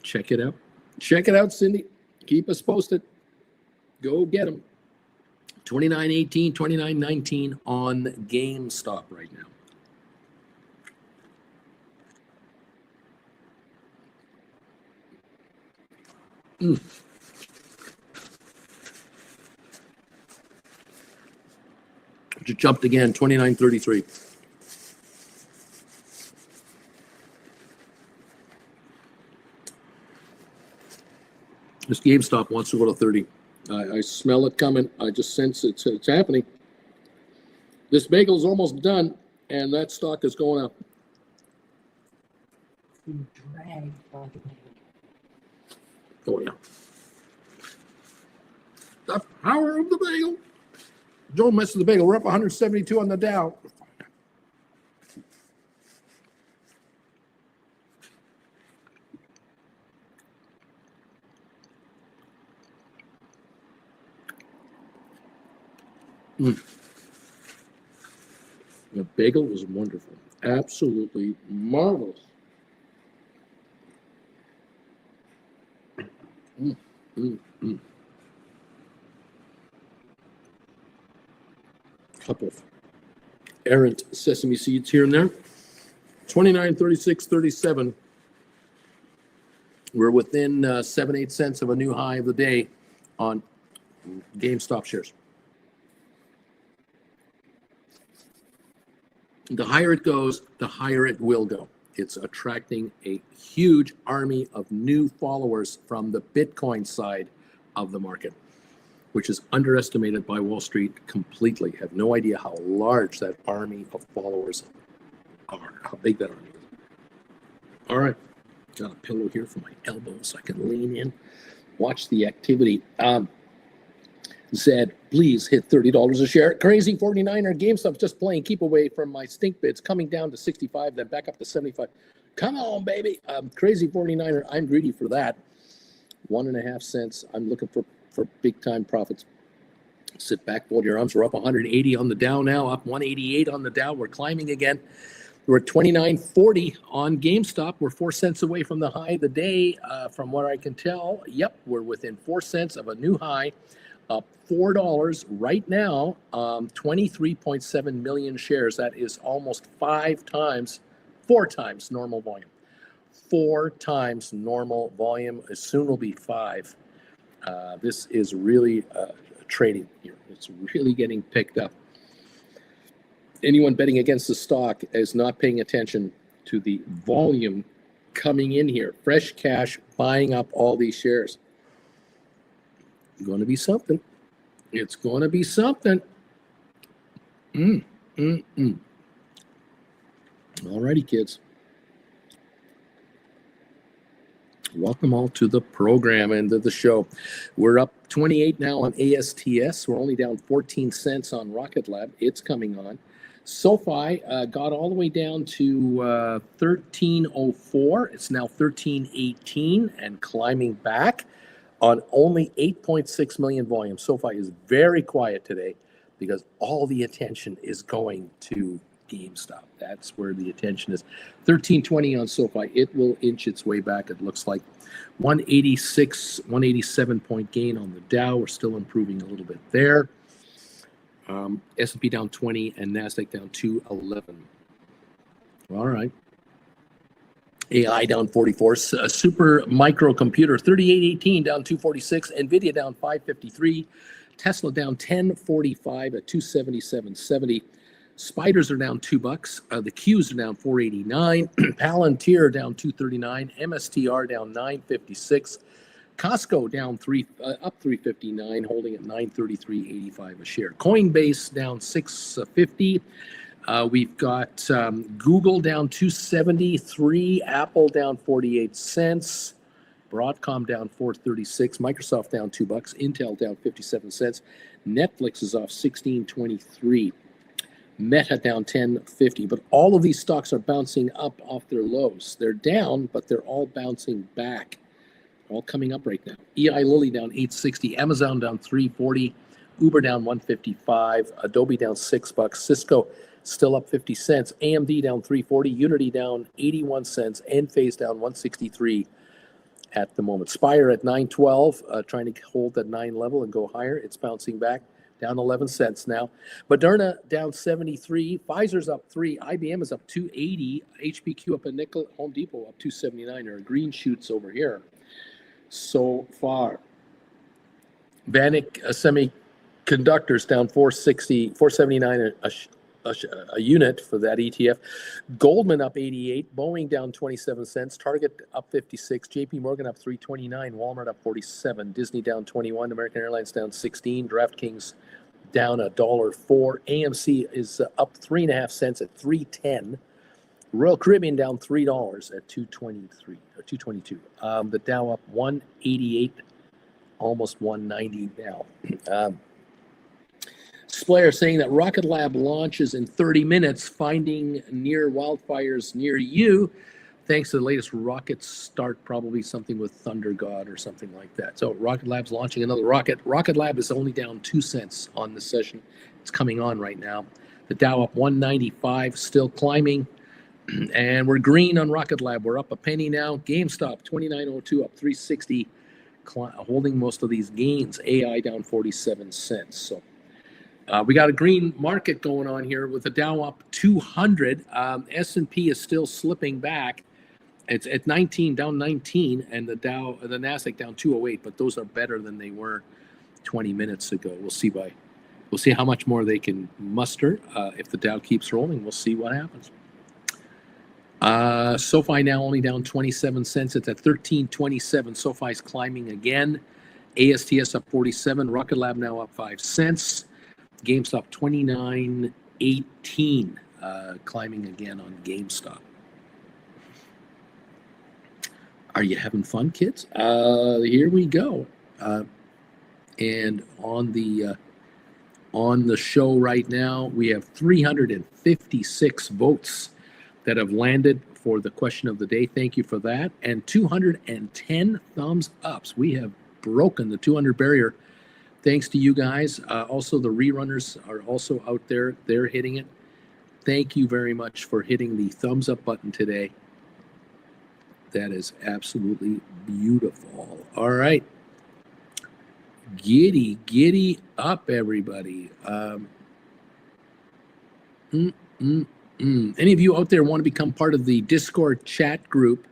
A: Check it out. Check it out, Cindy. Keep us posted. Go get them. 29.18, 29.19 on GameStop right now. Just jumped again, 29.33. This GameStop wants to go to 30. I smell it coming. I just sense it's happening. This bagel is almost done, and that stock is going up.
C: Drag.
A: Oh, yeah. The power of the bagel. Don't mess with the bagel. We're up 172 on the Dow. The bagel was wonderful. Absolutely marvelous. Couple of errant sesame seeds here and there. 29, 36, 37. We're within 7-8 cents of a new high of the day on GameStop shares. The higher it goes, the higher it will go. It's attracting a huge army of new followers from the Bitcoin side of the market, which is underestimated by Wall Street completely. Have no idea how large that army of followers are, how big that army is. All right, got a pillow here for my elbow so I can lean in, watch the activity. Zed, please hit $30 a share. Crazy 49er GameStop just playing. Keep away from my stink bids. Coming down to 65, then back up to 75. Come on, baby. Crazy 49er. I'm greedy for that. 1.5 cents. I'm looking for big time profits. Sit back, fold your arms. We're up 180 on the Dow now, up 188 on the Dow. We're climbing again. We're at 29.40 on GameStop. We're 4 cents away from the high of the day. From what I can tell, yep, we're within 4 cents of a new high. Up $4 right now, 23.7 million shares. That is almost 4 times normal volume. 4 times normal volume. Soon will be 5. This is really trading here. It's really getting picked up. Anyone betting against the stock is not paying attention to the volume coming in here. Fresh cash buying up all these shares. Going to be something. It's going to be something. All righty, kids. Welcome all to the program and to the show. We're up 28 now on ASTS. We're only down 14 cents on Rocket Lab. It's coming on. SoFi got all the way down to 1304. It's now 1318 and climbing back on only 8.6 million volume. SoFi is very quiet today because all the attention is going to GameStop. That's where the attention is. 1320 on SoFi. It will inch its way back. It looks like 186, 187 point gain on the Dow. We're still improving a little bit there. S&P down 20 and NASDAQ down 211. All right. AI down 44. Super microcomputer 3818 down 246. NVIDIA down 553. Tesla down 1045 at 277.70. Spiders are down $2. The Qs are down 489. Palantir down 239. MSTR down 956. Costco down up 359, holding at 933.85 a share. Coinbase down 650. We've got Google down 273. Apple down 48 cents. Broadcom down 436. Microsoft down $2. Intel down 57 cents. Netflix is off 16.23. Meta down 10.50. But all of these stocks are bouncing up off their lows. They're down, but they're all bouncing back. All coming up right now. EI Lilly down 860. Amazon down 340. Uber down 155. Adobe down $6. Cisco still up 50 cents. AMD down 340. Unity down 81 cents. Enphase down 163 at the moment. Spire at 912, trying to hold that 9 level and go higher. It's bouncing back, down 11 cents now. Moderna down 73. Pfizer's up 3. IBM is up 280. HPQ up a nickel. Home Depot up 279. There are green shoots over here so far. Vanik Semiconductors down 479 a unit for that ETF. Goldman up 88. Boeing down 27 cents. Target up 56. JP Morgan up 329. Walmart up 47. Disney down 21. American Airlines down 16. DraftKings down $1.04. AMC is up 3.5 cents at 310. Royal Caribbean down $3 at 223 or 222. The Dow up 188, almost 190 now. Splayer saying that Rocket Lab launches in 30 minutes, finding near wildfires near you, thanks to the latest rocket start, probably something with Thunder God or something like that. So Rocket Lab's launching another rocket. Rocket Lab is only down 2 cents on the session. It's coming on right now. The Dow up 195, still climbing. And we're green on Rocket Lab. We're up a penny now. GameStop 29.02 up 360, holding most of these gains. AI down 47 cents. So we got a green market going on here with the Dow up 200. S&P is still slipping back. It's at 19, down 19, and the NASDAQ down 208. But those are better than they were 20 minutes ago. We'll see how much more they can muster. If the Dow keeps rolling, we'll see what happens. SoFi now only down 27 cents. It's at 13.27. SoFi's climbing again. ASTS up 47. Rocket Lab now up 5 cents. GameStop 29.18, climbing again on GameStop. Are you having fun, kids? Here we go. And on the show right now, we have 356 votes that have landed for the question of the day. Thank you for that. And 210 thumbs ups. We have broken the 200 barrier. Thanks to you guys. Also, the rerunners are also out there. They're hitting it. Thank you very much for hitting the thumbs up button today. That is absolutely beautiful. All right. Giddy up, everybody. Any of you out there want to become part of the Discord chat group,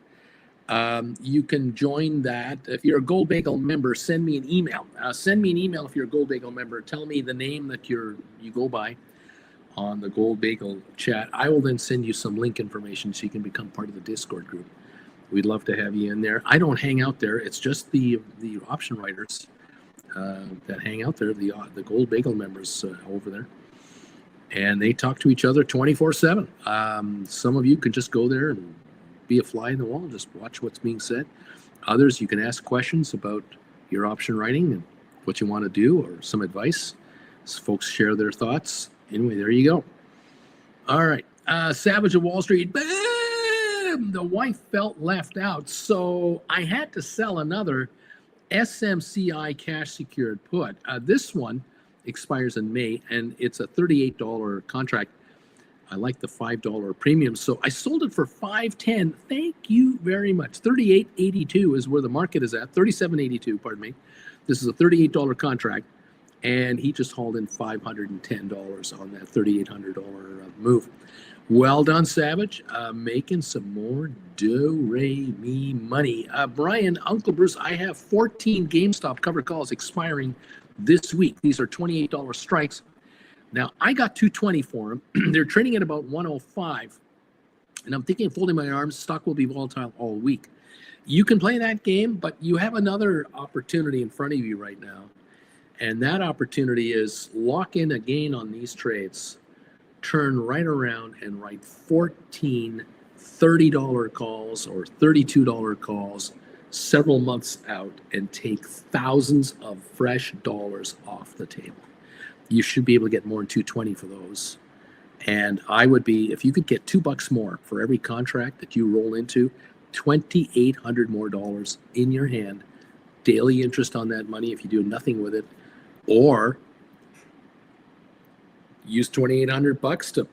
A: you can join that. If you're a Gold Bagel member, send me an email. Send me an email if you're a Gold Bagel member. Tell me the name that you go by on the Gold Bagel chat. I will then send you some link information so you can become part of the Discord group. We'd love to have you in there. I don't hang out there. It's just the option writers that hang out there, the Gold Bagel members over there. And they talk to each other 24/7. Some of you can just go there and be a fly in the wall and just watch what's being said. Others, you can ask questions about your option writing and what you want to do, or some advice. So folks share their thoughts. Anyway, there you go. All right. Savage of Wall Street. Bam! The wife felt left out. So I had to sell another SMCI cash secured put. This one expires in May, and it's a $38 contract. I like the $5 premium, so I sold it for $5.10. Thank you very much. $38.82 is where the market is at. $37.82, pardon me. This is a $38 contract, and he just hauled in $510 on that $3,800 move. Well done, Savage. Making some more do-re-mi money. Brian, Uncle Bruce, I have 14 GameStop covered calls expiring this week. These are $28 strikes. Now, I got $220 for them. They're trading at about $105. And I'm thinking of folding my arms. Stock will be volatile all week. You can play that game, but you have another opportunity in front of you right now. And that opportunity is lock in a gain on these trades, turn right around and write 14 $30 calls or $32 calls several months out and take thousands of fresh dollars off the table. You should be able to get more than $220 for those. And I would be, if you could get $2 more for every contract that you roll into, $2,800 more dollars in your hand, daily interest on that money if you do nothing with it, or use $2,800 to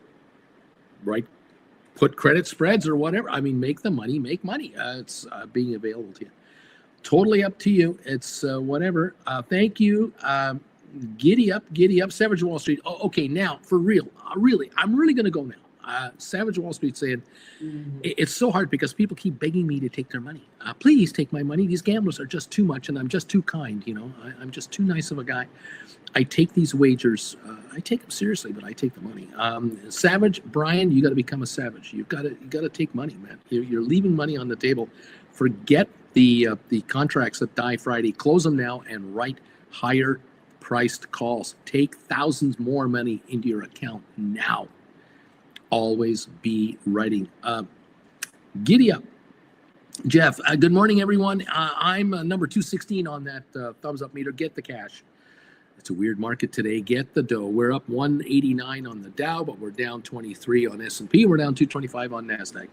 A: put credit spreads or whatever. I mean, make the money, make money. It's being available to you. Totally up to you. It's whatever. Thank you. Giddy up, Savage Wall Street. Oh, okay, now for real, I'm really going to go now. Savage Wall Street saying, it's so hard because people keep begging me to take their money. Please take my money. These gamblers are just too much, and I'm just too kind. I'm just too nice of a guy. I take these wagers. I take them seriously, but I take the money. Savage, Brian, you got to become a savage. You got to take money, man. You're leaving money on the table. Forget the contracts that die Friday. Close them now and write higher priced calls. Take thousands more money into your account now. Always be writing. Giddy up. Jeff, good morning, everyone. I'm number 216 on that thumbs up meter. Get the cash. It's a weird market today. Get the dough. We're up 189 on the Dow, but we're down 23 on S&P. We're down 225 on NASDAQ.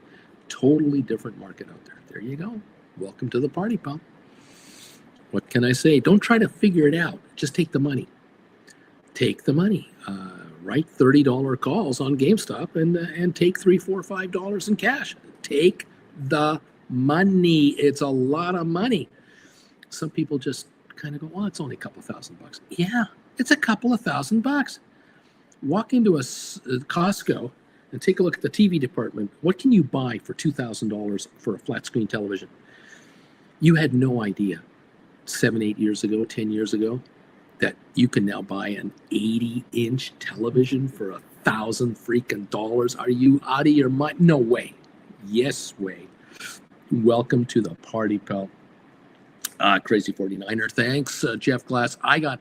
A: Totally different market out there. There you go. Welcome to the party, pal. What can I say? Don't try to figure it out. Just take the money. Take the money. Write $30 calls on GameStop and take $3, $4, $5 in cash. Take the money. It's a lot of money. Some people just kind of go, well, it's only a couple $1,000. Yeah, it's a couple of $1,000. Walk into a Costco and take a look at the TV department. What can you buy for $2,000 for a flat screen television? You had no idea 7, 8 years ago, 10 years ago, that you can now buy an 80-inch television for $1,000 freaking dollars. Are you out of your mind? No way. Yes way. Welcome to the party, pal. Crazy 49er. Thanks, Jeff Glass. I got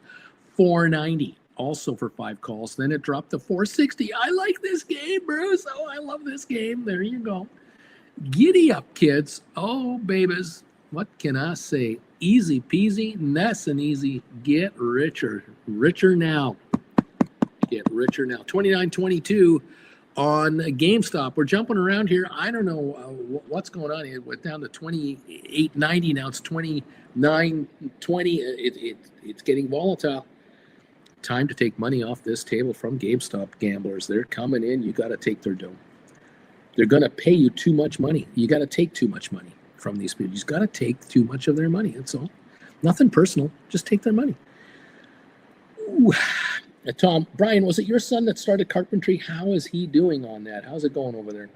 A: $4.90 also for 5 calls. Then it dropped to $4.60. I like this game, Bruce. Oh, I love this game. There you go. Giddy up, kids. Oh, babies. What can I say? Easy peasy, nice and easy. Get richer. Richer now. Get richer now. 29.22 on GameStop. We're jumping around here. I don't know what's going on. It went down to 28.90. Now it's 29.20. It's getting volatile. Time to take money off this table from GameStop gamblers. They're coming in. You got to take their dough. They're going to pay you too much money. You got to take too much money from these people. You just got to take too much of their money. That's all. Nothing personal. Just take their money. Ooh. Tom, Brian, was it your son that started carpentry? How is he doing on that? How's it going over there?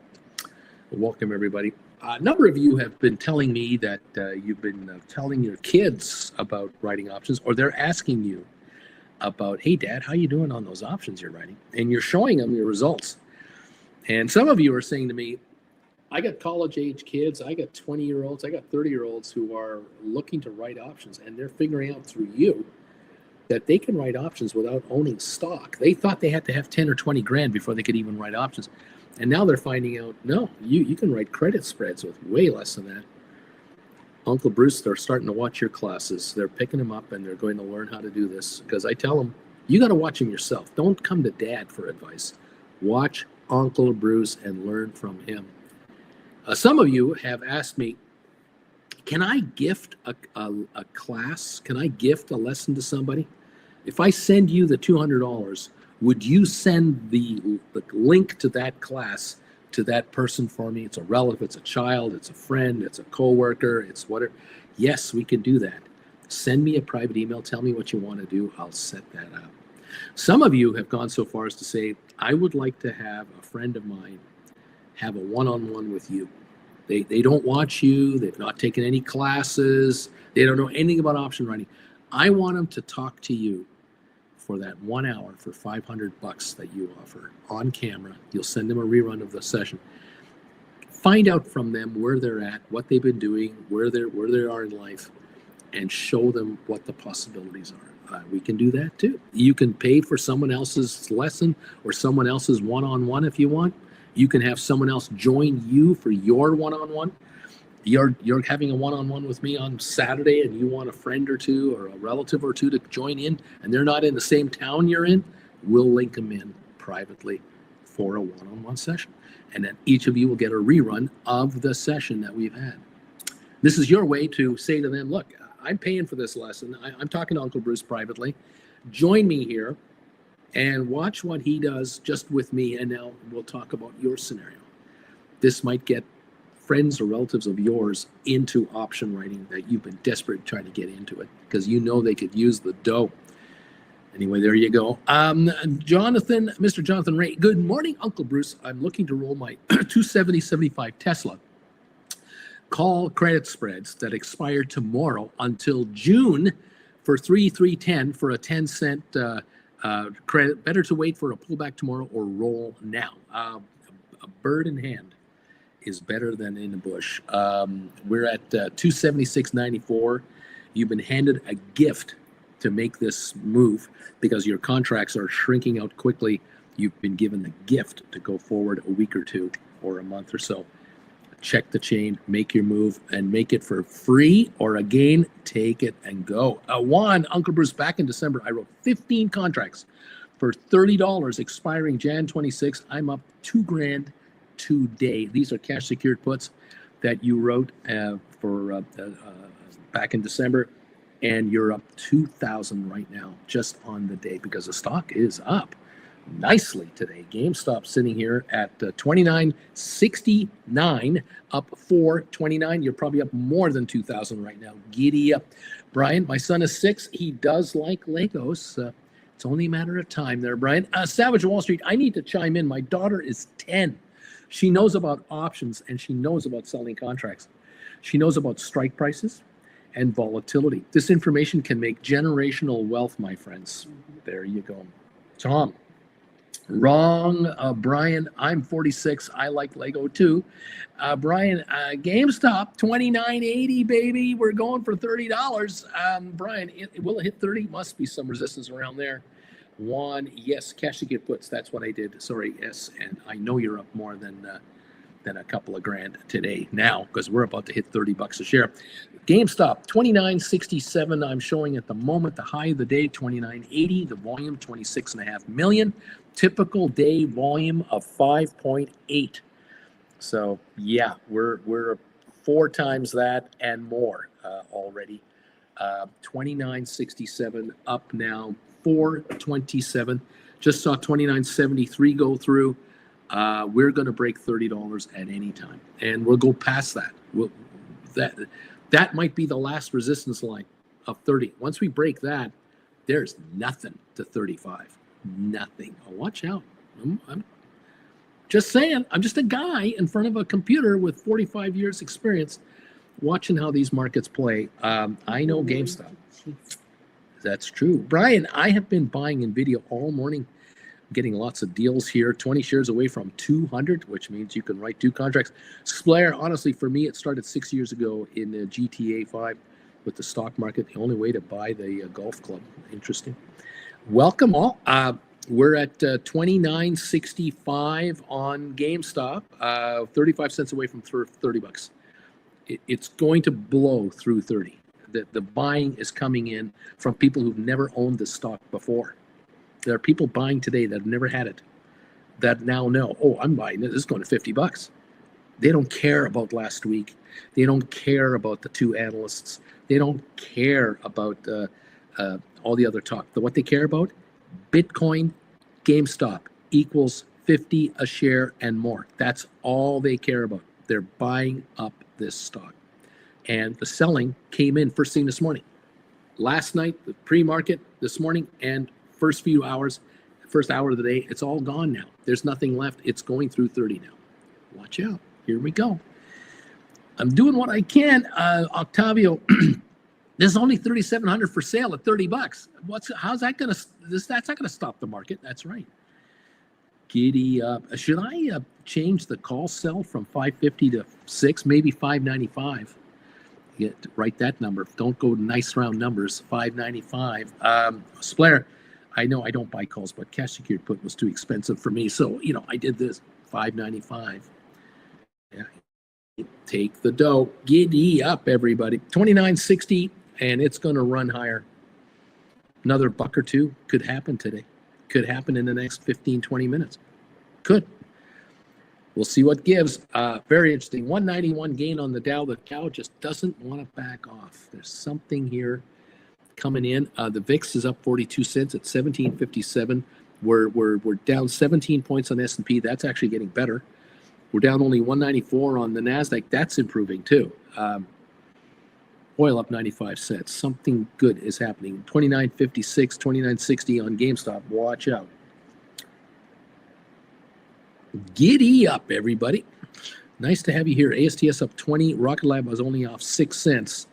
A: Welcome, everybody. A number of you have been telling me that you've been telling your kids about writing options, or they're asking you about, hey, Dad, how you doing on those options you're writing? And you're showing them your results. And some of you are saying to me, I got college-age kids, I got 20-year-olds, I got 30-year-olds who are looking to write options, and they're figuring out through you that they can write options without owning stock. They thought they had to have 10 or 20 grand before they could even write options. And now they're finding out, no, you can write credit spreads with way less than that. Uncle Bruce, they're starting to watch your classes. They're picking them up and they're going to learn how to do this. Because I tell them, you got to watch them yourself. Don't come to Dad for advice. Watch Uncle Bruce and learn from him. Some of you have asked me, can I gift a class? Can I gift a lesson to somebody? If I send you the $200, would you send the link to that class to that person for me? It's a relative, it's a child, it's a friend, it's a coworker, it's whatever. Yes, we can do that. Send me a private email. Tell me what you want to do. I'll set that up. Some of you have gone so far as to say, I would like to have a friend of mine have a one-on-one with you. They don't watch you. They've not taken any classes. They don't know anything about option writing. I want them to talk to you for that 1 hour for $500 that you offer on camera. You'll send them a rerun of the session. Find out from them where they're at, what they've been doing, where they are in life, and show them what the possibilities are. We can do that too. You can pay for someone else's lesson or someone else's one-on-one if you want. You can have someone else join you for your one-on-one. You're having a one-on-one with me on Saturday and you want a friend or two or a relative or two to join in and they're not in the same town you're in, we'll link them in privately for a one-on-one session. And then each of you will get a rerun of the session that we've had. This is your way to say to them, look, I'm paying for this lesson. I'm talking to Uncle Bruce privately. Join me here and watch what he does just with me. And now we'll talk about your scenario. This might get friends or relatives of yours into option writing that you've been desperate trying to get into it because you know they could use the dough. Anyway, there you go. Mr. Jonathan Ray, good morning, Uncle Bruce. I'm looking to roll my 270/75 Tesla call credit spreads that expire tomorrow until June for 3/3/10 for a 10-cent credit. Better to wait for a pullback tomorrow or roll now. A bird in hand is better than in the bush. We're at 276.94. You've been handed a gift to make this move because your contracts are shrinking out quickly. You've been given the gift to go forward a week or two or a month or so. Check the chain, make your move, and make it for free or again, take it and go. Juan, Uncle Bruce, back in December, I wrote 15 contracts for $30 expiring Jan 26. I'm up $2,000 today. These are cash secured puts that you wrote for back in December, and you're up 2,000 right now just on the day because the stock is up nicely today. GameStop sitting here at 29.69, up 4.29. You're probably up more than 2,000 right now. Giddy up. Brian, my son is 6. He does like Legos. It's only a matter of time there, Brian. Savage Wall Street, I need to chime in. My daughter is 10. She knows about options and she knows about selling contracts. She knows about strike prices and volatility. This information can make generational wealth, my friends. There you go. Tom. Wrong, Brian. I'm 46. I like Lego too. Brian, GameStop 29.80, baby. We're going for $30. Brian, will it hit 30? Must be some resistance around there. Juan, yes, cash to get puts. That's what I did. Sorry, yes, and I know you're up more than a couple of grand today now because we're about to hit $30 a share. GameStop, 29.67. I'm showing at the moment. The high of the day, 29.80. The volume, 26.5 million. Typical day volume of 5.8. So yeah, we're 4 times that and more already. 29.67 up now, 427. Just saw 29.73 go through. We're going to break $30 at any time, and we'll go past that. That might be the last resistance line of 30. Once we break that, there's nothing to 35. Nothing. Oh, watch out. I'm just saying. I'm just a guy in front of a computer with 45 years experience watching how these markets play. I know GameStop. That's true. Brian, I have been buying NVIDIA all morning, getting lots of deals here. 20 shares away from 200, which means you can write 2 contracts. Splair, honestly, for me, it started 6 years ago in GTA 5 with the stock market. The only way to buy the golf club. Interesting. Welcome all. We're at 29.65 on GameStop, 35 cents away from 30 bucks. It's going to blow through 30. The buying is coming in from people who've never owned the stock before. There are people buying today that have never had it, that now know, oh, I'm buying it. This is going to 50 bucks. They don't care about last week. They don't care about the 2 analysts. They don't care about all the other talk. What they care about, Bitcoin, GameStop equals 50 a share and more. That's all they care about. They're buying up this stock. And the selling came in first thing this morning. Last night, the pre-market this morning, and first few hours, first hour of the day, it's all gone now. There's nothing left. It's going through 30 now. Watch out. Here we go. I'm doing what I can. Octavio, there's only 3,700 for sale at 30 bucks. How's that going to, that's not going to stop the market. That's right. Giddy up. Should I change the call sell from 550 to 6, maybe 595? Write that number. Don't go nice round numbers. 595. Splair, I know I don't buy calls, but cash secured put was too expensive for me. So, I did this. 595. Yeah. Take the dough. Giddy up, everybody. 29.60, and it's going to run higher. Another buck or two could happen today. Could happen in the next 15, 20 minutes. Could. We'll see what gives. Very interesting. 191 gain on the Dow. The Dow just doesn't want to back off. There's something here coming in. The VIX is up 42 cents at 1757. We're down 17 points on S&P. That's actually getting better. We're down only 194 on the NASDAQ. That's improving too. Oil up 95 cents. Something good is happening. 29.56, 29.60 on GameStop. Watch out. Giddy up, everybody. Nice to have you here. ASTS up 20. Rocket Lab was only off 6 cents.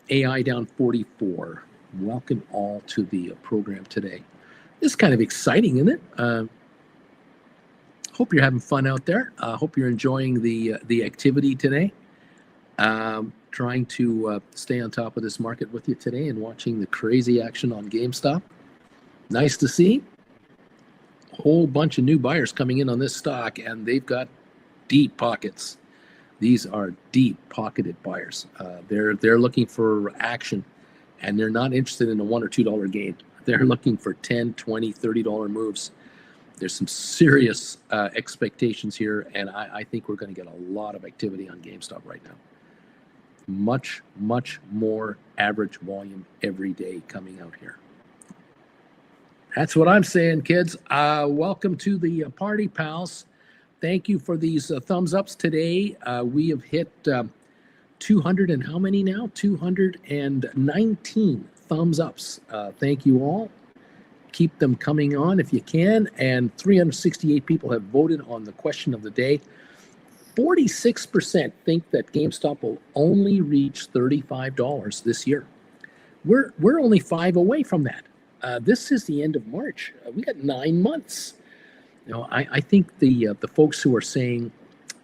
A: AI down 44. Welcome all to the program today. This is kind of exciting, isn't it? Hope you're having fun out there. Hope you're enjoying the activity today. Trying to stay on top of this market with you today and watching the crazy action on GameStop. Nice to see. Whole bunch of new buyers coming in on this stock, and they've got deep pockets. These are deep pocketed buyers. They're looking for action, and they're not interested in a $1 or $2 gain. They're looking for $10, $20, $30 moves. There's some serious expectations here, and I think we're going to get a lot of activity on GameStop right now. Much, much more average volume every day coming out here. That's what I'm saying, kids. Welcome to the party, pals. Thank you for these thumbs ups today. We have hit 200 and how many now? 219 thumbs ups. Thank you all. Keep them coming on if you can. And 368 people have voted on the question of the day. 46% think that GameStop will only reach $35 this year. We're only 5 away from that. This is the end of March. We got 9 months. I think the folks who are saying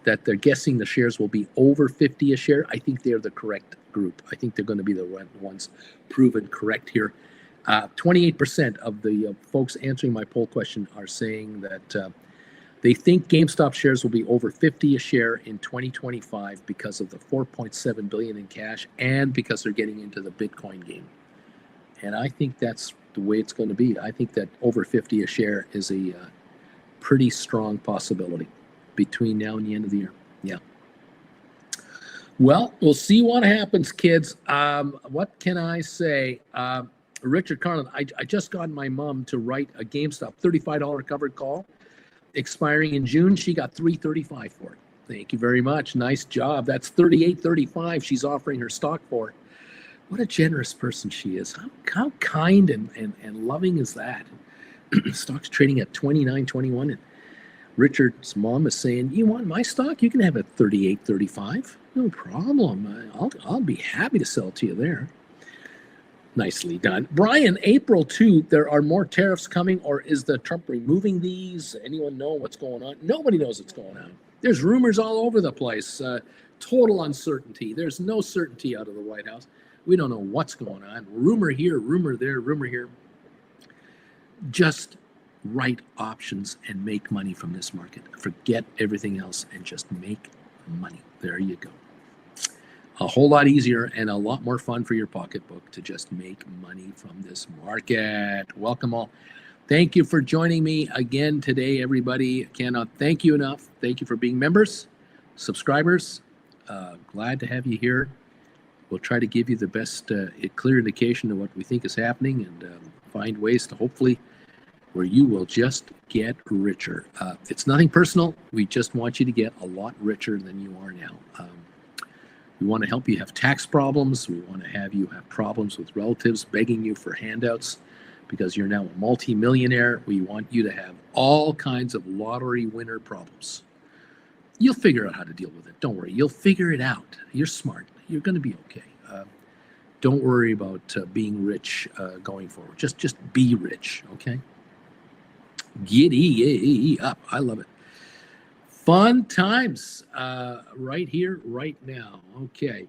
A: that they're guessing the shares will be over 50 a share, I think they're the correct group. I think they're going to be the ones proven correct here. 28% of the folks answering my poll question are saying that They think GameStop shares will be over 50 a share in 2025 because of the 4.7 billion in cash and because they're getting into the Bitcoin game. And I think that's the way it's going to be. I think that over 50 a share is a pretty strong possibility between now and the end of the year. Yeah. Well, we'll see what happens, kids. What can I say? Richard Carlin, I just got my mom to write a GameStop $35 covered call expiring in June. She got $3.35 for it. Thank you very much. Nice job. That's $38.35 she's offering her stock for. What a generous person she is. How kind and loving is that? Stock's trading at $29.21, and Richard's mom is saying, "You want my stock? You can have it $38.35. No problem. I'll be happy to sell to you there." Nicely done. Brian, April 2, there are more tariffs coming, or is the Trump removing these? Anyone know what's going on? Nobody knows what's going on. There's rumors all over the place. Total uncertainty. There's no certainty out of the White House. We don't know what's going on. Rumor here, rumor there, rumor here. Just write options and make money from this market. Forget everything else and just make money. There you go. A whole lot easier and a lot more fun for your pocketbook to just make money from this market. Welcome all. Thank you for joining me again today, everybody. Cannot thank you enough. Thank you for being members, subscribers. Glad to have you here. We'll try to give you the best clear indication of what we think is happening and find ways to hopefully where you will just get richer. It's nothing personal. We just want you to get a lot richer than you are now. We want to help you have tax problems. We want to have you have problems with relatives begging you for handouts because you're now a multi-millionaire. We want you to have all kinds of lottery winner problems. You'll figure out how to deal with it. Don't worry. You'll figure it out. You're smart. You're going to be okay. Don't worry about being rich going forward. Just be rich, okay? Giddy up. I love it. Fun times right here, right now. Okay.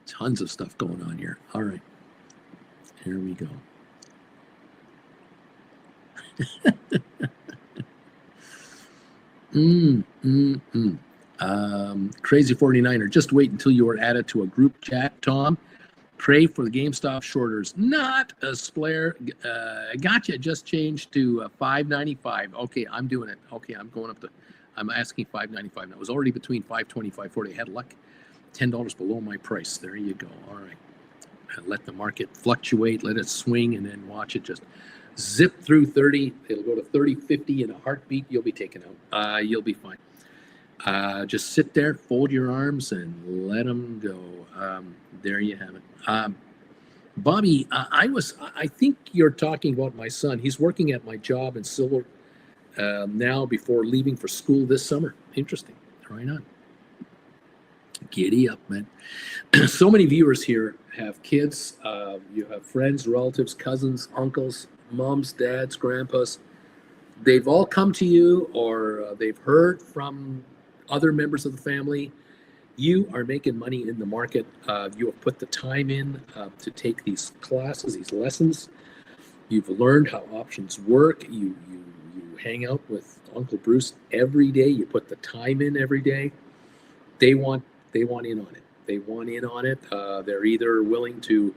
A: Tons of stuff going on here. All right. Here we go. Crazy 49er. Just wait until you are added to a group chat, Tom. Pray for the GameStop shorters. Not a splayer. Gotcha. Just changed to $5.95. Okay, I'm doing it. Okay, I'm going up to. I'm asking $5.95. Now, it was already between $5.20 $5.40. I had luck. $10 below my price. There you go. All right. Let the market fluctuate. Let it swing, and then watch it just zip through 30. It'll go to 30, 50 in a heartbeat. You'll be taken out. You'll be fine. Just sit there, fold your arms, and let them go. There you have it. Bobby, I think you're talking about my son. He's working at my job in Silver now before leaving for school this summer. Interesting. Right on. Giddy up, man. So many viewers here have kids. You have friends, relatives, cousins, uncles, moms, dads, grandpas. They've all come to you or they've heard from other members of the family. You are making money in the market. You have put the time in to take these classes, these lessons. You've learned how options work. You hang out with Uncle Bruce every day. You put the time in every day. They want in on it. They want in on it. They're either willing to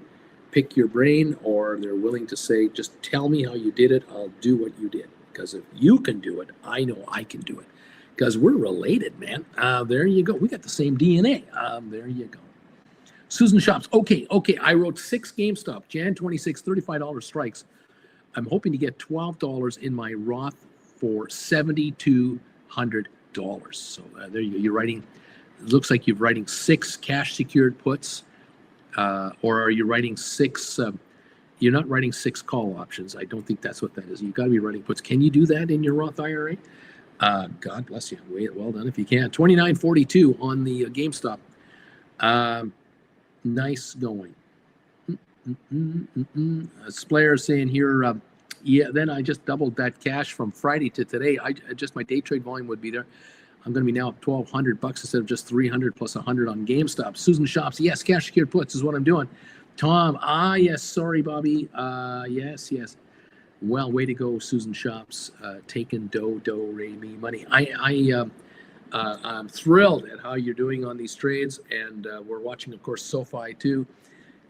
A: pick your brain or they're willing to say, just tell me how you did it. I'll do what you did. Because if you can do it, I know I can do it. Because we're related, man. There you go. We got the same DNA. There you go. Susan Shops. Okay. I wrote 6 GameStop, Jan 26, $35 strikes. I'm hoping to get $12 in my Roth for $7,200. So there you go. You're writing, it looks like you're writing 6 cash secured puts. Or are you writing 6, you're not writing 6 call options. I don't think that's what that is. You've got to be writing puts. Can you do that in your Roth IRA? God bless you. Well done if you can. 29.42 on the GameStop. Nice going. Splayer saying here, yeah, then I just doubled that cash from Friday to today. I just my day trade volume would be there. I'm going to be now at $1,200 instead of just $300 plus $100 on GameStop. Susan Shops, yes, cash secured puts is what I'm doing. Tom, yes, sorry, Bobby. Yes. Well, way to go, Susan Shops, taking do, re, me money. I'm thrilled at how you're doing on these trades, and we're watching, of course, SoFi too,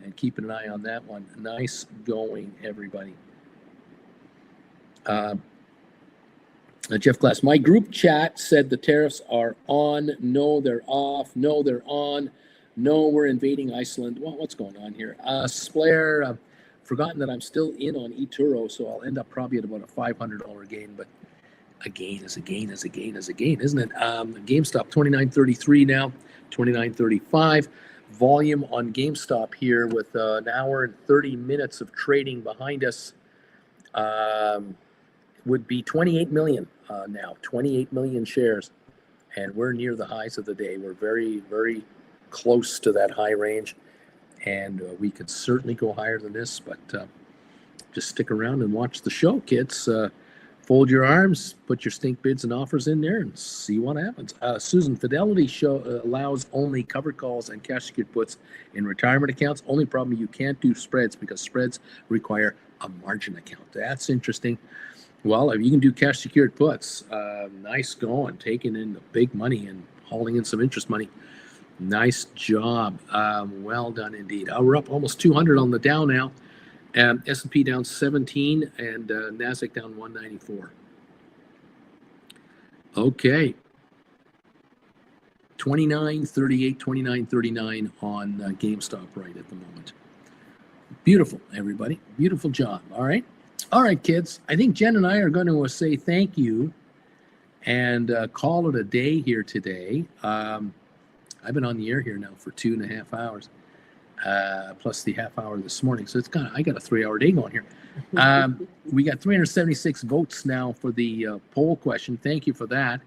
A: and keeping an eye on that one. Nice going, everybody. Jeff Glass, my group chat said the tariffs are on. No, they're off. No, they're on. No, we're invading Iceland. Well, what's going on here? Splair, forgotten that I'm still in on eToro, so I'll end up probably at about a $500 gain, but a gain is a gain, isn't it? GameStop, 29.33 now, 29.35. Volume on GameStop here with an hour and 30 minutes of trading behind us. Would be 28 million now, 28 million shares, and we're near the highs of the day. We're very, very close to that high range, and we could certainly go higher than this, but just stick around and watch the show, kids. Fold your arms, put your stink bids and offers in there, and see what happens. Susan, Fidelity allows only covered calls and cash secured puts in retirement accounts. Only problem, you can't do spreads because spreads require a margin account. That's interesting. Well, if you can do cash secured puts, nice going, taking in the big money and hauling in some interest money. Nice job. Well done indeed. We're up almost 200 on the Dow now. S&P down 17 and NASDAQ down 194. Okay. 29.38, 29.39 on GameStop right at the moment. Beautiful, everybody. Beautiful job. All right, kids. I think Jen and I are going to say thank you and call it a day here today. I've been on the air here now for 2.5 hours, plus the half hour this morning. So I got a 3-hour day going here. We got 376 votes now for the poll question. Thank you for that.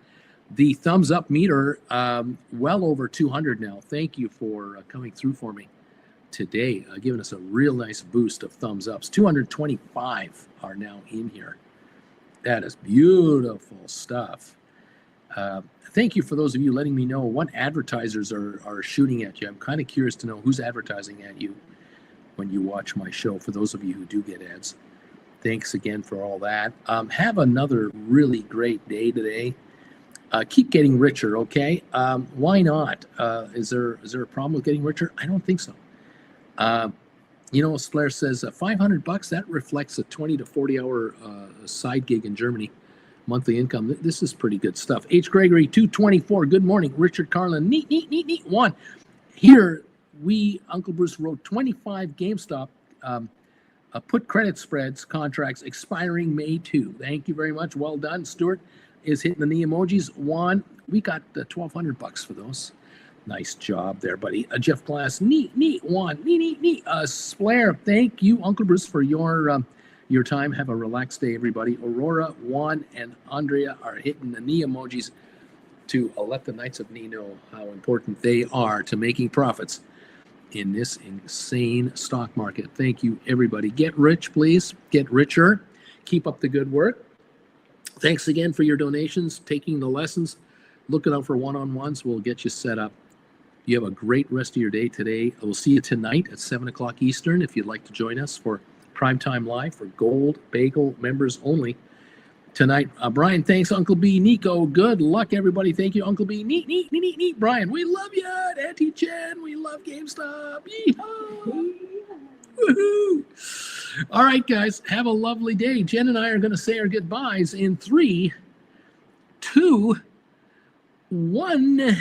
A: The thumbs up meter, well over 200 now. Thank you for coming through for me today, giving us a real nice boost of thumbs ups. 225 are now in here. That is beautiful stuff. Thank you for those of you letting me know what advertisers are shooting at you. I'm kind of curious to know who's advertising at you when you watch my show, for those of you who do get ads. Thanks again for all that. Have another really great day today. Keep getting richer, okay? Why not? Is there a problem with getting richer? I don't think so. Splair says $500, that reflects a 20 to 40 hour side gig in Germany. Monthly income. This is pretty good stuff. H. Gregory, 224. Good morning. Richard Carlin, neat. One. Here, Uncle Bruce wrote 25 GameStop put credit spreads contracts expiring May 2. Thank you very much. Well done. Stuart is hitting the knee emojis. Juan, we got $1,200 for those. Nice job there, buddy. Jeff Glass, neat. Juan, neat. Splair, thank you, Uncle Bruce, for your time. Have a relaxed day, everybody. Aurora, Juan, and Andrea are hitting the knee emojis to let the Knights of Knee know how important they are to making profits in this insane stock market. Thank you, everybody. Get rich, please. Get richer. Keep up the good work. Thanks again for your donations, taking the lessons. Looking out for one-on-ones. We'll get you set up. You have a great rest of your day today. I will see you tonight at 7 o'clock Eastern if you'd like to join us for Primetime Live for Gold Bagel members only tonight. Brian, thanks, Uncle B. Nico, good luck, everybody. Thank you, Uncle B. Neat. Brian, we love you. Auntie Jen, we love GameStop. Yeehaw. Woohoo. All right, guys, have a lovely day. Jen and I are going to say our goodbyes in 3, 2, 1.